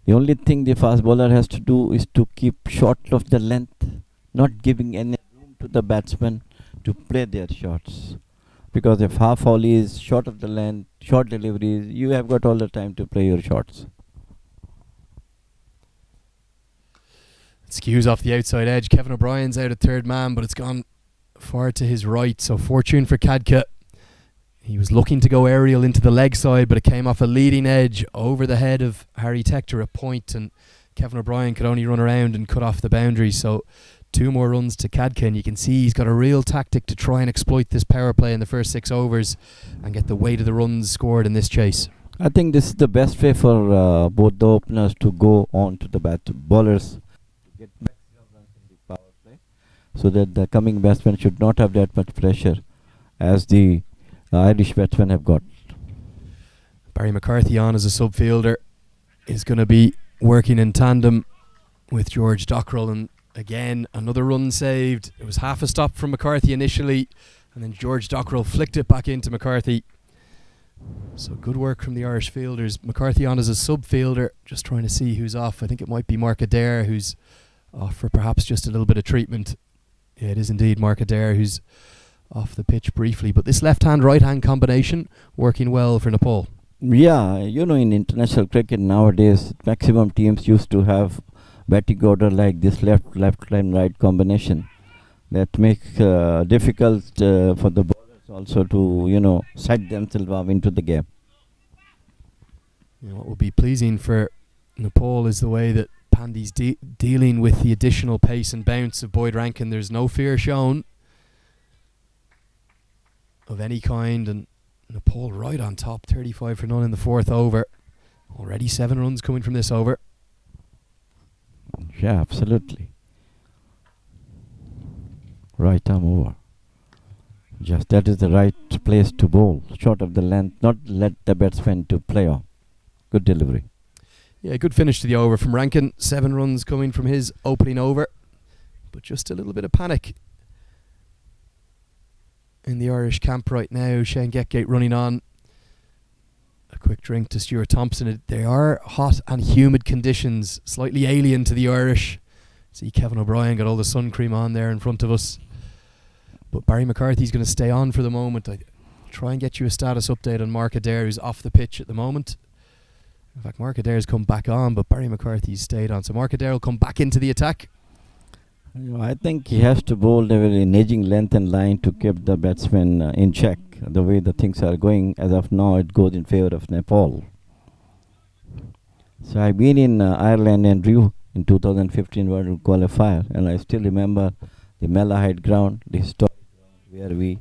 The only thing the fast bowler has to do is to keep short of the length, not giving any room to the batsman to play their shots. Because if half volley is short of the length, short deliveries, you have got all the time to play your shots. Skews off the outside edge. Kevin O'Brien's out at third man, but it's gone far to his right. So fortune for Kadka. He was looking to go aerial into the leg side, but it came off a leading edge over the head of Harry Tector at point, and Kevin O'Brien could only run around and cut off the boundary. So 2 more runs to Kadka, and you can see he's got a real tactic to try and exploit this power play in the first 6 overs and get the weight of the runs scored in this chase. I think this is the best way for both the openers to go on to the bowlers to get maximum runs in the power play, so that the coming batsmen should not have that much pressure as the Irish batsmen have got. Barry McCarthy on as a sub-fielder is going to be working in tandem with George Dockrell, and again another run saved. It was half a stop from McCarthy initially, and then George Dockrell flicked it back into McCarthy. So good work from the Irish fielders. McCarthy on as a sub-fielder, just trying to see who's off. I think it might be Mark Adair who's off for perhaps just a little bit of treatment. Yeah, it is indeed Mark Adair who's off the pitch briefly, but this left-hand right-hand combination working well for Nepal. Yeah, you know, in international cricket nowadays, maximum teams used to have batting order like this left and right combination. That makes difficult for the bowlers also to, you know, set themselves up into the game. You know, what will be pleasing for Nepal is the way that Pandey's dealing with the additional pace and bounce of Boyd Rankin. There's no fear shown of any kind, and Nepal right on top, 35 for none in the 4th over. Already 7 runs coming from this over. Yeah, absolutely. Right arm over. Just that is the right place to bowl, short of the length, not let the batsman to play on. Good delivery. Yeah, good finish to the over from Rankin. 7 runs coming from his opening over, but just a little bit of panic in the Irish camp right now. Shane Getgate running on. A quick drink to Stuart Thompson. They are hot and humid conditions, slightly alien to the Irish. See Kevin O'Brien got all the sun cream on there in front of us. But Barry McCarthy's going to stay on for the moment. I try and get you a status update on Mark Adair, who's off the pitch at the moment. In fact, Mark Adair's come back on, but Barry McCarthy's stayed on. So Mark Adair will come back into the attack. You know, I think he has to bowl a very edging length and line to keep the batsman in check. The way the things are going as of now, it goes in favour of Nepal. So I've been in Ireland, Andrew, in 2015 World Qualifier, and I still remember the Malahide ground, the historic ground where we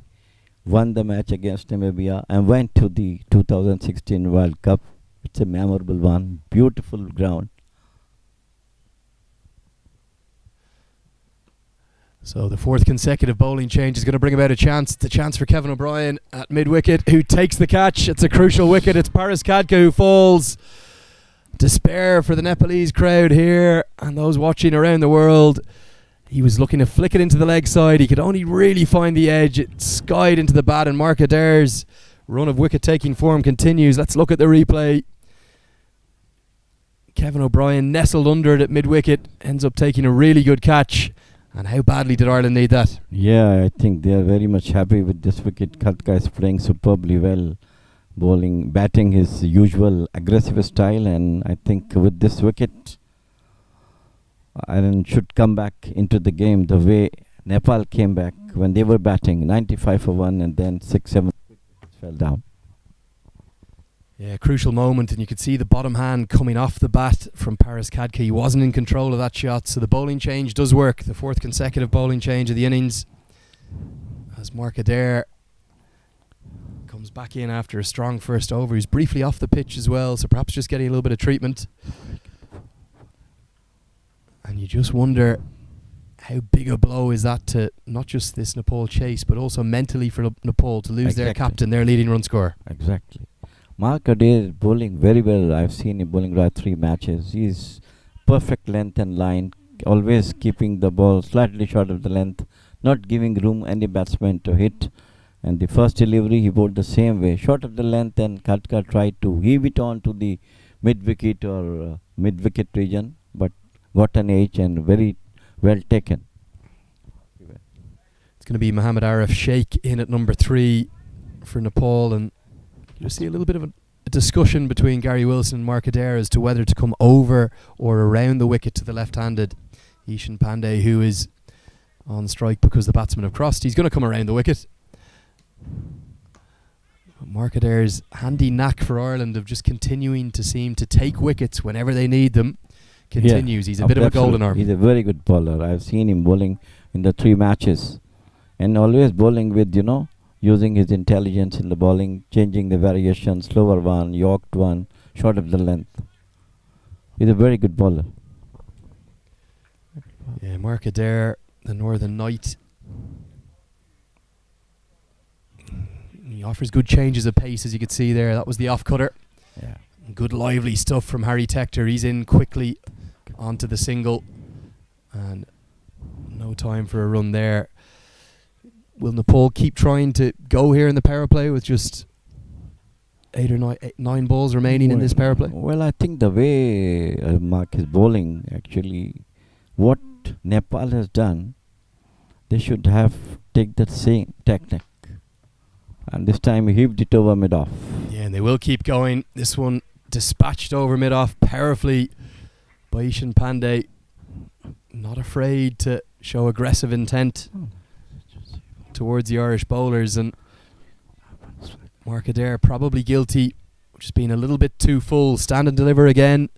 won the match against Namibia and went to the 2016 World Cup. It's a memorable one, beautiful ground. So the 4th consecutive bowling change is going to bring about a chance. It's a chance for Kevin O'Brien at mid-wicket, who takes the catch. It's a crucial wicket. It's Paris Kadka who falls. Despair for the Nepalese crowd here and those watching around the world. He was looking to flick it into the leg side. He could only really find the edge. It skied into the bat, and Mark Adair's run of wicket-taking form continues. Let's look at the replay. Kevin O'Brien nestled under it at mid-wicket, ends up taking a really good catch. And how badly did Ireland need that? Yeah, I think they are very much happy with this wicket. Kadka is playing superbly well, batting his usual aggressive style, and I think with this wicket, Ireland should come back into the game the way Nepal came back when they were batting, 95 for 1, and then 6-7 wickets fell down. Yeah, crucial moment, and you could see the bottom hand coming off the bat from Paris Kadka. He wasn't in control of that shot, so the bowling change does work. The 4th consecutive bowling change of the innings, as Mark Adair comes back in after a strong first over. He's briefly off the pitch as well, so perhaps just getting a little bit of treatment. And you just wonder how big a blow is that to not just this Nepal chase, but also mentally for Nepal to lose their captain, their leading run scorer. Exactly. Mark Adair is bowling very well. I've seen him bowling right 3 matches. He's perfect length and line, always keeping the ball slightly short of the length, not giving room any batsman to hit. And the first delivery he bowled the same way, short of the length, and Khatka tried to heave it on to the mid-wicket or mid-wicket region, but got an edge and very well taken. It's going to be Mohammad Arif Sheikh in at number 3 for Nepal, and you see a little bit of a discussion between Gary Wilson and Mark Adair as to whether to come over or around the wicket to the left-handed Ishan Pandey, who is on strike because the batsmen have crossed. He's going to come around the wicket. Mark Adair's handy knack for Ireland of just continuing to seem to take wickets whenever they need them continues. He's a bit of a golden arm. He's a very good bowler. I've seen him bowling in the 3 matches, and always bowling with, using his intelligence in the bowling, changing the variation, slower one, yorked one, short of the length. He's a very good bowler. Yeah, Mark Adair, the Northern Knight. He offers good changes of pace, as you could see there. That was the off-cutter. Yeah. Good lively stuff from Harry Tector. He's in quickly onto the single. And no time for a run there. Will Nepal keep trying to go here in the power play with just 9 balls remaining in this power play? Well, I think the way Mark is bowling, actually, what Nepal has done, they should have take that same technique. And this time he heaved it over mid-off. Yeah, and they will keep going. This one dispatched over mid-off powerfully by Ishan Pandey. Not afraid to show aggressive intent towards the Irish bowlers. And Mark Adair probably guilty of just being a little bit too full. Stand and deliver again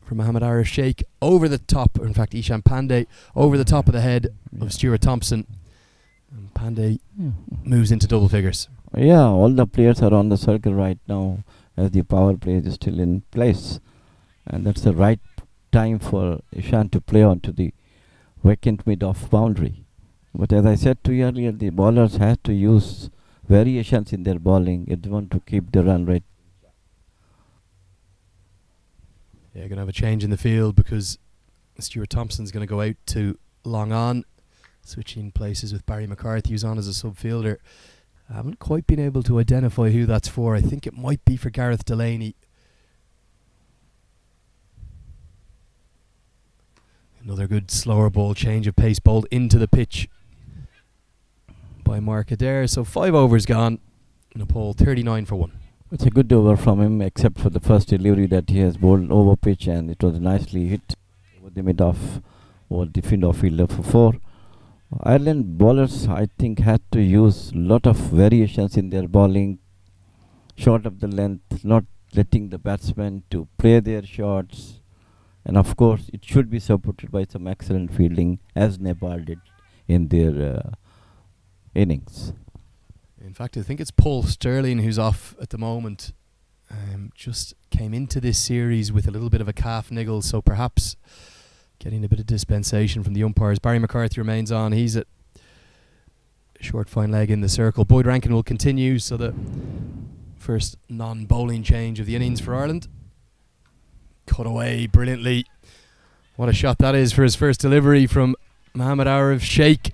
for Mohammad Arif Sheikh over the top, or in fact Ishan Pandey over the top of the head of Stuart Thompson. And Pandey moves into double figures. Yeah, all the players are on the circle right now as the power play is still in place. And that's the right time for Ishan to play onto the vacant mid-off boundary. But as I said to you earlier, the bowlers have to use variations in their bowling if they want to keep the run rate. Yeah, going to have a change in the field because Stuart Thompson's going to go out to long on, switching places with Barry McCarthy, who's on as a sub-fielder. I haven't quite been able to identify who that's for. I think it might be for Gareth Delaney. Another good slower ball, change of pace bowled into the pitch by Mark Adair. So 5 overs gone. Nepal 39 for 1. It's a good over from him, except for the first delivery that he has bowled over pitch, and it was nicely hit over the mid-off or the field-off fielder for 4. Ireland bowlers, I think, had to use a lot of variations in their bowling, short of the length, not letting the batsmen to play their shots. And of course, it should be supported by some excellent fielding, as Nepal did in their innings. In fact, I think it's Paul Sterling who's off at the moment. Just came into this series with a little bit of a calf niggle, so perhaps getting a bit of dispensation from the umpires. Barry McCarthy remains on. He's at short fine leg in the circle. Boyd Rankin will continue, so the first non-bowling change of the innings for Ireland. Cut away brilliantly. What a shot that is for his first delivery from Mohammad Arif Sheikh.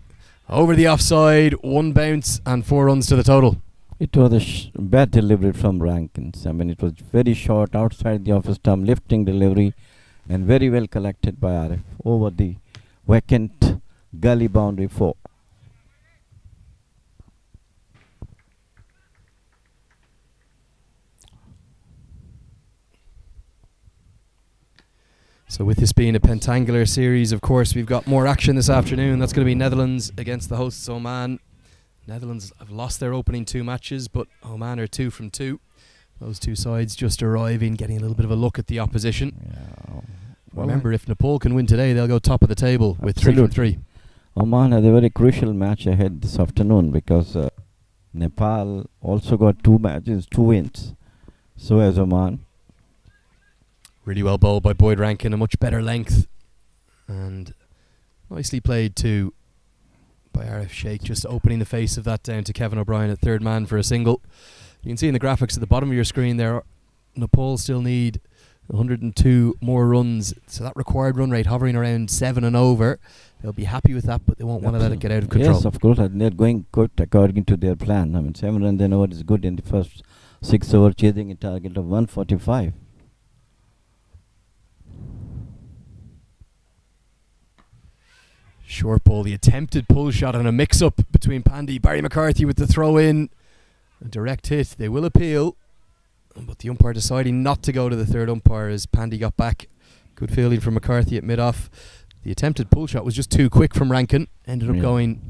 Over the offside, 1 bounce and 4 runs to the total. It was a bad delivery from Rankins. I mean, it was very short, outside the office stump, lifting delivery, and very well collected by Arif over the vacant gully boundary 4. So with this being a Pentangular series, of course, we've got more action this afternoon. That's going to be Netherlands against the hosts Oman. Netherlands have lost their opening 2 matches, but Oman are 2 from 2. Those 2 sides just arriving, getting a little bit of a look at the opposition. Yeah. Remember, if Nepal can win today, they'll go top of the table with 3 from 3. Oman has a very crucial match ahead this afternoon because Nepal also got 2 matches, 2 wins. So has Oman. Really well bowled by Boyd Rankin, a much better length. And Nicely played too by RF Sheikh, just opening the face of that down to Kevin O'Brien at third man for a single. You can see in the graphics at the bottom of your screen there, Nepal still need 102 more runs, so that required run rate hovering around 7 and over. They'll be happy with that, but they won't want to let it get out of control. Yes, of course, and they're going good according to their plan. I mean, 7 runs and over is good in the first 6 over, chasing a target of 145. Short ball, the attempted pull shot and a mix-up between Pandy. Barry McCarthy with the throw-in. A direct hit. They will appeal, but the umpire deciding not to go to the third umpire as Pandy got back. Good fielding from McCarthy at mid-off. The attempted pull shot was just too quick from Rankin. Ended up going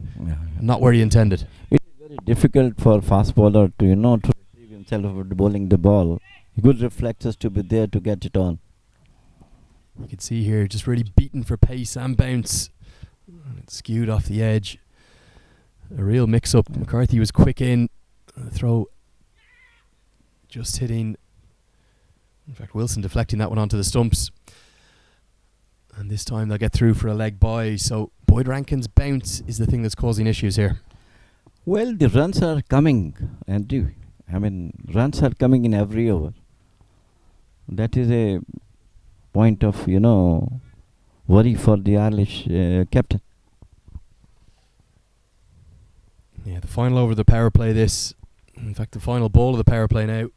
not where he intended. It's very difficult for a fast bowler to, to retrieve himself after bowling the ball. Good reflexes to be there to get it on. You can see here, just really beaten for pace and bounce. It skewed off the edge. A real mix-up. McCarthy was quick in. The throw just hitting. In fact, Wilson deflecting that one onto the stumps. And this time they'll get through for a leg by. So Boyd Rankin's bounce is the thing that's causing issues here. Well, the runs are coming, Andrew. I mean, runs are coming in every over. That is a point of, worry for the Irish captain. Yeah, the final over of the power play this. In fact, the final ball of the power play now.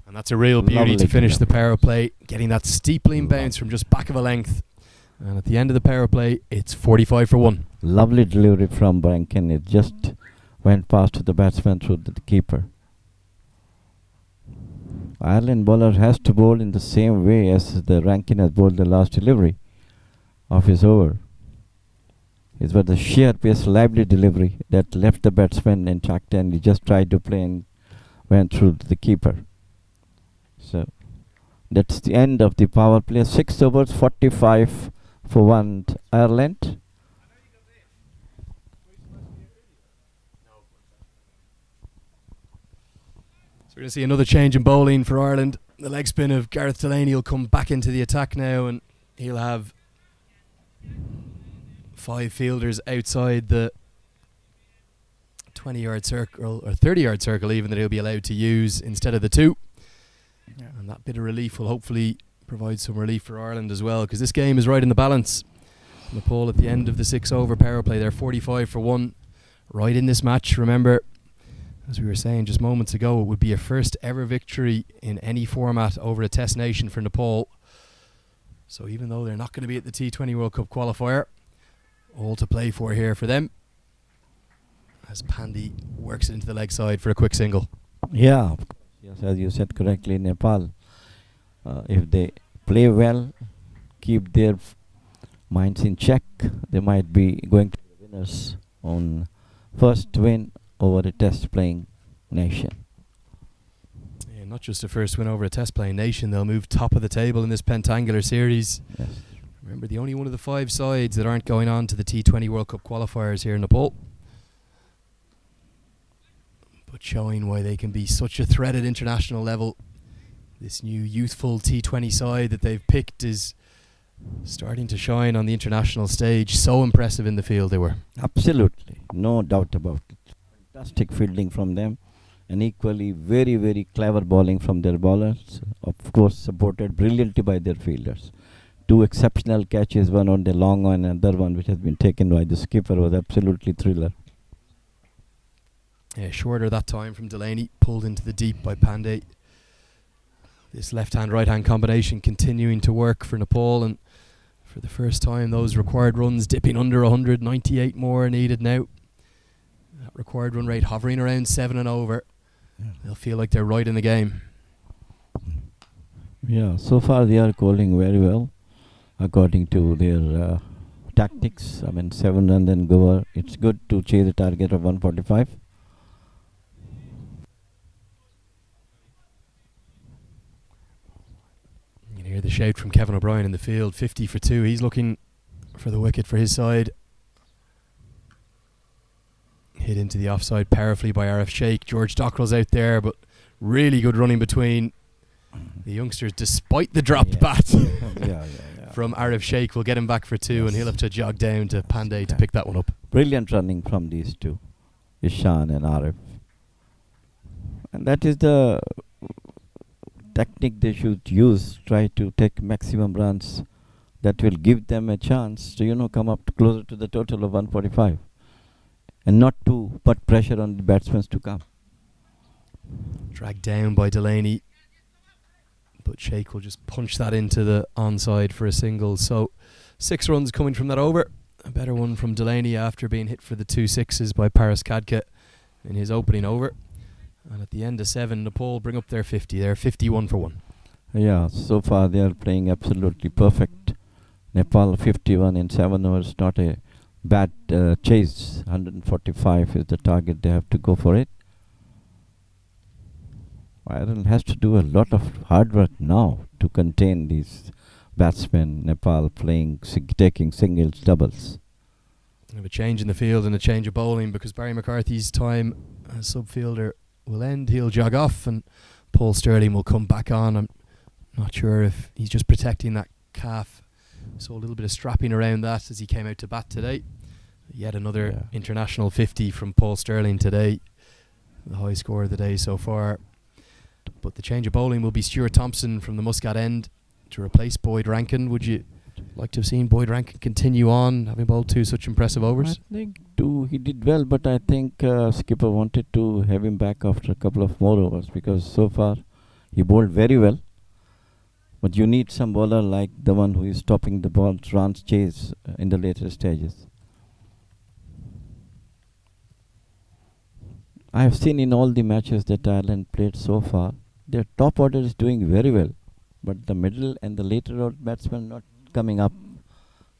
And that's a real beauty Lovely to finish the power play. Getting that steepling bounce from just back of a length. And at the end of the power play, it's 45 for 1. Lovely delivery from Rankin. It just went past the batsman through the keeper. Ireland bowler has to bowl in the same way as the Rankin has bowled the last delivery of his over. It was the sheer pace, lively delivery that left the batsman intact, and he just tried to play and went through the keeper. So that's the end of the power play. 6 overs, 45 for 1 Ireland. So we're going to see another change in bowling for Ireland. The leg spin of Gareth Delaney will come back into the attack now, and he'll have 5 fielders outside the 20-yard circle, or 30-yard circle even, that he'll be allowed to use instead of the 2. Yeah. And that bit of relief will hopefully provide some relief for Ireland as well, because this game is right in the balance. Nepal at the end of the 6 over power play, they're 45 for 1 right in this match. Remember, as we were saying just moments ago, it would be a first ever victory in any format over a test nation for Nepal. So even though they're not going to be at the T20 World Cup qualifier, all to play for here for them, as Pandy works it into the leg side for a quick single. Yeah, yes, as you said correctly, Nepal, if they play well, keep their minds in check, they might be going to be winners on first win over a test playing nation. Yeah, not just a first win over a test playing nation, they'll move top of the table in this Pentangular series. Yes. Remember, the only one of the 5 sides that aren't going on to the T20 World Cup qualifiers here in Nepal. But showing why they can be such a threat at international level. This new youthful T20 side that they've picked is starting to shine on the international stage. So impressive in the field they were. Absolutely, no doubt about it. Fantastic fielding from them, and equally very, very clever bowling from their bowlers. Of course, supported brilliantly by their fielders. 2 exceptional catches, one on the long one, and another one which has been taken by the skipper, was absolutely thriller. Yeah, shorter that time from Delaney, pulled into the deep by Pandey. This left-hand, right-hand combination continuing to work for Nepal, and for the first time those required runs dipping under 198 more needed now. That required run rate hovering around 7 and over. Yeah. They'll feel like they're right in the game. Yeah, so far they are bowling very well according to their tactics. I mean, 7 runs and go. It's good to chase a target of 145. You can hear the shout from Kevin O'Brien in the field. 50 for 2. He's looking for the wicket for his side. Hit into the offside powerfully by RF Sheikh. George Dockrell's out there, but really good running between the youngsters despite the dropped bat. from Arif Sheikh will get him back for 2, and he'll have to jog down to Pandey to Yeah. pick that one up. Brilliant running from these two, Ishan and Arif. And that is the technique they should use, try to take maximum runs that will give them a chance to, come up closer to the total of 145 and not to put pressure on the batsmen to come. Dragged down by Delaney, but Sheikh will just punch that into the onside for a single. So 6 runs coming from that over. A better one from Delaney after being hit for the 2 sixes by Paras Kadka in his opening over. And at the end of 7, Nepal bring up their 50. They're 51 for 1. Yeah, so far they are playing absolutely perfect. Nepal 51 in 7 overs, not a bad chase. 145 is the target, they have to go for it. Ireland has to do a lot of hard work now to contain these batsmen. Nepal playing, taking singles, doubles. We have a change in the field and a change of bowling because Barry McCarthy's time as subfielder will end. He'll jog off and Paul Sterling will come back on. I'm not sure if he's just protecting that calf. So a little bit of strapping around that as he came out to bat today. Yet another international 50 from Paul Sterling today. The high score of the day so far. But the change of bowling will be Stuart Thompson from the Muscat end to replace Boyd Rankin. Would you like to have seen Boyd Rankin continue on, having bowled 2 such impressive overs? I think he did well, but I think skipper wanted to have him back after a couple of more overs because so far he bowled very well. But you need some bowler like the one who is stopping the ball, runs chase in the later stages. I have seen in all the matches that Ireland played so far, their top order is doing very well, but the middle and the later order batsmen not coming up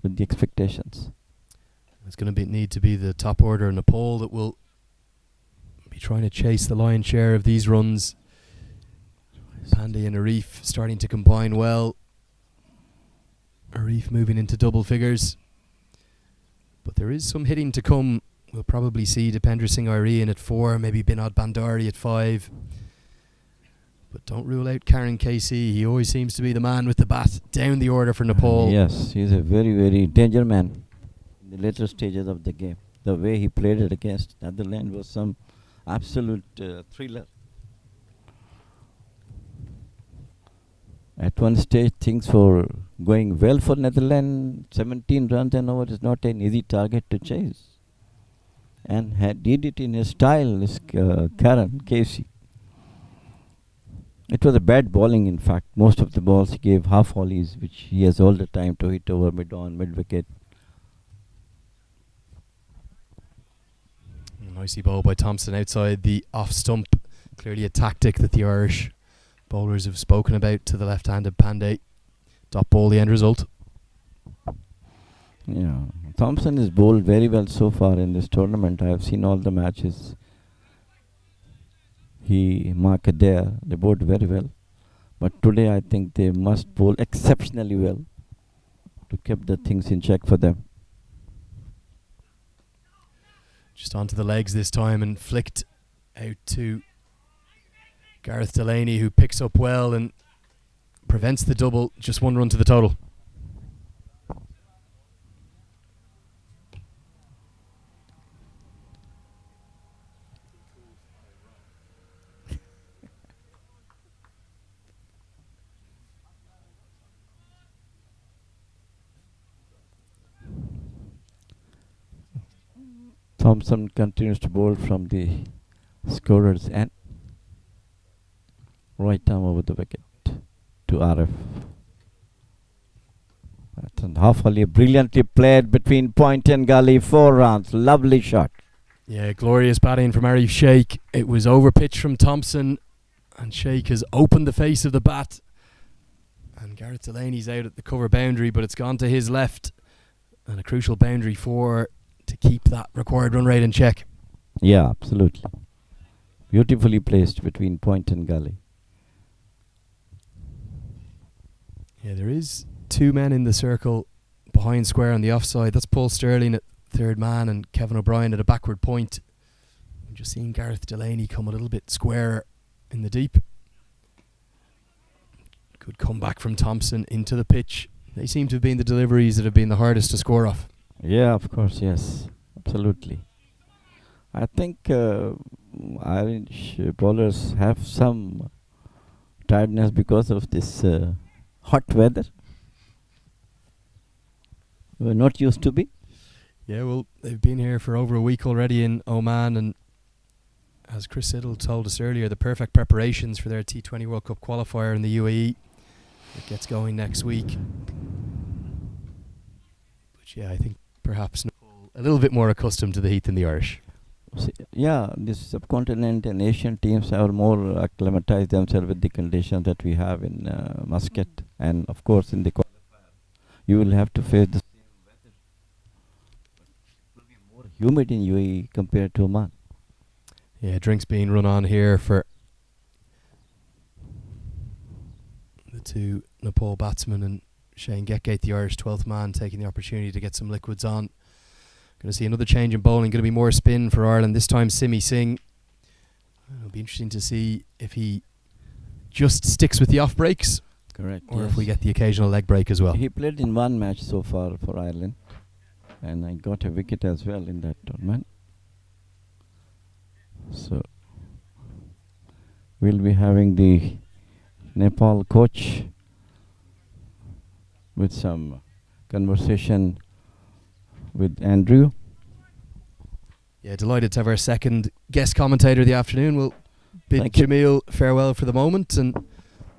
with the expectations. It's going to need to be the top order in Nepal that will be trying to chase the lion's share of these runs. Pandey and Arif starting to combine well. Arif moving into double figures. But there is some hitting to come. We'll probably see Dipendra Singh Irene at 4, maybe Binod Bandari at 5. But don't rule out Karen Casey. He always seems to be the man with the bat down the order for Nepal. Yes, he's a very, very danger man in the later stages of the game. The way he played it against Netherlands was some absolute thriller. At one stage, things were going well for Netherlands. 17 runs and over is not an easy target to chase. And did it in his style, this Karen Casey. It was a bad bowling, in fact. Most of the balls he gave half volleys, which he has all the time to hit over mid-on, mid-wicket. Nicely bowled by Thompson outside the off-stump. Clearly a tactic that the Irish bowlers have spoken about to the left-handed Pandey. Dot ball the end result. Yeah, Thompson is bowled very well so far in this tournament. I have seen all the matches. Mark Adair, they bowled very well. But today I think they must bowl exceptionally well to keep the things in check for them. Just onto the legs this time and flicked out to Gareth Delaney, who picks up well and prevents the double. Just 1 run to the total. Thompson continues to bowl from the scorer's end. Right arm over the wicket to Arif. And half volley brilliantly played between point and gully. 4 runs. Lovely shot. Yeah, glorious batting from Arif Sheikh. It was over pitch from Thompson, and Sheikh has opened the face of the bat. And Gareth Delaney's out at the cover boundary, but it's gone to his left. And a crucial boundary to keep that required run rate in check. Yeah, absolutely. Beautifully placed between point and gully. Yeah, there is 2 men in the circle behind square on the offside. That's Paul Sterling at third man and Kevin O'Brien at a backward point. I'm just seeing Gareth Delaney come a little bit square in the deep. Good comeback from Thompson into the pitch. They seem to have been the deliveries that have been the hardest to score off. Yeah, of course, yes, absolutely. I think Irish bowlers have some tiredness because of this hot weather. We're not used to be. Yeah, well, they've been here for over a week already in Oman, and as Chris Siddle told us earlier, the perfect preparations for their T20 World Cup qualifier in the UAE. It gets going next week. But yeah, I think perhaps Nepal a little bit more accustomed to the heat than the Irish. Yeah, this subcontinent and Asian teams have more acclimatized themselves with the conditions that we have in Muscat, and of course in the qualifier, you will have to face the same weather. It will be more humid in UAE compared to Oman. Yeah, drinks being run on here for the two Nepal batsmen, and Shane Getgate, the Irish 12th man, taking the opportunity to get some liquids on. Going to see another change in bowling. Going to be more spin for Ireland. This time Simi Singh. It'll be interesting to see if he just sticks with the off breaks, Correct. or yes. if we get the occasional leg break as well. He played in one match so far for Ireland, and I got a wicket as well in that tournament. So we'll be having the Nepal coach with some conversation with Andrew. Yeah, delighted to have our second guest commentator of the afternoon. We'll bid Thank you. Jameel farewell for the moment, and going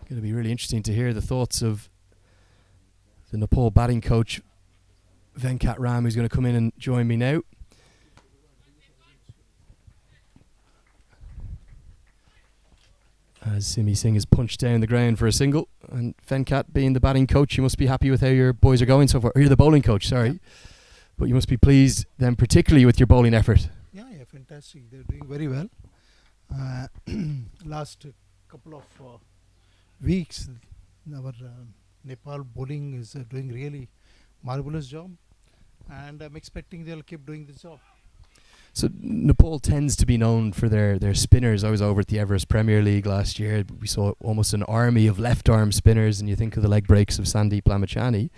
to be really interesting to hear the thoughts of the Nepal batting coach Venkat Ram, who's going to come in and join me now. As Simi Singh is punched down the ground for a single, and Venkat, being the batting coach, you must be happy with how your boys are going so far. Or you're the bowling coach, sorry. But you must be pleased then particularly with your bowling effort. Yeah, fantastic. They're doing very well. Last couple of weeks, our Nepal bowling is doing really marvelous job, and I'm expecting they'll keep doing this job. So Nepal tends to be known for their spinners. I was over at the Everest Premier League last year. We saw almost an army of left-arm spinners, and you think of the leg breaks of Sandeep Lamachani.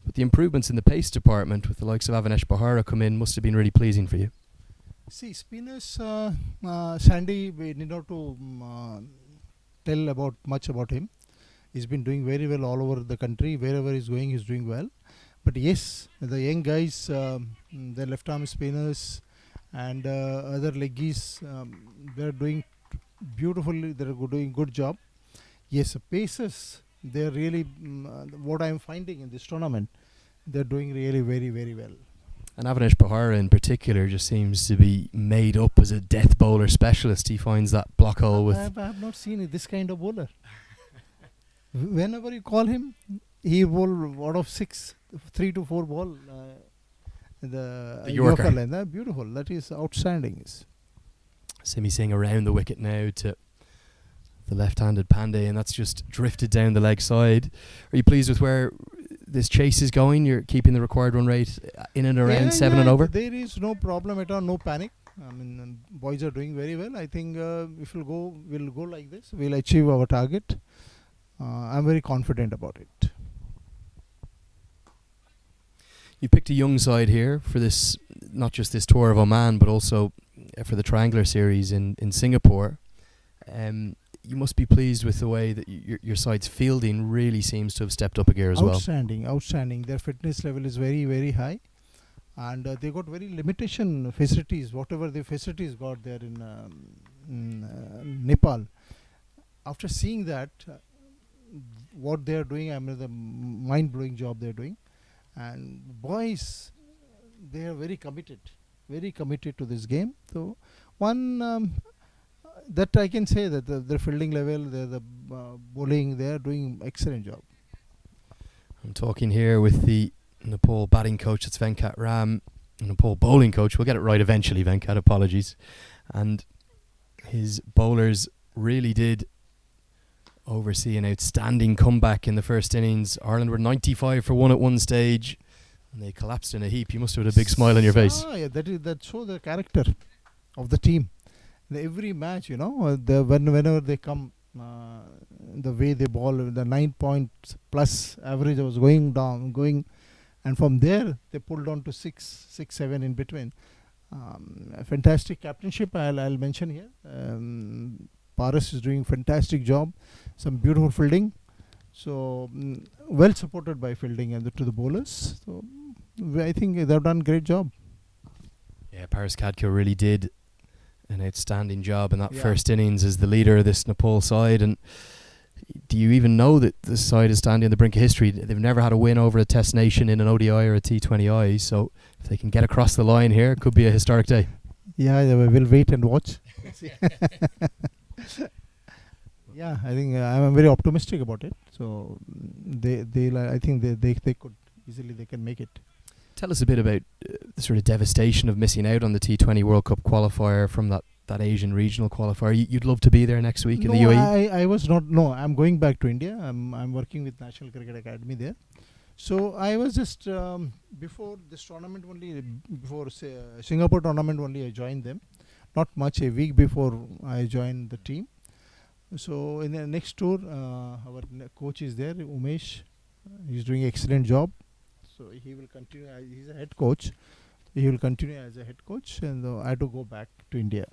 But the improvements in the pace department with the likes of Avinash Bahara come in must have been really pleasing for you. See, spinners, Sandy, we need not to tell much about him. He's been doing very well all over the country. Wherever he's going, he's doing well. But yes, the young guys, the left-arm spinners, and other leggies, they're doing beautifully. They're doing good job. Yes, pacers, they're really what I'm finding in this tournament. They're doing really very, very well. And Avinash Bahara in particular just seems to be made up as a death bowler specialist. He finds that block hole with. I have not seen this kind of bowler. Whenever you call him, he bowl out of 6, 3 to 4 ball. The Yorker. line, beautiful. That is outstanding. Simi Singh around the wicket now to the left-handed Pandey, and that's just drifted down the leg side. Are you pleased with where this chase is going? You're keeping the required run rate in and around 7 and over? There is no problem at all, no panic. I mean, boys are doing very well. I think if we'll go like this, we'll achieve our target. I'm very confident about it. You picked a young side here for this, not just this tour of Oman, but also for the Triangular Series in Singapore. You must be pleased with the way that your side's fielding really seems to have stepped up a gear as well. Outstanding. Their fitness level is very, very high. And they got very limitation facilities, whatever the facilities got there in Nepal. After seeing that, what they are doing, I mean, the mind-blowing job they are doing. And boys, they are very committed to this game. So one that I can say that the fielding level, the bowling, they are doing excellent job. I'm talking here with the Nepal batting coach, it's Venkat Ram, Nepal bowling coach. We'll get it right eventually, Venkat, apologies. And his bowlers really did oversee an outstanding comeback in the first innings. Ireland were 95 for 1 at one stage, and they collapsed in a heap. You must have had a big smile on your face. Yeah, that shows the character of the team. Every match, whenever they come The way they ball, the 9 points plus average was going down, and from there they pulled on to 6-7 in between. A fantastic captainship. I'll mention here. Paras is doing fantastic job. Some beautiful fielding. So well supported by fielding and to the bowlers. So I think they've done a great job. Yeah, Paras Kadkil really did an outstanding job in that Yeah. first innings as the leader of this Nepal side. And do you even know that this side is standing on the brink of history? They've never had a win over a Test nation in an ODI or a T20I. So if they can get across the line here, it could be a historic day. Yeah, we'll wait and watch. Yeah, I think I'm very optimistic about it. So I think they could easily, they can make it. Tell us a bit about the sort of devastation of missing out on the T20 World Cup qualifier from that Asian regional qualifier. You'd love to be there next week in the UAE? I was not. No, I'm going back to India. I'm working with National Cricket Academy there. So I was just before this tournament only, before Singapore tournament only, I joined them. Not much, a week before I joined the team. So in the next tour, our coach is there, Umesh. He's doing an excellent job. So he will continue. He's a head coach. He will continue as a head coach, and I had to go back to India.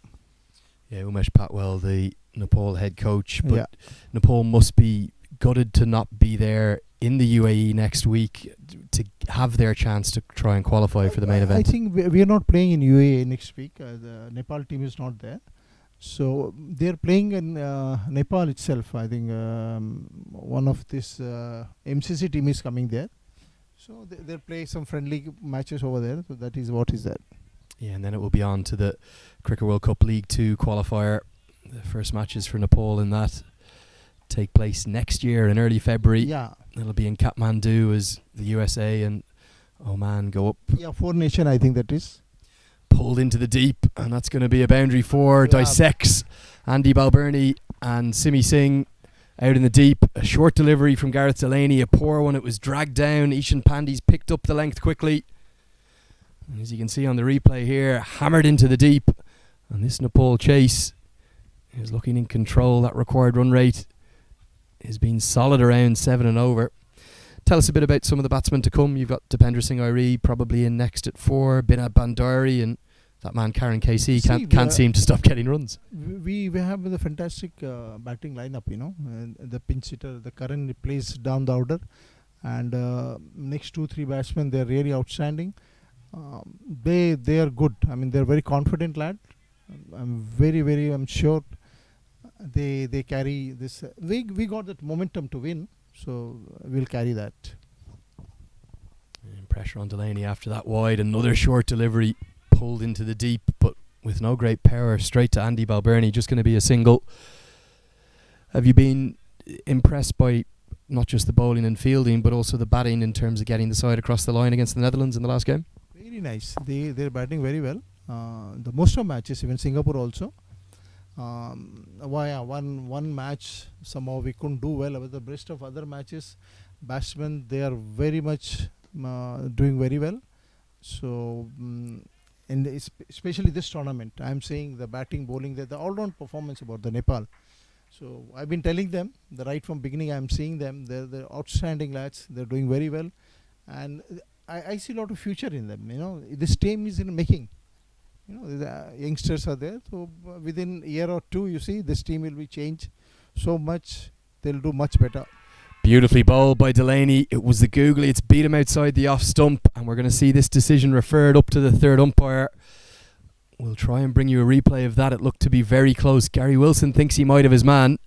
Yeah, Umesh Patwell, the Nepal head coach. But Yeah. Nepal must be gutted to not be there in the UAE next week to have their chance to try and qualify for the main event. I think we are not playing in UAE next week. The Nepal team is not there. So they're playing in Nepal itself. I think one of this MCC team is coming there. So they'll play some friendly matches over there. So that is what is that. Yeah, and then it will be on to the Cricket World Cup League 2 qualifier. The first matches for Nepal in that take place next year in early February. Yeah. It'll be in Kathmandu as the USA and Oman go up. Yeah, 4-nation, I think that is. Pulled into the deep, and that's going to be a boundary 4. Yeah. Dissects Andy Balbirnie and Simi Singh out in the deep. A short delivery from Gareth Delaney, a poor one. It was dragged down. Ishan Pandey's picked up the length quickly. And as you can see on the replay here, hammered into the deep. And this Nepal chase is looking in control. That required run rate has been solid around 7 and over. Tell us a bit about some of the batsmen to come. You've got Dipender Singh Airi probably in next at 4, Binod Bandari, and that man Karen KC can't seem to stop getting runs. We have a fantastic batting lineup, the pinch hitter, the Karan plays down the order, and next 2-3 batsmen, they're really outstanding. They are good. I mean, they're very confident lad. I'm sure they carry this. We got that momentum to win, so we'll carry that. And pressure on Delaney after that wide. Another short delivery pulled into the deep, but with no great power, straight to Andy Balbirnie. Just going to be a single. Have you been impressed by not just the bowling and fielding, but also the batting in terms of getting the side across the line against the Netherlands in the last game? Very nice. They're batting very well. The most of matches, even Singapore also. One match somehow we couldn't do well, but the rest of other matches, batsmen, they are very much doing very well. So especially this tournament, I'm saying the batting, bowling, the all-round performance about the Nepal. So I've been telling them right from beginning. I'm seeing them. They're outstanding lads. They're doing very well, and I see a lot of future in them. This team is in the making. The youngsters are there. So within a year or two, you see, this team will be changed so much. They'll do much better. Beautifully bowled by Delaney. It was the googly. It's beat him outside the off stump, and we're going to see this decision referred up to the third umpire. We'll try and bring you a replay of that. It looked to be very close. Gary Wilson thinks he might have his man.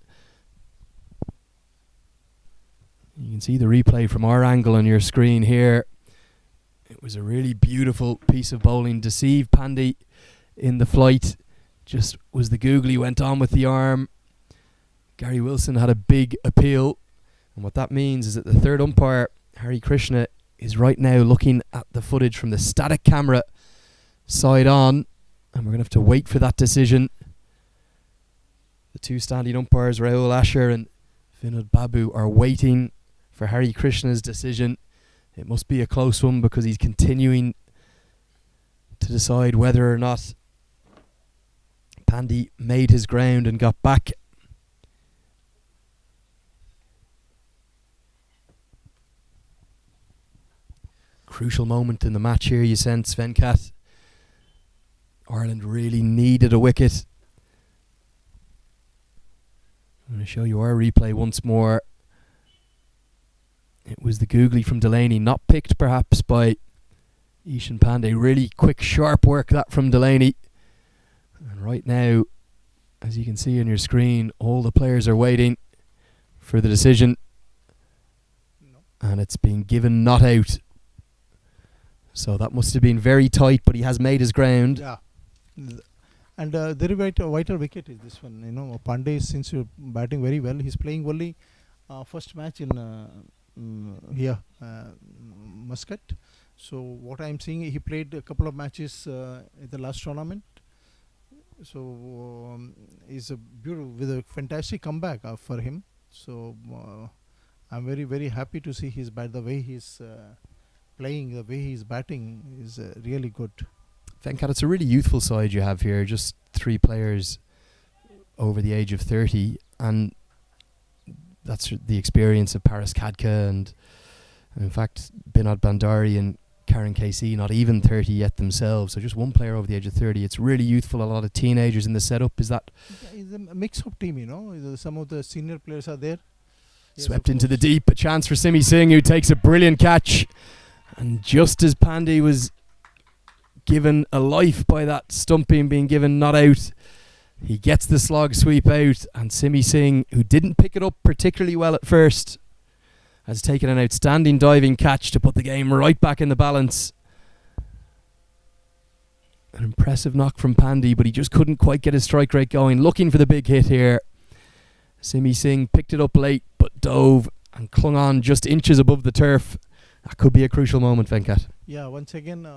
You can see the replay from our angle on your screen here. It was a really beautiful piece of bowling. Deceived Pandey in the flight. Just was the googly, went on with the arm. Gary Wilson had a big appeal. And what that means is that the third umpire, Hari Krishna, is right now looking at the footage from the static camera side on. And we're going to have to wait for that decision. The two standing umpires, Rahul Asher and Vinod Babu, are waiting for Hari Krishna's decision. It must be a close one because he's continuing to decide whether or not Pandey made his ground and got back. crucial moment in the match here, you sense, Venkat. Ireland really needed a wicket. I'm going to show you our replay once more. It was the googly from Delaney, not picked perhaps by Ishan Pandey. Really quick, sharp work that from Delaney. And right now, as you can see on your screen, all the players are waiting for the decision. And it's been given not out. So that must have been very tight, but he has made his ground. Yeah. And the vital wicket is this one. Pandey, since you're batting very well, he's playing only first match in Muscat. So what I'm seeing, he played a couple of matches in the last tournament. So it's a beautiful, with a fantastic comeback for him. So I'm very, very happy to see his bat. The way he's playing, the way he's batting is really good. Venkat, it's a really youthful side you have here. Just 3 players over the age of 30, and that's the experience of Paris Kadka and in fact Binod Bandari and Karen KC, not even 30 yet themselves. So just one player over the age of 30. It's really youthful. A lot of teenagers in the setup. Is that? It's a mix-up team, Some of the senior players are there. Swept into the deep. A chance for Simi Singh, who takes a brilliant catch. And just as Pandey was given a life by that stumping being given not out, he gets the slog sweep out, and Simi Singh, who didn't pick it up particularly well at first, has taken an outstanding diving catch to put the game right back in the balance. An impressive knock from Pandey, but he just couldn't quite get his strike rate going. Looking for the big hit here. Simi Singh picked it up late, but dove and clung on just inches above the turf. That could be a crucial moment, Venkat. Yeah, once again,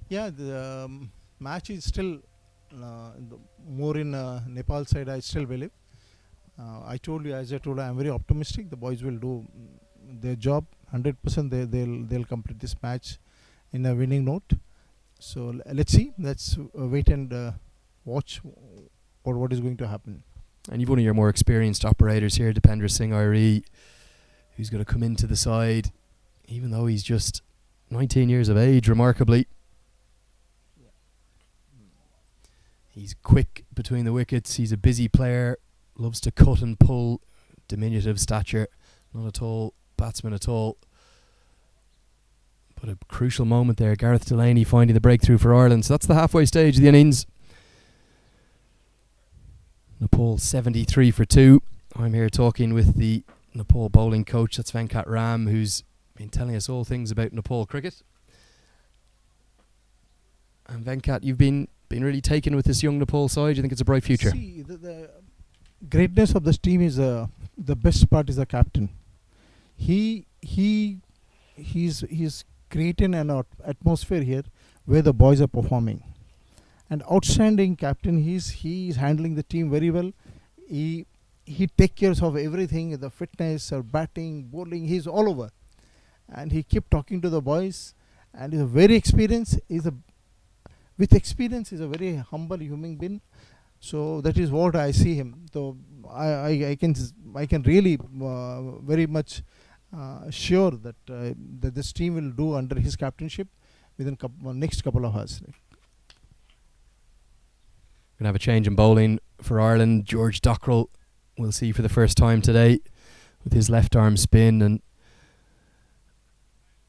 the match is still more in Nepal side, I still believe. As I told you, I'm very optimistic. The boys will do their job 100%. They'll complete this match in a winning note. So let's see. Let's wait and watch for what is going to happen. And you've one of your more experienced operators here, Dipendra Singh Irie, who's going to come into the side, even though he's just 19 years of age, remarkably. He's quick between the wickets. He's a busy player. Loves to cut and pull. Diminutive stature. Not a tall batsman at all. But a crucial moment there. Gareth Delaney finding the breakthrough for Ireland. So that's the halfway stage of the innings. Nepal 73 for 2. I'm here talking with the Nepal bowling coach. That's Venkat Ram, who's been telling us all things about Nepal cricket. And Venkat, you've been really taken with this young Nepal side. You think it's a bright future? See, the greatness of this team is the best part is the captain. He's creating an atmosphere here where the boys are performing. An outstanding captain. He's handling the team very well. He takes care of everything, the fitness, batting, bowling. He's all over, and he kept talking to the boys. And he's a very experienced. With experience, he's a very humble human being. So that is what I see him. So I can really very much sure that that this team will do under his captainship within next couple of hours. We're going to have a change in bowling for Ireland. George Dockrell we'll see for the first time today with his left arm spin. And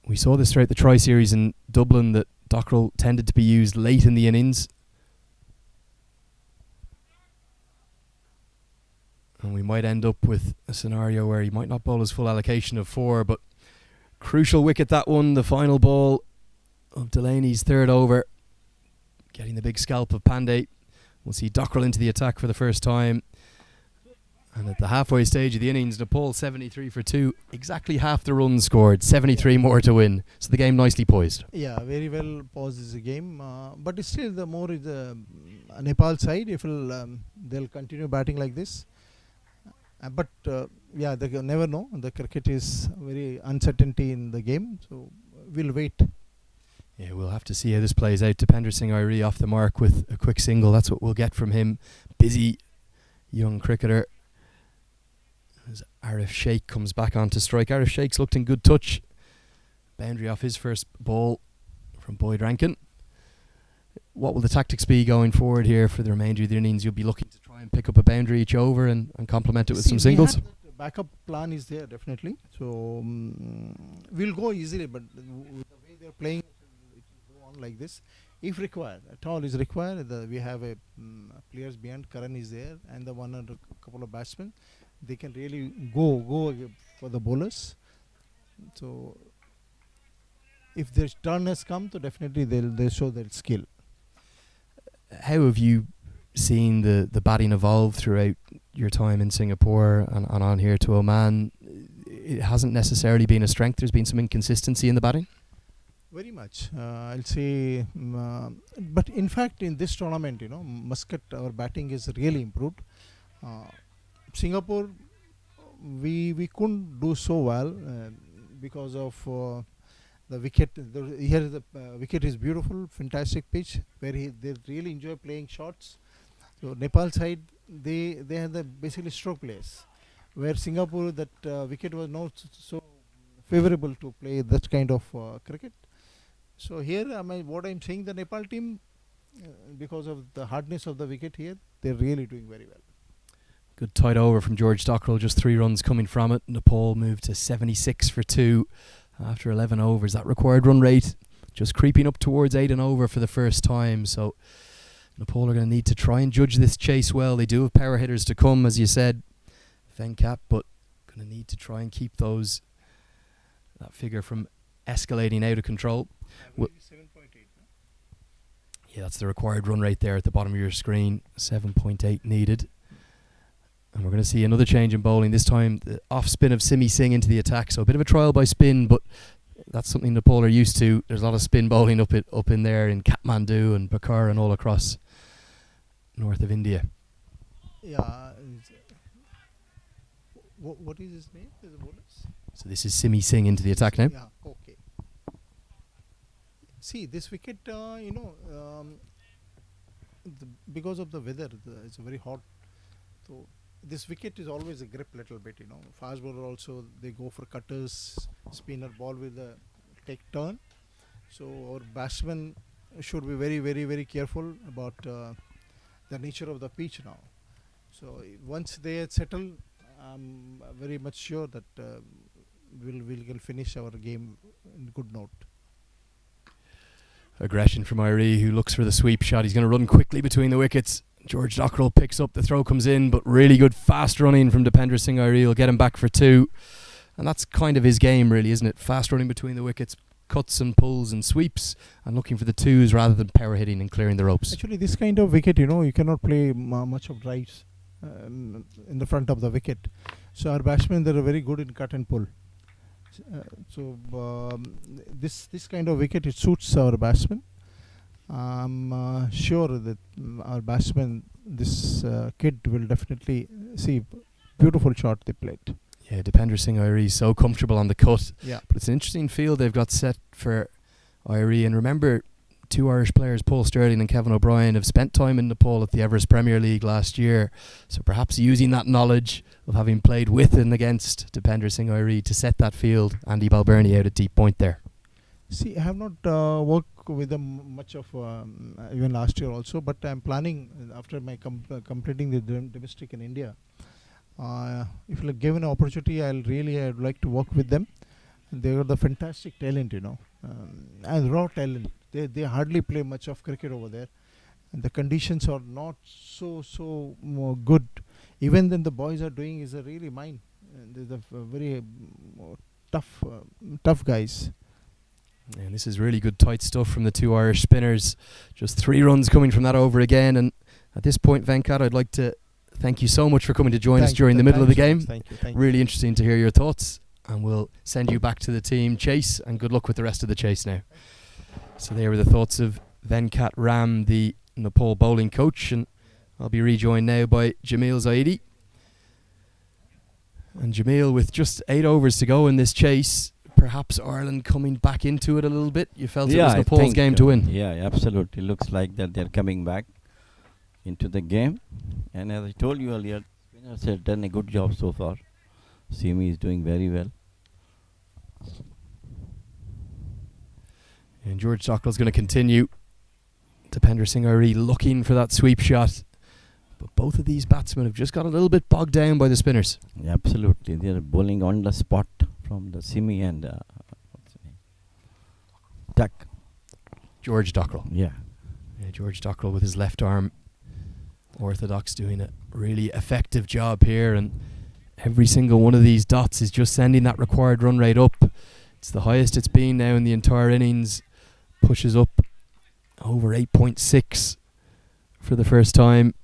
we saw this throughout the Tri-Series in Dublin that Dockrell tended to be used late in the innings. And we might end up with a scenario where he might not bowl his full allocation of 4, but crucial wicket that one, the final ball of Delaney's third over, getting the big scalp of Pandey. We'll see Dockrell into the attack for the first time. And at the halfway stage of the innings, Nepal 73 for 2, exactly half the runs scored, 73 more to win. So the game nicely poised. Yeah, very well poised is the game. But it's still the more is the Nepal side. If they'll continue batting like this. But they never know. The cricket is very uncertainty in the game. So we'll wait. Yeah, we'll have to see how this plays out. Dipendra Singh Irie off the mark with a quick single. That's what we'll get from him. Busy young cricketer. As Arif Sheikh comes back on to strike. Arif Sheikh's looked in good touch boundary off his first ball from Boyd Rankin. What will the tactics be going forward here for the remainder of the innings? You'll be looking to try and pick up a boundary each over and complement it with some singles? The backup plan is there, definitely. So we'll go easily, but with the way they're playing, it will go on like this. If required, at all is required, we have players behind. Karan is there, and the one and a couple of batsmen. They can really go for the bowlers. So if their turn has come, so definitely they'll show their skill. How have you seen the batting evolve throughout your time in Singapore and on here to Oman? It hasn't necessarily been a strength. There's been some inconsistency in the batting. Very much, I'll say. But in fact, in this tournament, Muscat, our batting is really improved. Singapore, we couldn't do so well because of the wicket. Here the wicket is beautiful, fantastic pitch where they really enjoy playing shots. So Nepal side, they had basically stroke players, where Singapore that wicket was not so favorable to play that kind of cricket. So here, what I'm saying, the Nepal team, because of the hardness of the wicket here, they're really doing very well. Good tight over from George Dockrell, just 3 runs coming from it. Nepal moved to 76 for 2 after 11 overs. That required run rate just creeping up towards 8 and over for the first time. So Nepal are going to need to try and judge this chase well. They do have power hitters to come, as you said, Venkat, but going to need to try and keep that figure from escalating out of control. Well, 7.8. yeah, that's the required run rate there at the bottom of your screen. 7.8 needed. And we're going to see another change in bowling. This time, the off spin of Simi Singh into the attack. So a bit of a trial by spin, but that's something Nepal are used to. There's a lot of spin bowling up in there in Kathmandu and Pokhara and all across north of India. Yeah. What is his name? Is the bowlers? So this is Simi Singh into the attack now. Yeah. Okay. See, this wicket, because of the weather, it's very hot. So this wicket is always a grip little bit, Fast bowler also, they go for cutters, spinner ball with a take turn. So our batsmen should be very, very, very careful about the nature of the pitch now. So once they settle, I'm very much sure that we'll finish our game in good note. Aggression from Irie, who looks for the sweep shot. He's going to run quickly between the wickets. George Dockrell picks up, the throw comes in, but really good fast running from Dipendra Singh Irie will get him back for 2. And that's kind of his game, really, isn't it? Fast running between the wickets, cuts and pulls and sweeps, and looking for the 2s rather than power hitting and clearing the ropes. Actually, this kind of wicket, you cannot play much of drives in the front of the wicket. So our batsmen, they're very good in cut and pull. This kind of wicket, it suits our batsmen. I'm sure that our batsmen, this kid will definitely see beautiful shot they played. Yeah, Dipendra Singh Irie so comfortable on the cut. Yeah. But it's an interesting field they've got set for Irie. And remember, 2 Irish players, Paul Sterling and Kevin O'Brien, have spent time in Nepal at the Everest Premier League last year. So perhaps using that knowledge of having played with and against Dipendra Singh Irie to set that field. Andy Balbirnie out at deep point there. See, I have not worked with them much of even last year also, but I'm planning after my completing the domestic in India. If given an opportunity, I'd like to work with them. They are the fantastic talent, and raw talent. They hardly play much of cricket over there, and the conditions are not so good. Even then, the boys are doing is a really mine. They're very tough guys. And this is really good tight stuff from the 2 Irish spinners. Just 3 runs coming from that over again. And at this point, Venkat, I'd like to thank you so much for coming to join us during the middle of the game. Thank you. Really interesting to hear your thoughts. And we'll send you back to the team chase. And good luck with the rest of the chase now. So there were the thoughts of Venkat Ram, the Nepal bowling coach. And I'll be rejoined now by Jameel Zaidi. And Jameel, with just 8 overs to go in this chase, perhaps Ireland coming back into it a little bit. You felt it was Nepal's game to win. Yeah, absolutely. Looks like that they're coming back into the game. And as I told you earlier, spinners have done a good job so far. Simi is doing very well. And George Dockrell's going to continue. Dipender Singh Airi looking for that sweep shot. But both of these batsmen have just got a little bit bogged down by the spinners. Yeah, absolutely. They're bowling on the spot from the Simi and what's the name? Tuck. George Dockrell. Yeah. George Dockrell with his left arm orthodox doing a really effective job here, and every single one of these dots is just sending that required run rate up. It's the highest it's been now in the entire innings. Pushes up over 8.6 for the first time.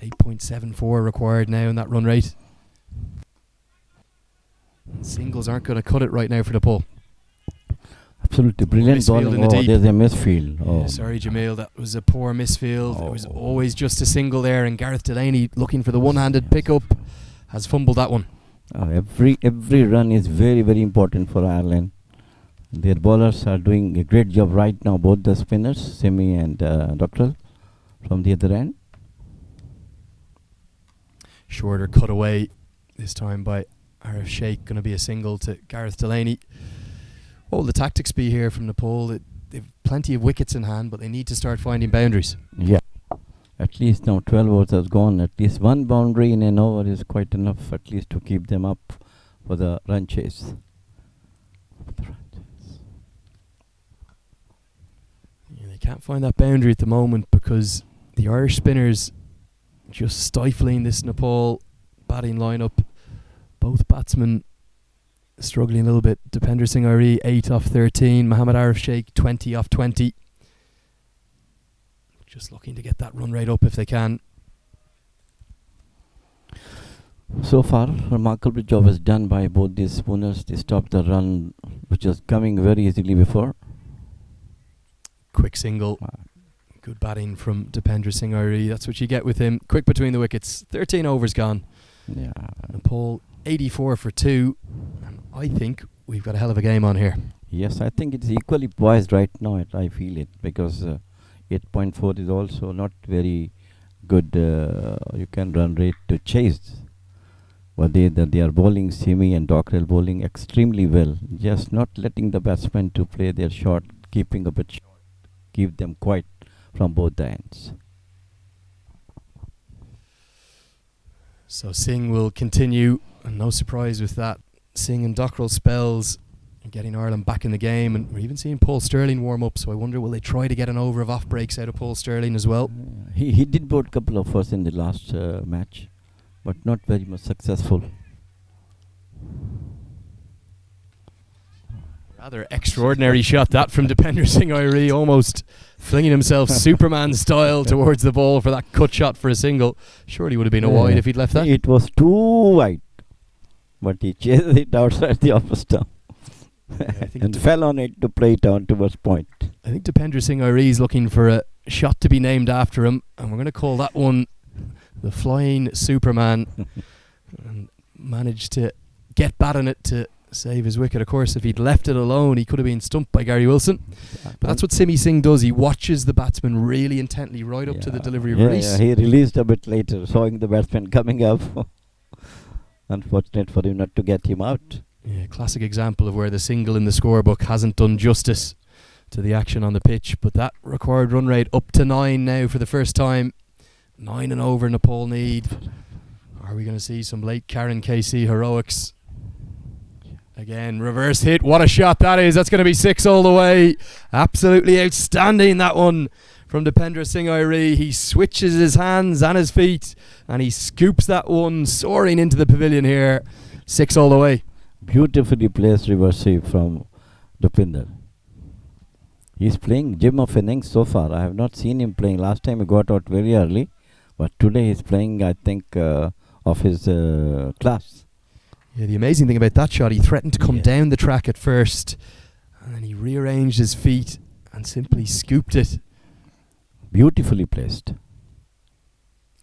8.74 required now in that run rate. Singles aren't going to cut it right now for the pull. Absolutely brilliant Misfield bowling. in the Oh, deep. there's a misfield. Oh. Yeah, sorry, Jameel, that was a poor misfield. It was always just a single there, and Gareth Delaney, looking for the one-handed pickup, has fumbled that one. Every run is very, very important for Ireland. Their bowlers are doing a great job right now, both the spinners, Simi and Dockrell, from the other end. Shorter cut away, this time by Arif Sheikh, going to be a single to Gareth Delaney. What will the tactics be here from Nepal? They've plenty of wickets in hand, but they need to start finding boundaries. Yeah. At least now 12 overs has gone. At least one boundary in an over is quite enough, at least to keep them up for the run chase. Yeah, they can't find that boundary at the moment because the Irish spinners just stifling this Nepal batting lineup. Both batsmen struggling a little bit. Dipender Singh Airi 8 off 13, Mohammad Arif Sheikh 20 off 20. Just looking to get that run rate up if they can. So far, remarkable job is done by both these spinners. They stopped the run, which was coming very easily before. Quick single. Good batting from Dipender Singh Airi. That's what you get with him. Quick between the wickets. 13 overs gone. Yeah. Nepal 84 for 2. And I think we've got a hell of a game on here. Yes, I think it's equally poised right now. I feel it because 8.4 is also not very good. You can run rate to chase, but they are bowling Simi and Dockrell bowling extremely well. Just not letting the batsmen to play their shot, keeping a bit short, keep them quiet from both the ends. So Singh will continue, and no surprise with that. Singh and Dockrell spells and getting Ireland back in the game, and we're even seeing Paul Sterling warm up, so I wonder will they try to get an over of off breaks out of Paul Sterling as well. He did bowl a couple of us in the last match, but not very much successful. Rather extraordinary shot that from Dipender Singh Airi, almost flinging himself Superman style towards the ball for that cut shot for a single. Surely would have been a wide if he'd left that. It was too wide, but he chased it outside the upper stump and fell on it to play it on towards point. I think Dipender Singh Airi is looking for a shot to be named after him, and we're going to call that one the Flying Superman. And managed to get bat on it to save his wicket. Of course, if he'd left it alone, he could have been stumped by Gary Wilson. But that's what Simi Singh does. He watches the batsman really intently right up to the delivery of release. Yeah, he released a bit later, sawing the batsman coming up. Unfortunate for him not to get him out. Yeah, classic example of where the single in the scorebook hasn't done justice to the action on the pitch. But that required run rate up to 9 now for the first time. 9 and over Nepal need. Are we going to see some late Karen KC heroics? Again, reverse hit. What a shot that is. That's going to be 6 all the way. Absolutely outstanding, that one from Dipender Singh Airi. He switches his hands and his feet and he scoops that one soaring into the pavilion here. 6 all the way. Beautifully placed reverse sweep from Dipender. He's playing gem of innings so far. I have not seen him playing. Last time he got out very early, but today he's playing, I think, of his class. Yeah, the amazing thing about that shot, he threatened to come down the track at first, and then he rearranged his feet and simply scooped it. Beautifully placed.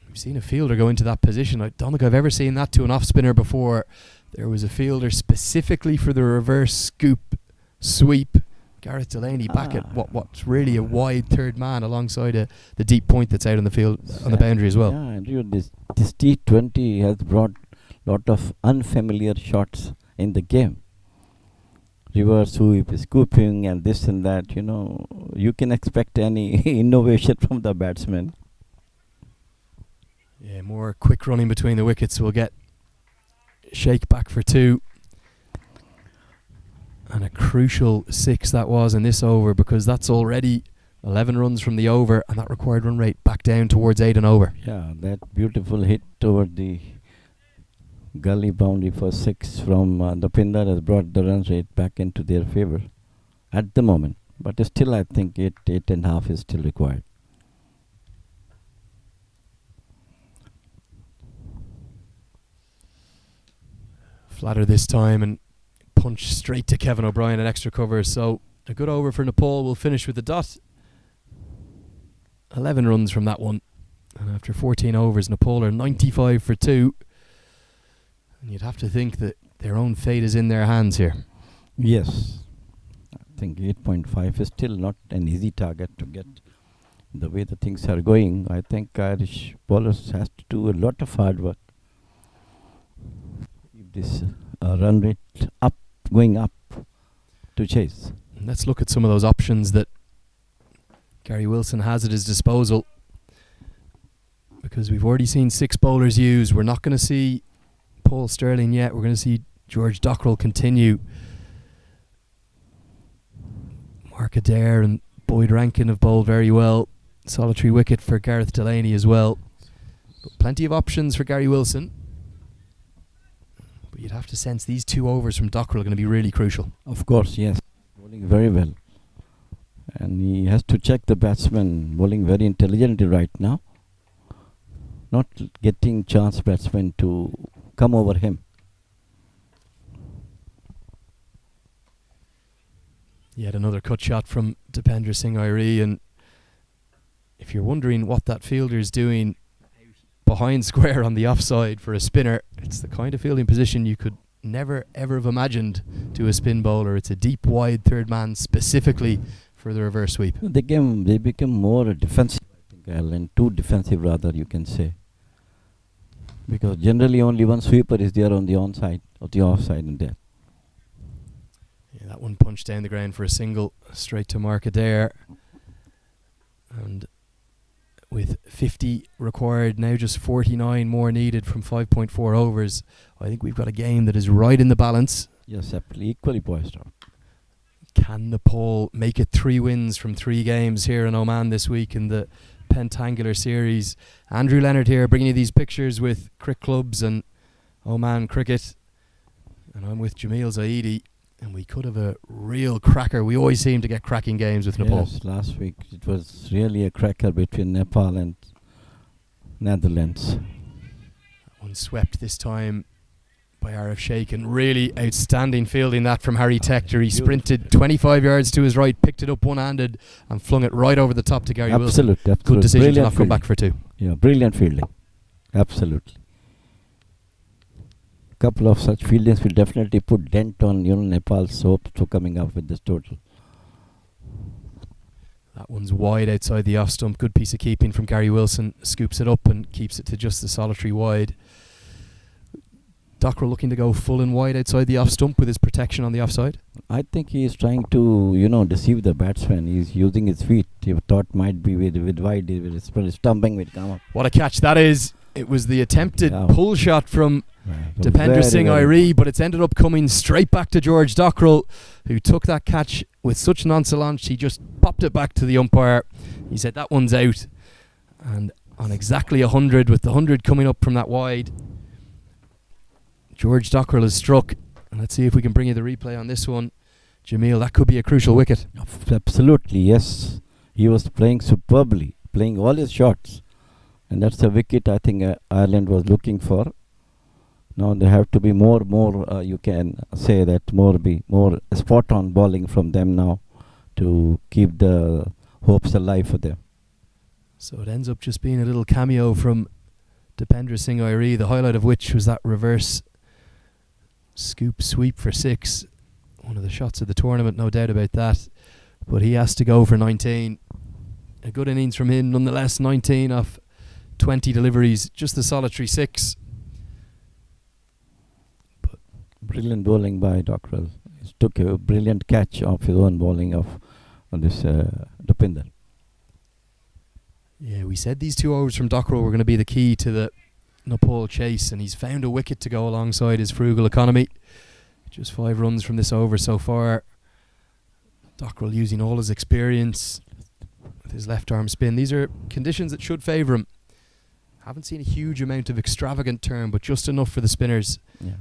We've seen a fielder go into that position. I don't think I've ever seen that to an off spinner before. There was a fielder specifically for the reverse scoop sweep. Gareth Delaney back at what's really a wide third man alongside the deep point that's out on the field on the boundary as well. Yeah, and this T20 has brought lot of unfamiliar shots in the game. reverse sweep, scooping, and this and that. You can expect any innovation from the batsman. Yeah, more quick running between the wickets will get Sheikh back for 2. And a crucial 6 that was in this over, because that's already 11 runs from the over, and that required run rate back down towards 8 and over. Yeah, that beautiful hit toward the gully boundary for 6 from the Pinder has brought the run rate back into their favour at the moment. But still, I think 8.5 is still required. Flatter this time and punch straight to Kevin O'Brien at extra cover. So a good over for Nepal. Will finish with the dot. 11 runs from that one. And after 14 overs, Nepal are 95 for 2. And you'd have to think that their own fate is in their hands here. Yes. I think 8.5 is still not an easy target to get. The way the things are going, I think Irish bowlers has to do a lot of hard work. Keep this run rate going up to chase. And let's look at some of those options that Gary Wilson has at his disposal, because we've already seen 6 bowlers used. We're not going to see Paul Sterling yet. We're going to see George Dockrell continue. Mark Adair and Boyd Rankin have bowled very well. Solitary wicket for Gareth Delaney as well. But plenty of options for Gary Wilson. But you'd have to sense these 2 overs from Dockrell are going to be really crucial. Of course, yes. Bowling very well. And he has to check the batsman bowling very intelligently right now. Not getting chance batsmen to come over him. Yet another cut shot from Dipendra Singh Airi, and if you're wondering what that fielder's doing behind square on the offside for a spinner, it's the kind of fielding position you could never ever have imagined to a spin bowler. It's a deep wide third man specifically for the reverse sweep. They become more defensive, I think, and too defensive rather, you can say. Because generally only one sweeper is there on the onside or the offside and there. Yeah, that one punched down the ground for a single straight to Mark Adair. And with 50 required, now just 49 more needed from 5.4 overs, I think we've got a game that is right in the balance. Yes, equally poised up. Can Nepal make it 3 wins from 3 games here in Oman this week in the Pentangular series? Andrew Leonard here, bringing you these pictures with cricket clubs and Oman cricket. And I'm with Jameel Zaidi, and we could have a real cracker. We always seem to get cracking games with Nepal. Yes, last week it was really a cracker between Nepal and Netherlands. That one swept this time by Arif Sheikh, and really outstanding fielding that from Harry Tector. He sprinted 25 yards to his right, picked it up one-handed and flung it right over the top to Gary Wilson. Absolutely. Good decision Brilliant to not come fielding. back for 2. Yeah, brilliant fielding. Absolutely. Couple of such fieldings will definitely put dent on Nepal's hopes for coming up with this total. That one's wide outside the off stump. Good piece of keeping from Gary Wilson. Scoops it up and keeps it to just the solitary wide. Dockrell looking to go full and wide outside the off stump with his protection on the offside. I think he is trying to, deceive the batsman. He's using his feet. He thought might be with wide, with his stumping will come up. What a catch that is. It was the attempted pull shot from Right. Dipendra Singh Airi, but it's ended up coming straight back to George Dockrell, who took that catch with such nonchalance. He just popped it back to the umpire. He said that one's out. And on exactly 100, with the 100 coming up from that wide, George Dockrell has struck. And let's see if we can bring you the replay on this one. Jameel, that could be a crucial wicket. Absolutely, yes. He was playing superbly, playing all his shots. And that's the wicket I think Ireland was looking for. Now there have to be more you can say that more spot on bowling from them now to keep the hopes alive for them. So it ends up just being a little cameo from Dipendra Singh Airi, the highlight of which was that reverse scoop sweep for 6. One of the shots of the tournament, no doubt about that. But he has to go for 19. A good innings from him nonetheless, 19 off 20 deliveries, just the solitary 6. Brilliant bowling by Dockrell. He's took a brilliant catch off his own bowling of this Dupinder. Yeah, we said these 2 overs from Dockrell were going to be the key to the Nepal chase, and he's found a wicket to go alongside his frugal economy. Just 5 runs from this over so far. Dockrell using all his experience with his left arm spin. These are conditions that should favour him. Haven't seen a huge amount of extravagant turn, but just enough for the spinners. Yeah.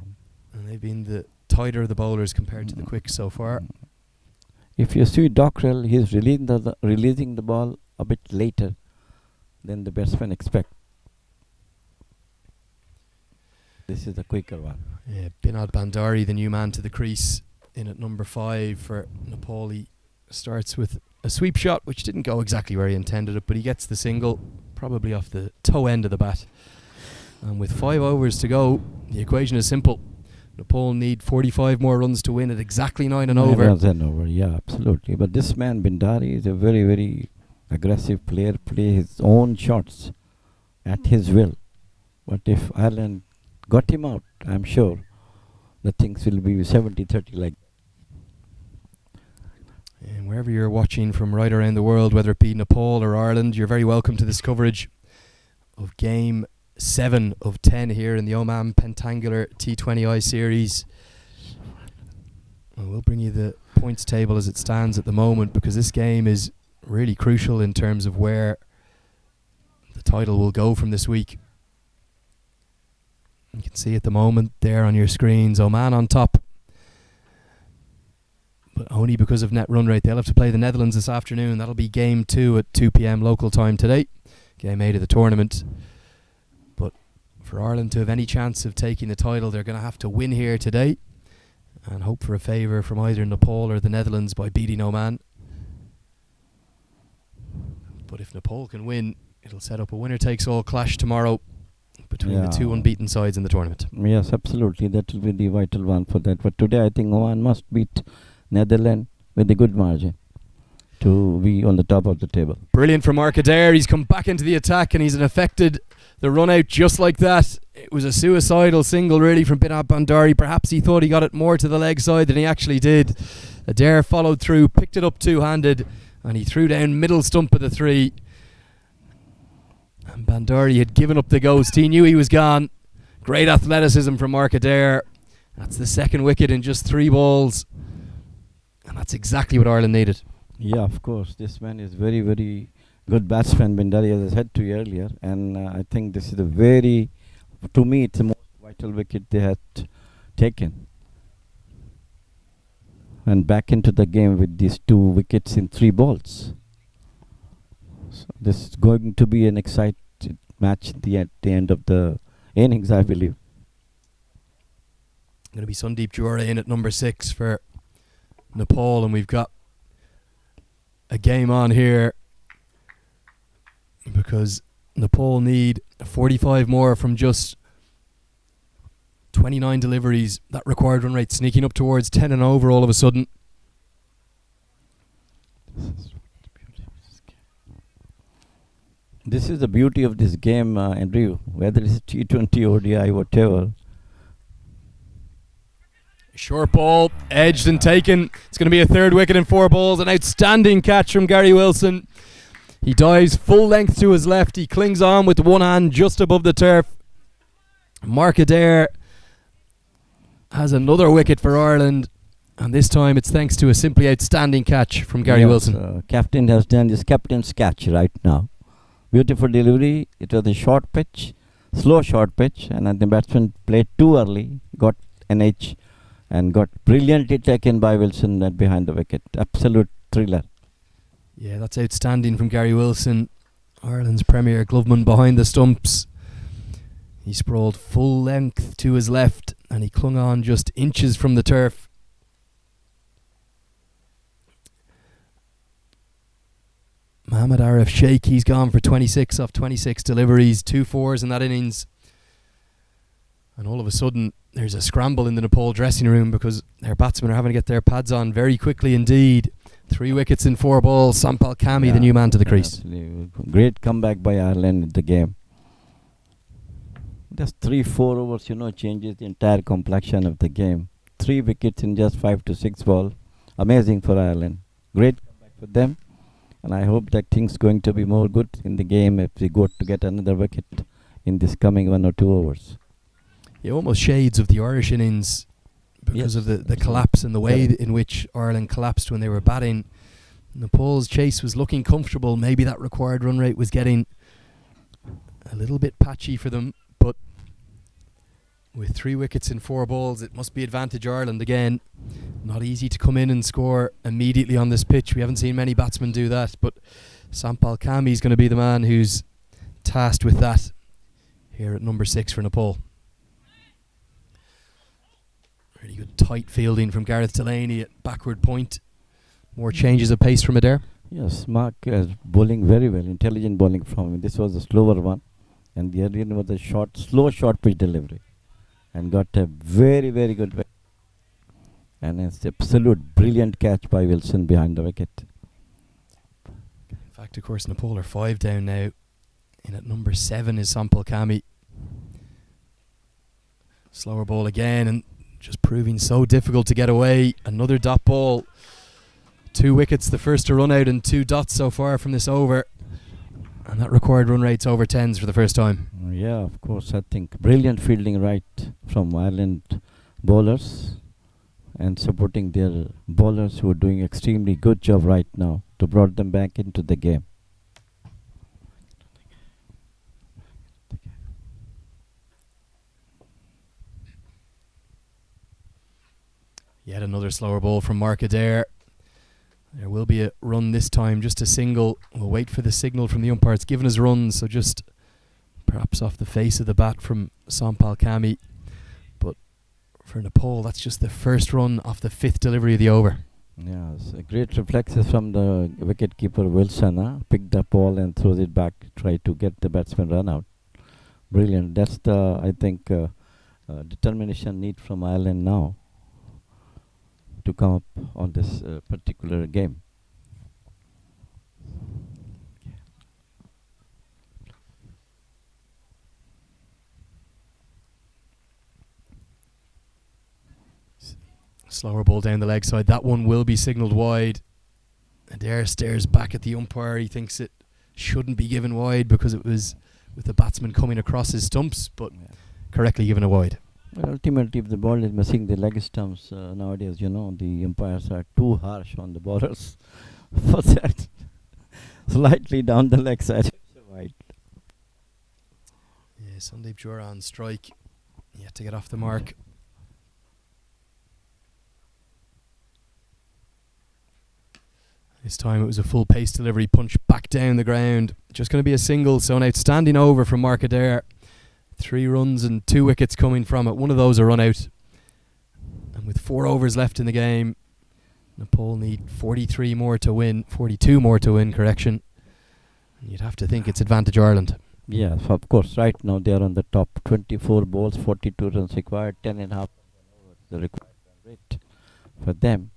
And they've been the tighter of the bowlers compared to the quicks so far. If you see Dockrell, he's releasing the ball a bit later than the batsmen expect. This is the quicker one. Yeah, Binod Bandari, the new man to the crease, in at number 5 for Nepal. He starts with a sweep shot, which didn't go exactly where he intended it, but he gets the single, probably off the toe end of the bat. And with 5 overs to go, the equation is simple. Nepal need 45 more runs to win at exactly 9 and over. Yeah, absolutely. But this man, Bandari, is a very, very aggressive player, play his own shots at his will. But if Ireland got him out, I'm sure the things will be 70-30 like. And wherever you're watching from right around the world, whether it be Nepal or Ireland, you're very welcome to this coverage of Game 7 of 10 here in the Oman Pentangular T20I series. And we'll bring you the points table as it stands at the moment, because this game is really crucial in terms of where the title will go from this week. You can see at the moment there on your screens, Oman on top, but only because of net run rate. They'll have to play the Netherlands this afternoon. That'll be Game 2 at 2 p.m. local time today, Game 8 of the tournament. But for Ireland to have any chance of taking the title, they're going to have to win here today and hope for a favour from either Nepal or the Netherlands by beating Oman. But if Nepal can win, it'll set up a winner-takes-all clash tomorrow between the 2 unbeaten sides in the tournament. Yes, absolutely. That will be the vital one for that. But today I think Oman must beat Netherlands with a good margin to be on the top of the table. Brilliant from Mark Adair. He's come back into the attack and he's affected the run out just like that. It was a suicidal single really from Binod Bandari. Perhaps he thought he got it more to the leg side than he actually did. Adair followed through, picked it up two-handed, and he threw down middle stump of the 3. And Bandari had given up the ghost. He knew he was gone. Great athleticism from Mark Adair. That's the 2nd wicket in just 3 balls. And that's exactly what Ireland needed. Yeah, of course. This man is very, very good batsman, Bandari, as I said to you earlier. And I think this is a very, to me, it's the most vital wicket they had taken. And back into the game with these 2 wickets in 3 balls. So this is going to be an exciting match at the end of the innings, I believe. Going to be Sundeep Jura in at number 6 for Nepal, and we've got a game on here because Nepal need 45 more from just 29 deliveries. That required run rate sneaking up towards 10 and over all of a sudden. This is the beauty of this game, Andrew. Whether it's T20, ODI, whatever. Short ball, edged and taken. It's going to be a 3rd wicket in 4 balls. An outstanding catch from Gary Wilson. He dives full length to his left. He clings on with one hand just above the turf. Mark Adair has another wicket for Ireland, and this time it's thanks to a simply outstanding catch from Gary Wilson. Captain has done his captain's catch right now. Beautiful delivery. It was a short pitch, slow short pitch, and the batsman played too early, got an edge, and got brilliantly taken by Wilson behind the wicket. Absolute thriller. Yeah, that's outstanding from Gary Wilson, Ireland's premier gloveman behind the stumps. He sprawled full length to his left and he clung on just inches from the turf. Mohammad Arif Sheikh, he's gone for 26 off 26 deliveries, 2 4s in that innings. And all of a sudden, there's a scramble in the Nepal dressing room because their batsmen are having to get their pads on very quickly indeed. 3 wickets in 4 balls. Sampal Kami, the new man to the crease. Absolutely. Great comeback by Ireland in the game. Just 3-4 overs, changes the entire complexion of the game. 3 wickets in just 5 to 6 ball. Amazing for Ireland. Great comeback for them. And I hope that things going to be more good in the game if we go to get another wicket in this coming 1 or 2 overs. Yeah, almost shades of the Irish innings because of the collapse and the way in which Ireland collapsed when they were batting. Nepal's chase was looking comfortable. Maybe that required run rate was getting a little bit patchy for them, but with 3 wickets in 4 balls, it must be advantage Ireland again. Not easy to come in and score immediately on this pitch. We haven't seen many batsmen do that, but Sampal Kami is going to be the man who's tasked with that here at number 6 for Nepal. Really good tight fielding from Gareth Delaney at backward point. More changes of pace from Adair. Yes, Mark is bowling very well, intelligent bowling from him. This was a slower one, and the other one was a slow short pitch delivery, and got a very, very good wicket. And it's absolute brilliant catch by Wilson behind the wicket. In fact, of course, Nepal are 5 down now. And at number 7 is Sampal Kami. Slower ball again, and just proving so difficult to get away. Another dot ball. 2 wickets, the first to run out, and 2 dots so far from this over. And that required run rates over 10s for the first time. Yeah, of course, I think brilliant fielding right from Ireland bowlers, and supporting their bowlers who are doing extremely good job right now to brought them back into the game. Yet another slower ball from Mark Adair. There will be a run this time, just a single. We'll wait for the signal from the umpire. It's given us runs, so just perhaps off the face of the bat from Sampal Kami. But for Nepal, that's just the first run off the 5th delivery of the over. Yeah, great reflexes from the wicket-keeper Wilson. Picked the ball and throws it back, try to get the batsman run out. Brilliant. That's the, I think, determination need from Ireland now to come up on this particular game. Slower ball down the leg side. That one will be signalled wide. Adair stares back at the umpire. He thinks it shouldn't be given wide because it was with the batsman coming across his stumps, but correctly given a wide. Well, ultimately, if the ball is missing the leg stumps, nowadays, the umpires are too harsh on the bowlers for that. Slightly down the leg side. Wide. Yeah, Sandeep Jura on strike. Yet to get off the mark. This time it was a full pace delivery, punch back down the ground. Just going to be a single, so an outstanding over from Mark Adair. 3 runs and 2 wickets coming from it. One of those a run out. And with 4 overs left in the game, Nepal need 42 more to win, correction. And you'd have to think it's advantage Ireland. Yeah, of course. Right now they are on the top. 24 balls, 42 runs required, 10.5 the required rate for them.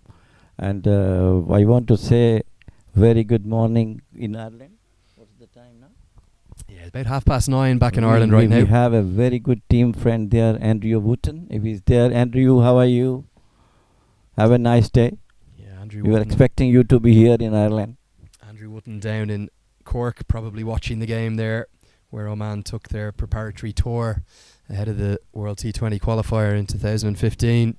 And I want to say very good morning in Ireland. What's the time now? Yeah, about 9:30 back in Ireland right now. We have a very good team friend there, Andrew Wooten. If he's there, Andrew, how are you? Have a nice day. Yeah, Andrew We were Wooten. expecting you to be here in Ireland. Andrew Wooten down in Cork, probably watching the game there, where Oman took their preparatory tour ahead of the World T20 Qualifier in 2015.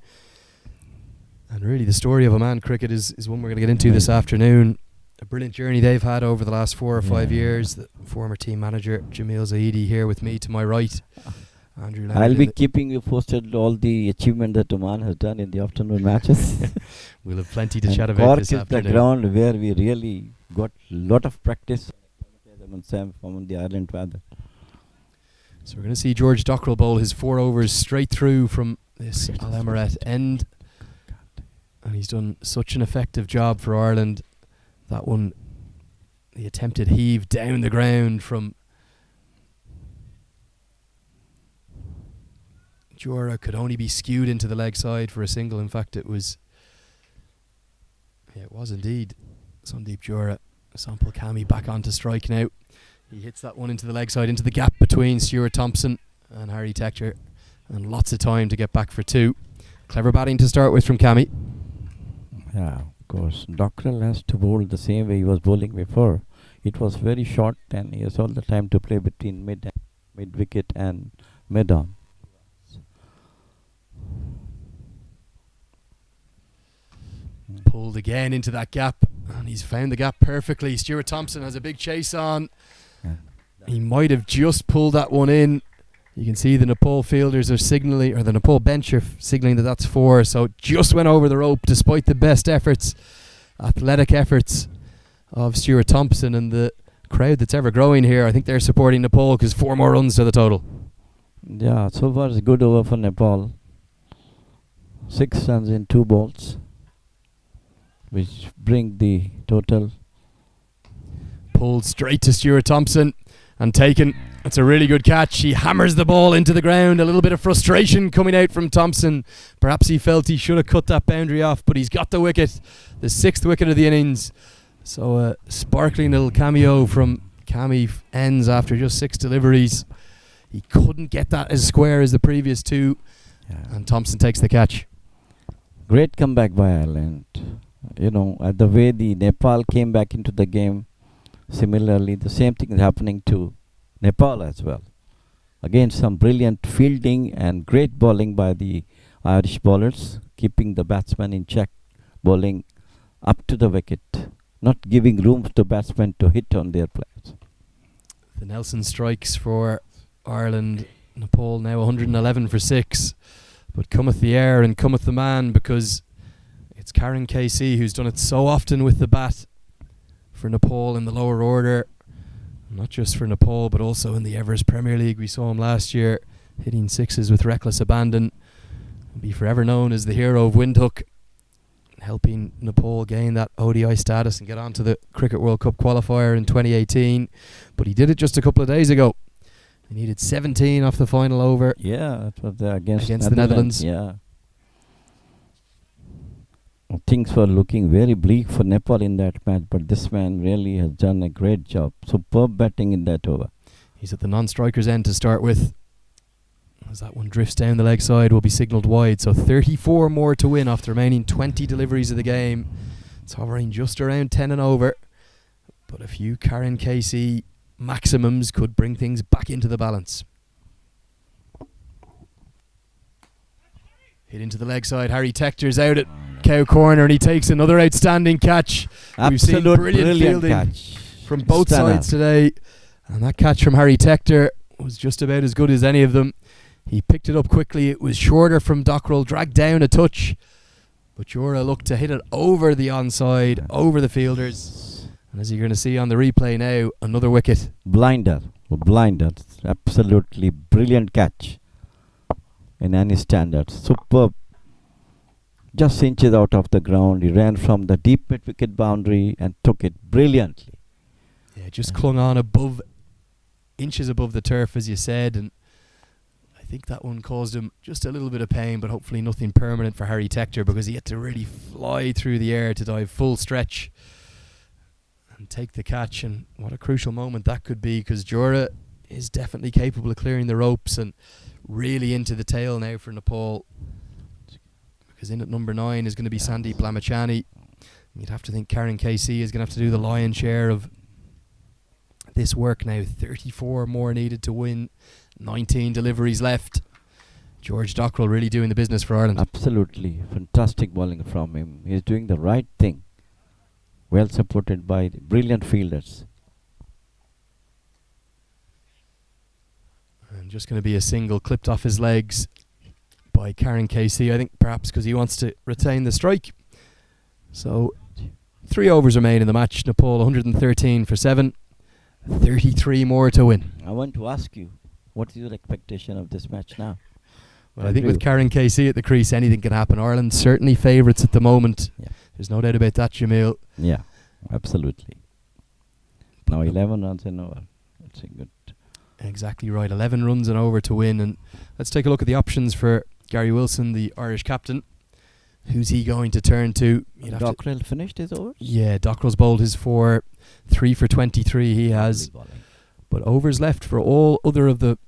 And really the story of Oman cricket is one we're going to get into this afternoon. A brilliant journey they've had over the last 4 or 5 years. The former team manager Jameel Zaidi here with me to my right. Andrew Leonard. I'll be keeping you posted all the achievement that Oman has done in the afternoon matches. We'll have plenty to And chat about Cork this is afternoon. the ground where we really got a lot of practice from the Ireland weather. So we're going to see George Dockrell bowl his 4 overs straight through from this Amerat end. And he's done such an effective job for Ireland. That one, the attempted heave down the ground from Jura could only be skewed into the leg side for a single. In fact, it was indeed Sandeep Jura. Sampal Kami back onto strike now. He hits that one into the leg side, into the gap between Stuart Thompson and Harry Tector, and lots of time to get back for 2. Clever batting to start with from Cammy. Yeah, of course. Dockrell has to bowl the same way he was bowling before. It was very short and he has all the time to play between mid wicket and mid on. Pulled again into that gap, and he's found the gap perfectly. Stuart Thompson has a big chase on. Yeah. He might have just pulled that one in. You can see the Nepal fielders are signalling, or the Nepal bench are signalling that that's 4. So just went over the rope despite the best efforts, athletic efforts of Stuart Thompson and the crowd that's ever growing here. I think they're supporting Nepal because 4 more runs to the total. Yeah, so far it's a good over for Nepal. 6 runs in 2 balls, which bring the total. Pulled straight to Stuart Thompson and taken. It's a really good catch. He hammers the ball into the ground. A little bit of frustration coming out from Thompson. Perhaps he felt he should have cut that boundary off, but he's got the wicket, the 6th wicket of the innings. So a sparkling little cameo from Cammy ends after just 6 deliveries. He couldn't get that as square as the previous 2, and Thompson takes the catch. Great comeback by Ireland. You know, the way the Nepal came back into the game, similarly the same thing is happening to Nepal as well. Again, some brilliant fielding and great bowling by the Irish bowlers, keeping the batsmen in check, bowling up to the wicket, not giving room to the batsmen to hit on their players. The Nelson strikes for Ireland. Nepal now 111 for 6. But cometh the air and cometh the man, because it's Karen KC who's done it so often with the bat for Nepal in the lower order. Not just for Nepal, but also in the Everest Premier League. We saw him last year hitting 6s with reckless abandon. He'll be forever known as the hero of Windhoek, helping Nepal gain that ODI status and get on to the Cricket World Cup qualifier in 2018. But he did it just a couple of days ago. He needed 17 off the final over. Yeah, that was against the Netherlands. Yeah. Things were looking very bleak for Nepal in that match, but this man really has done a great job. Superb batting in that over. He's at the non-striker's end to start with. As that one drifts down the leg side, will be signalled wide. So 34 more to win after remaining 20 deliveries of the game. It's hovering just around 10 and over. But a few Karen KC maximums could bring things back into the balance. Hit into the leg side. Harry Tector's out at Cow Corner, and he takes another outstanding catch. We've seen brilliant fielding catch from both sides today. And that catch from Harry Tector was just about as good as any of them. He picked it up quickly. It was shorter from Dockrell, dragged down a touch. But Jura looked to hit it over the onside, over the fielders. And as you're going to see on the replay now, another wicket. Blinder. Absolutely brilliant catch in any standard. Superb. Just inches out of the ground. He ran from the deep mid-wicket boundary and took it brilliantly. Yeah, just clung on above, inches above the turf, as you said. And I think that one caused him just a little bit of pain, but hopefully nothing permanent for Harry Tector, because he had to really fly through the air to dive full stretch and take the catch. And what a crucial moment that could be, because Jura is definitely capable of clearing the ropes and really into the tail now for Nepal, because in at number 9 is going to be Sandeep Lamachani. You'd have to think Karen KC is going to have to do the lion's share of this work now. 34 more needed to win, 19 deliveries left. George Dockrell really doing the business for Ireland. Absolutely fantastic bowling from him. He's doing the right thing, well supported by brilliant fielders. And just going to be a single clipped off his legs by Karen KC, I think, perhaps because he wants to retain the strike. So 3 overs remain in the match. Nepal 113 for 7, 33 more to win. I want to ask you, what is your expectation of this match now? Well, I think with Karen KC at the crease, anything can happen. Ireland certainly favourites at the moment. Yeah. There's no doubt about that, Jameel. Yeah, absolutely. Now 11 runs in over. That's a good. Exactly right. 11 runs and over to win. And let's take a look at the options for Gary Wilson, the Irish captain. Who's he going to turn to? Dockrell finished his overs? Yeah, Dockrell's bowled his 4, 3 for 23 he has. But overs left for all other of the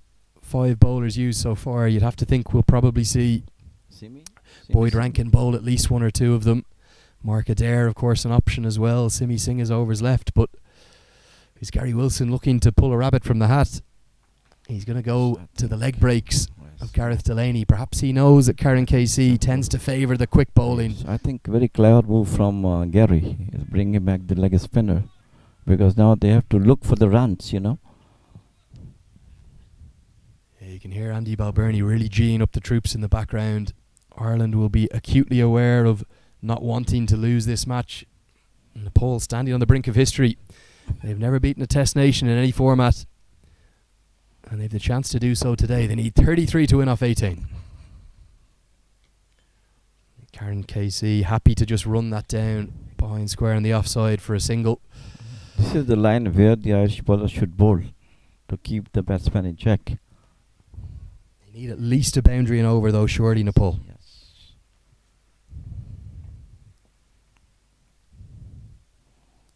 5 bowlers used so far. You'd have to think we'll probably see Simi? Boyd Rankin bowl at least one or two of them. Mark Adair, of course, an option as well. Simi Singh is overs left, but is Gary Wilson looking to pull a rabbit from the hat? He's going to go to the leg breaks of Gareth Delaney. Perhaps he knows that Karen KC tends to favour the quick bowling. Yes, I think very clever move from Gary is bringing back the leg spinner, because now they have to look for the runs, you know. Yeah, you can hear Andy Balbirnie really geeing up the troops in the background. Ireland will be acutely aware of not wanting to lose this match. Nepal standing on the brink of history. They've never beaten a Test nation in any format, and they've the chance to do so today. They need 33 to win off 18. Karen KC happy to just run that down behind square on the offside for a single. This is the line where the Irish bowler should bowl to keep the batsman in check. They need at least a boundary and over though, surely, Nepal. Yes.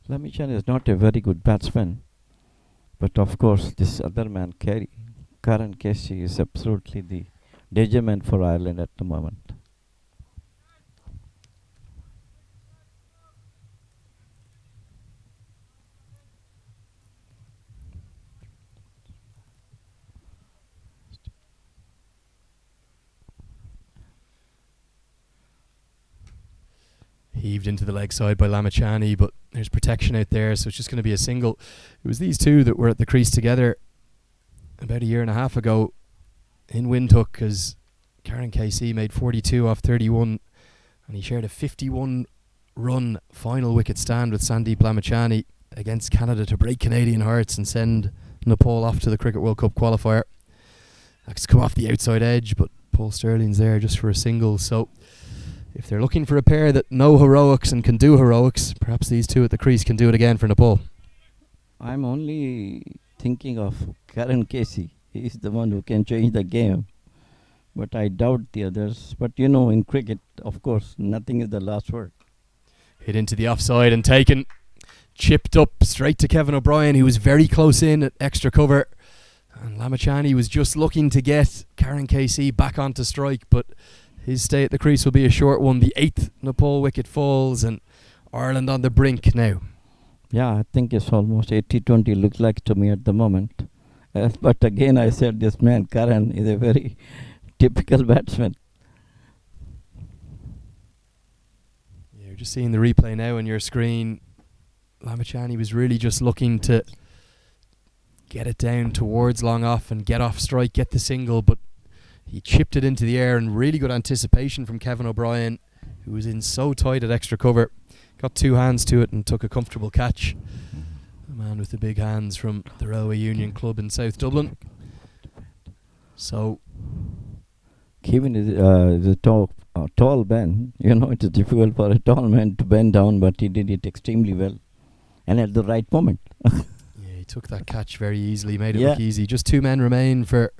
Lamichan is not a very good batsman, but of course this other man, Karen Casey, is absolutely the danger man for Ireland at the moment. Heaved into the leg side by Lamachani, but there's protection out there, so it's just going to be a single. It was these two that were at the crease together about a year and a half ago in Windhoek, as Karen KC made 42 off 31, and he shared a 51 run final wicket stand with Sandeep Lamachani against Canada to break Canadian hearts and send Nepal off to the Cricket World Cup qualifier. That's come off the outside edge, but Paul Sterling's there just for a single. So if they're looking for a pair that know heroics and can do heroics, perhaps these two at the crease can do it again for Nepal. I'm only thinking of Karen Casey. He's the one who can change the game, but I doubt the others. But you know, in cricket, of course, nothing is the last word. Hit into the offside and taken. Chipped up straight to Kevin O'Brien, who was very close in at extra cover. And Lamachani was just looking to get Karen KC back onto strike, but his stay at the crease will be a short one. The 8th Nepal wicket falls, and Ireland on the brink now. Yeah, I think it's almost 80-20 looks like to me at the moment. But again, I said this man, Karan, is a very typical batsman. You're just seeing the replay now on your screen. Lamachani was really just looking to get it down towards long off and get off strike, get the single, but he chipped it into the air, and really good anticipation from Kevin O'Brien, who was in so tight at extra cover. Got two hands to it and took a comfortable catch. The man with the big hands from the Railway Union Club in South Dublin. So Kevin is a tall man. You know, it's difficult for a tall man to bend down, but he did it extremely well and at the right moment. yeah, he took that catch very easily, made it look easy. Just two men remain for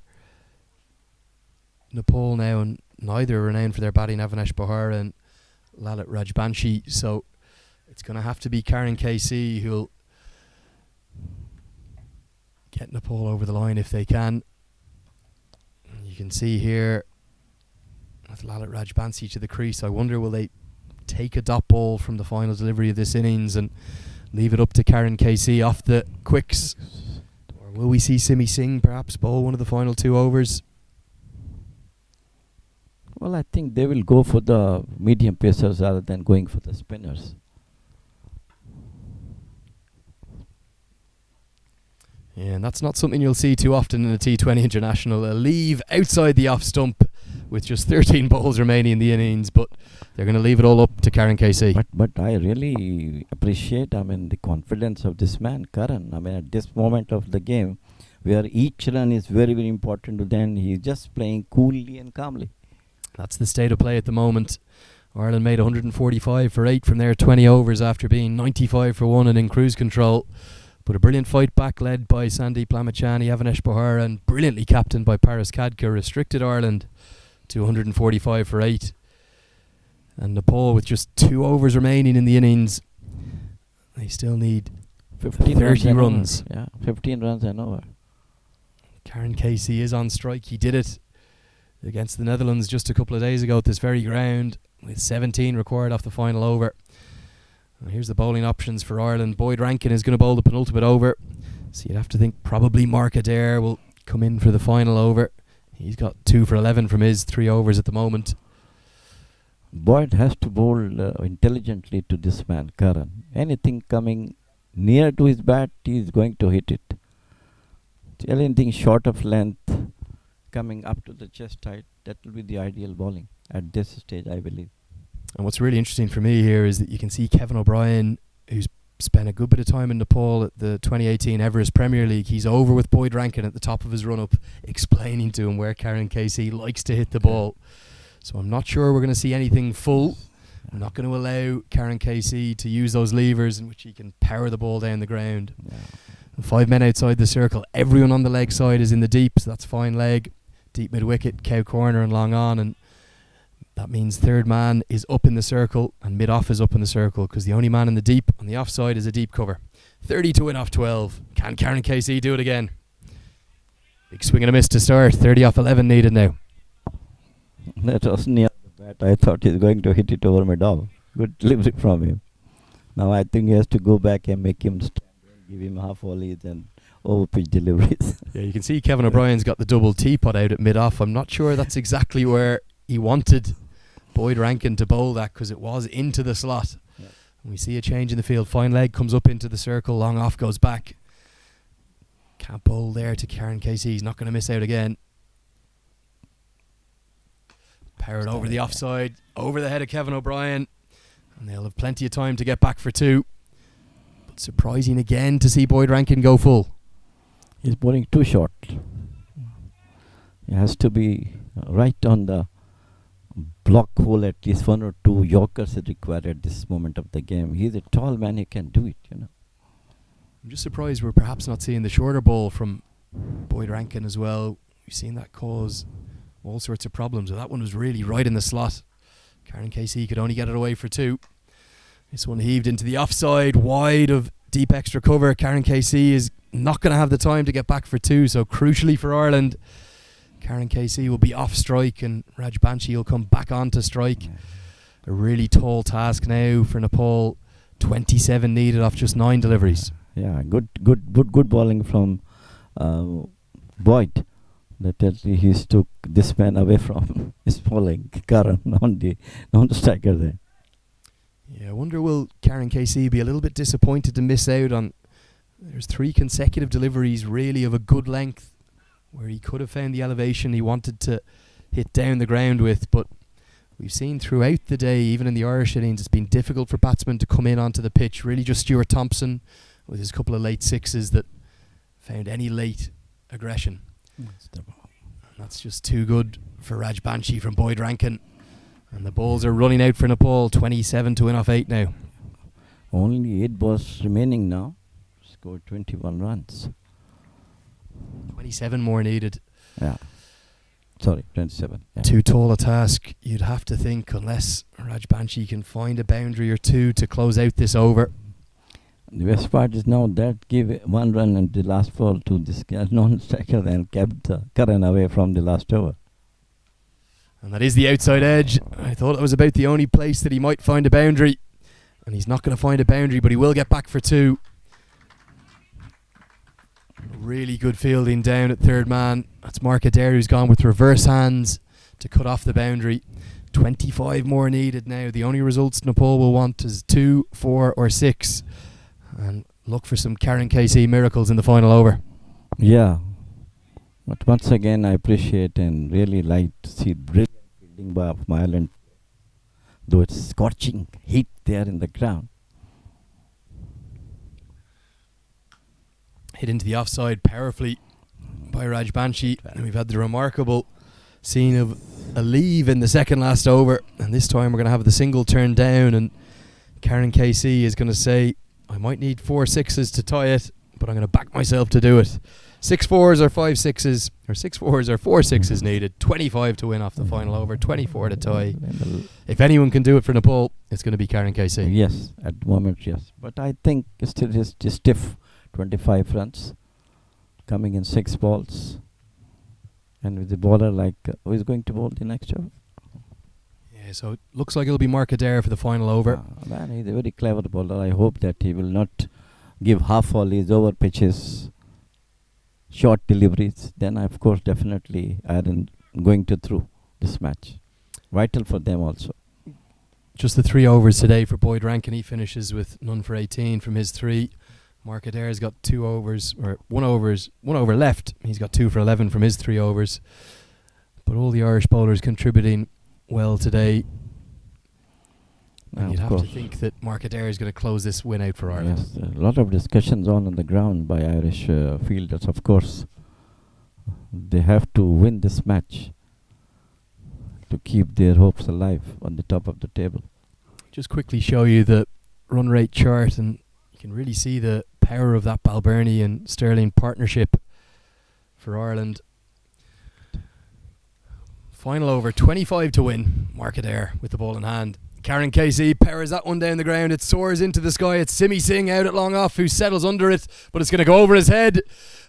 Nepal now, and neither are renowned for their batting, Avinash Bahar and Lalit Rajbanshi. So it's going to have to be Karen KC who'll get Nepal over the line if they can. And you can see here with Lalit Rajbanshi to the crease. I wonder, will they take a dot ball from the final delivery of this innings and leave it up to Karen KC off the quicks? Or will we see Simi Singh perhaps bowl one of the final 2 overs? Well, I think they will go for the medium pacers rather than going for the spinners. Yeah, and that's not something you'll see too often in a T20 international. A leave outside the off stump with just 13 balls remaining in the innings, but they're going to leave it all up to Karen KC. But I really appreciate, the confidence of this man, Karan. At this moment of the game, where each run is very, very important to them, he's just playing coolly and calmly. That's the state of play at the moment. Ireland made 145 for 8 from their 20 overs after being 95 for 1 and in cruise control. But a brilliant fight back led by Sandeep Lamachani, Avinash Bahar, and brilliantly captained by Paris Kadka restricted Ireland to 145 for 8. And Nepal, with just 2 overs remaining in the innings, they still need 30 runs. Yeah, 15 runs an over. Karen Casey is on strike. He did it against the Netherlands just a couple of days ago at this very ground, with 17 required off the final over. And here's the bowling options for Ireland. Boyd Rankin is going to bowl the penultimate over, so you'd have to think probably Mark Adair will come in for the final over. He's got 2 for 11 from his 3 overs at the moment. Boyd has to bowl intelligently to this man, Karan. Anything coming near to his bat, he is going to hit it. Anything short of length, coming up to the chest height, that will be the ideal bowling at this stage, I believe. And what's really interesting for me here is that you can see Kevin O'Brien, who's spent a good bit of time in Nepal at the 2018 Everest Premier League. He's over with Boyd Rankin at the top of his run-up, explaining to him where Karen Casey likes to hit the ball. So I'm not sure we're going to see anything full. I'm not going to allow Karen Casey to use those levers in which he can power the ball down the ground. Yeah. And 5 men outside the circle. Everyone on the leg side is in the deep, so that's fine leg. Deep mid-wicket, cow corner and long on, and that means third man is up in the circle and mid-off is up in the circle, because the only man in the deep on the offside is a deep cover. 30 to win off 12. Can Karen Casey do it again? Big swing and a miss to start. 30 off 11 needed now. That was near the bat. I thought he's going to hit it over mid-off. Good delivery from him. Now I think he has to go back and make him stand, give him half volleys and over-pitch deliveries. Yeah, you can see Kevin O'Brien's got the double teapot out at mid-off. I'm not sure that's exactly where he wanted Boyd Rankin to bowl that, because it was into the slot. Yeah. And we see a change in the field. Fine leg comes up into the circle. Long off goes back. Can't bowl there to Karen Casey. He's not going to miss out again. Powered over the offside, over the head of Kevin O'Brien, and they'll have plenty of time to get back for 2. But surprising again to see Boyd Rankin go full. He's bowling too short. He has to be right on the block hole. At least 1 or 2 Yorkers is required at this moment of the game. He's a tall man, he can do it, you know. I'm just surprised we're perhaps not seeing the shorter ball from Boyd Rankin as well. We've seen that cause all sorts of problems. But that one was really right in the slot. Karen Casey could only get it away for 2. This one heaved into the offside, wide of deep extra cover. Karen Casey is not going to have the time to get back for 2. So crucially for Ireland, Karen Casey will be off strike and Raj Banshi will come back on to strike. A really tall task now for Nepal. 27 needed off just 9 deliveries. Yeah, good bowling from Boyd. That he's took this man away from his bowling, Karan, on the striker there. Yeah, I wonder will Karen Casey be a little bit disappointed to miss out on. There's 3 consecutive deliveries really of a good length where he could have found the elevation he wanted to hit down the ground with, but we've seen throughout the day, even in the Irish innings, it's been difficult for batsmen to come in onto the pitch. Really just Stuart Thompson with his couple of late 6s that found any late aggression. That's just too good for Raj Banshi from Boyd Rankin. And the balls are running out for Nepal. 27 to win off 8 now. Only 8 balls remaining now. Scored 21 runs. 27 more needed. Yeah. Sorry, 27. Yeah. Too tall a task, you'd have to think, unless Raj Banshi can find a boundary or 2 to close out this over. The best part is now that give 1 run and the last ball to this non-striker and kept Karan away from the last over. And that is the outside edge. I thought it was about the only place that he might find a boundary. And he's not going to find a boundary, but he will get back for 2. Really good fielding down at third man. That's Mark Adair who's gone with reverse hands to cut off the boundary. 25 more needed now. The only results Nepal will want is 2, 4 or 6. And look for some Karen Casey miracles in the final over. Yeah. But once again, I appreciate and really like to see brilliant fielding by Ireland, though it's scorching heat there in the ground. Hit into the offside powerfully by Raj Banshi. And we've had the remarkable scene of a leave in the second last over. And this time we're going to have the single turned down. And Karen Casey is going to say, I might need 4 6s to tie it, but I'm going to back myself to do it. 6 4s or 5 6s, or 6 4s or 4 6s needed. 25 to win off the final over, 24 to tie. If anyone can do it for Nepal, it's going to be Karen Casey. Yes, at the moment, yes. But I think it's still just stiff 25 runs, coming in 6 balls. And with the bowler like who is going to bowl the next over? Yeah, so it looks like it'll be Mark Adair for the final over. Man, he's a very clever bowler. I hope that he will not give half volleys, over pitches, short deliveries. Then, of course, definitely Ireland going to through this match. Vital for them also. Just the 3 overs today for Boyd Rankin. He finishes with none for 18 from his 3. Mark Adair's got 2 overs, or 1 over left. He's got 2 for 11 from his 3 overs. But all the Irish bowlers contributing well today. And you'd have to think that Mark Adair is going to close this win out for Ireland. Yes, a lot of discussions on the ground by Irish fielders. Of course, they have to win this match to keep their hopes alive on the top of the table. Just quickly show you the run rate chart, and you can really see the power of that Balbirnie and Sterling partnership for Ireland. Final over, 25 to win. Mark Adair with the ball in hand. Karen Casey powers that one down the ground. It soars into the sky. It's Simi Singh out at long off who settles under it, but it's going to go over his head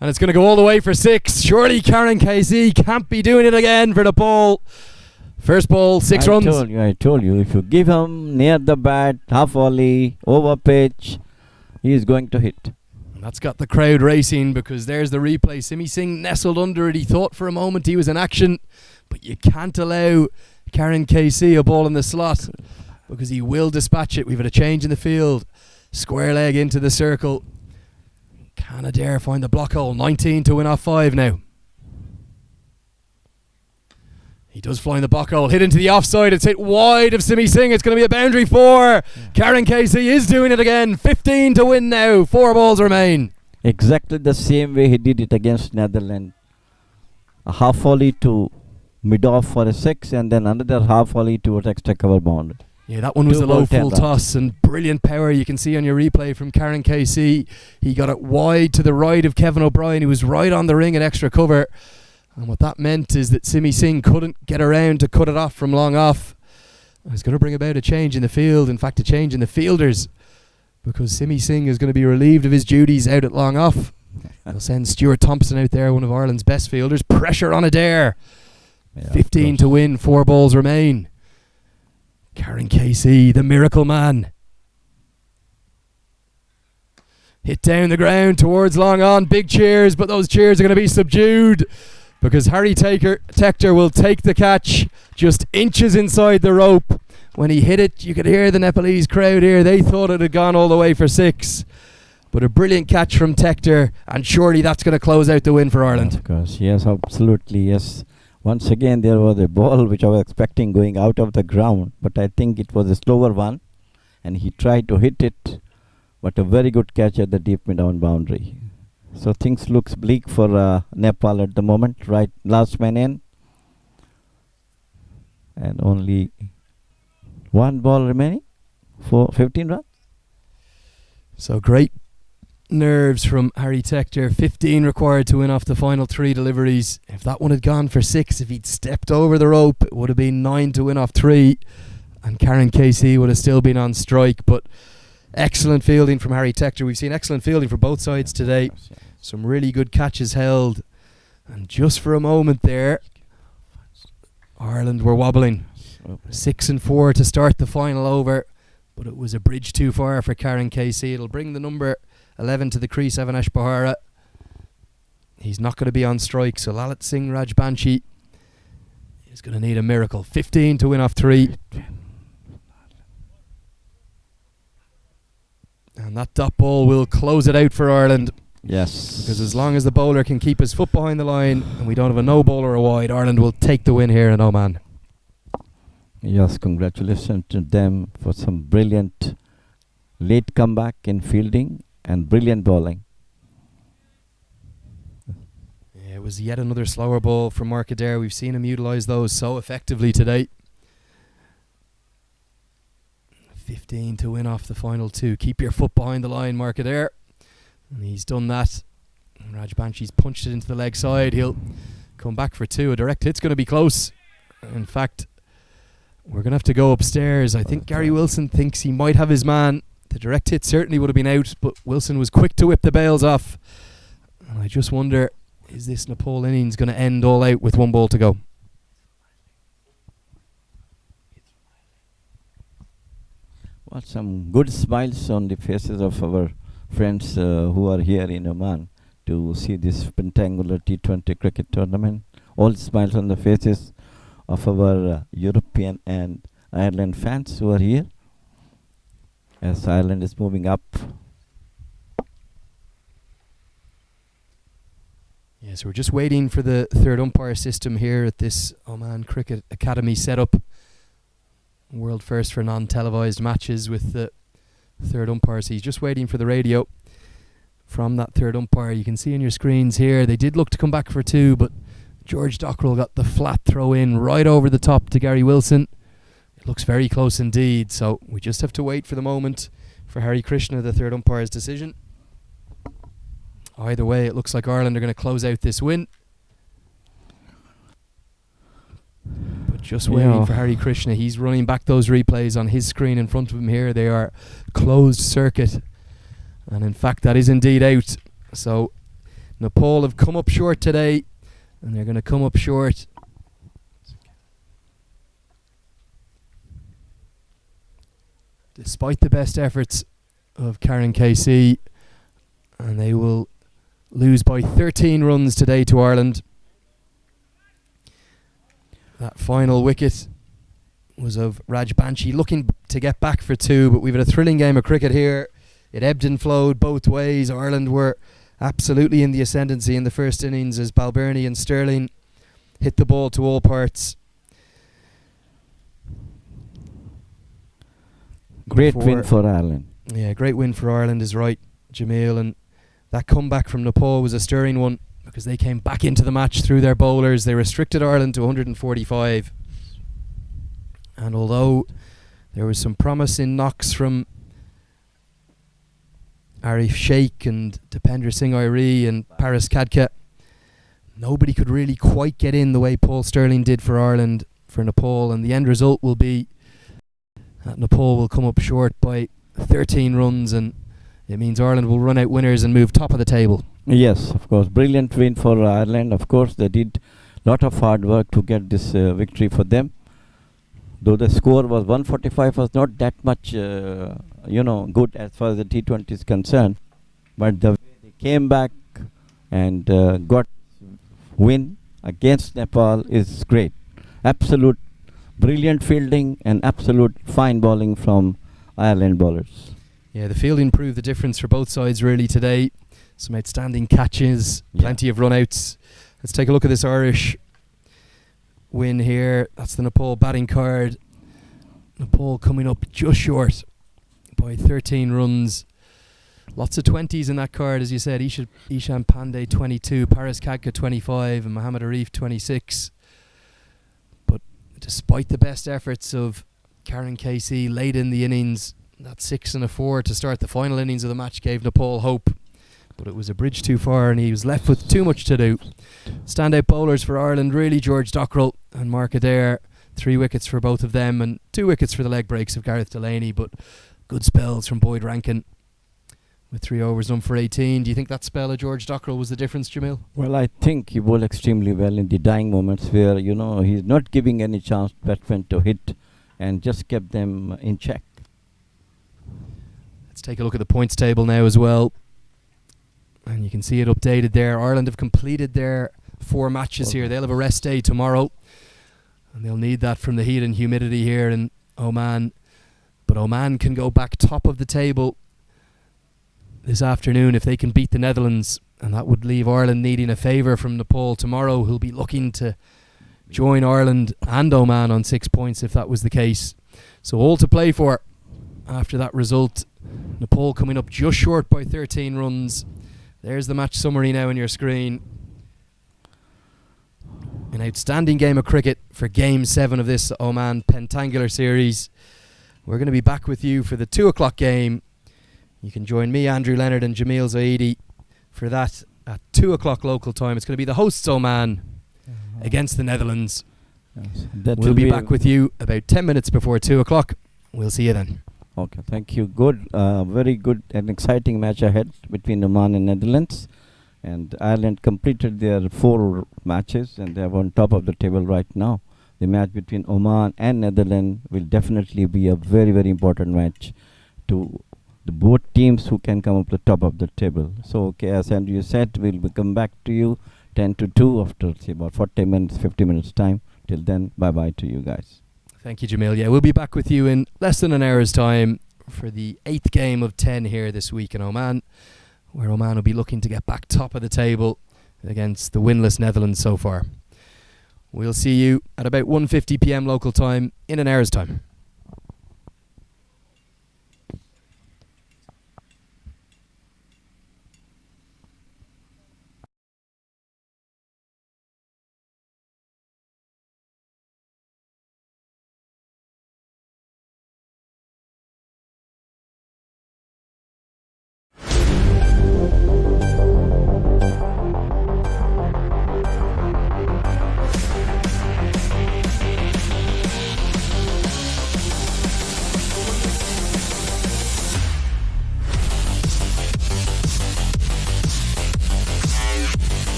and it's going to go all the way for 6. Surely Karen Casey can't be doing it again for the ball. First ball, 6 runs. I told you, if you give him near the bat, half volley, over pitch, he is going to hit. And that's got the crowd racing because there's the replay. Simi Singh nestled under it. He thought for a moment he was in action, but you can't allow Karen Casey a ball in the slot because he will dispatch it. We've had a change in the field. Square leg into the circle. Can Adair find the block hole? 19 to win off 5 now. He does fly in the block hole. Hit into the offside. It's hit wide of Simi Singh. It's going to be a boundary 4. Karen Casey is doing it again. 15 to win now. 4 balls remain. Exactly the same way he did it against Netherlands. A half volley to mid-off for a 6 and then another half volley towards extra cover boundary. Yeah, that one was a low full toss and brilliant power you can see on your replay from Karen Casey. He got it wide to the right of Kevin O'Brien, who was right on the ring at extra cover. And what that meant is that Simi Singh couldn't get around to cut it off from long off. It's going to bring about a change in the field, in fact a change in the fielders, because Simi Singh is going to be relieved of his duties out at long off. They'll send Stuart Thompson out there, one of Ireland's best fielders. Pressure on Adair. 15 to win, 4 balls remain. Karen Casey, the miracle man. Hit down the ground towards long on. Big cheers, but those cheers are going to be subdued because Harry Tector will take the catch just inches inside the rope. When he hit it, you could hear the Nepalese crowd here. They thought it had gone all the way for 6. But a brilliant catch from Tector, and surely that's going to close out the win for Ireland. Of course, yes, absolutely, yes. Once again, there was a ball which I was expecting going out of the ground, but I think it was a slower one, and he tried to hit it, but a very good catch at the deep mid-on boundary. So things looks bleak for Nepal at the moment, right? Last man in, and only 1 ball remaining for 15 runs. So great nerves from Harry Tector. 15 required to win off the final 3 deliveries. If that one had gone for 6, if he'd stepped over the rope, it would have been 9 to win off 3, and Karen Casey would have still been on strike. But excellent fielding from Harry Tector. We've seen excellent fielding for both sides today. Some really good catches held, and just for a moment there Ireland were wobbling. 6 and 4 to start the final over, but it was a bridge too far for Karen Casey. It'll bring the number 11 to the crease, Avinash Bahara. He's not going to be on strike, so Lalit Singh Rajbanshi is going to need a miracle. 15 to win off 3. And that dot ball will close it out for Ireland. Yes. Because as long as the bowler can keep his foot behind the line and we don't have a no bowler or wide, Ireland will take the win here in Oman. Yes, congratulations to them for some brilliant late comeback in fielding and brilliant bowling. Yeah, it was yet another slower ball from Mark Adair. We've seen him utilise those so effectively today. 15 to win off the final 2. Keep your foot behind the line, Mark Adair. And he's done that. Rajbanshi's punched it into the leg side. He'll come back for 2. A direct hit's going to be close. In fact, we're going to have to go upstairs. I think Gary Wilson thinks he might have his man. The direct hit certainly would have been out, but Wilson was quick to whip the bails off. And I just wonder is this Nepal innings going to end all out with 1 ball to go? Well, some good smiles on the faces of our friends who are here in Oman to see this Pentangular T20 cricket tournament. All smiles on the faces of our European and Ireland fans who are here as Ireland is moving up. Yes, we're just waiting for the third umpire system here at this Oman Cricket Academy setup. World first for non-televised matches with the third umpire. So he's just waiting for the radio from that third umpire. You can see on your screens here, they did look to come back for 2, but George Dockrell got the flat throw in right over the top to Gary Wilson. It looks very close indeed, so we just have to wait for the moment for Hari Krishna, the third umpire's decision. Either way, it looks like Ireland are going to close out this win. But just waiting for Hari Krishna. He's running back those replays on his screen in front of him here. They are closed circuit. And in fact, that is indeed out. So Nepal have come up short today, and they're going to come up short. Despite the best efforts of Karen KC, and they will lose by 13 runs today to Ireland. That final wicket was of Raj Banshi looking to get back for 2, but we've had a thrilling game of cricket here. It ebbed and flowed both ways. Ireland were absolutely in the ascendancy in the first innings as Balbirnie and Sterling hit the ball to all parts. Great win for Ireland. Yeah, great win for Ireland is right, Jameel, and that comeback from Nepal was a stirring one because they came back into the match through their bowlers. They restricted Ireland to 145. And although there was some promise in knocks from Arif Sheikh and Dipendra Singh Airi and Paris Kadka, nobody could really quite get in the way Paul Sterling did for Ireland, for Nepal, and the end result will be that Nepal will come up short by 13 runs, and it means Ireland will run out winners and move top of the table. Yes, of course. Brilliant win for Ireland. Of course, they did a lot of hard work to get this victory for them. Though the score was 145, was not that much, good as far as the T20 is concerned. But the way they came back and got win against Nepal is great. Absolute brilliant fielding and absolute fine bowling from Ireland bowlers. Yeah, the fielding proved the difference for both sides really today. Some outstanding catches, plenty of run-outs. Let's take a look at this Irish win here. That's the Nepal batting card. Nepal coming up just short by 13 runs. Lots of 20s in that card, as you said. Ishan Pandey 22, Paris Kadka 25, and Mohammad Arif 26. But despite the best efforts of Karen Casey late in the innings, that 6 and a 4 to start the final innings of the match gave Nepal hope. But it was a bridge too far and he was left with too much to do. Standout bowlers for Ireland, really, George Dockrell and Mark Adair. 3 wickets for both of them and 2 wickets for the leg breaks of Gareth Delaney. But good spells from Boyd Rankin with 3 overs done for 18. Do you think that spell of George Dockrell was the difference, Jameel? Well, I think he bowled extremely well in the dying moments where, he's not giving any chance to batsmen to hit and just kept them in check. Let's take a look at the points table now as well. And you can see it updated there. Ireland have completed their 4 matches here. They'll have a rest day tomorrow. And they'll need that from the heat and humidity here in Oman. But Oman can go back top of the table this afternoon if they can beat the Netherlands. And that would leave Ireland needing a favour from Nepal tomorrow, who'll be looking to join Ireland and Oman on 6 points if that was the case. So all to play for after that result. Nepal coming up just short by 13 runs. There's the match summary now on your screen. An outstanding game of cricket for Game 7 of this Oman Pentangular series. We're going to be back with you for the 2 o'clock game. You can join me, Andrew Leonard and Jameel Zaidi for that at 2 o'clock local time. It's going to be the hosts Oman against the Netherlands. Yes. We'll be back with you about 10 minutes before 2 o'clock. We'll see you then. Okay, thank you. Good, very good and exciting match ahead between Oman and Netherlands. And Ireland completed their 4 matches, and they are on top of the table right now. The match between Oman and Netherlands will definitely be a very, very important match to the both teams who can come up the top of the table. So, okay, as Andrew said, we'll come back to you 10 to 2 after say about 40 minutes, 50 minutes time. Till then, bye-bye to you guys. Thank you, Jameel. Yeah, we'll be back with you in less than an hour's time for the 8th game of 10 here this week in Oman, where Oman will be looking to get back top of the table against the winless Netherlands so far. We'll see you at about 1:50 p.m. local time in an hour's time.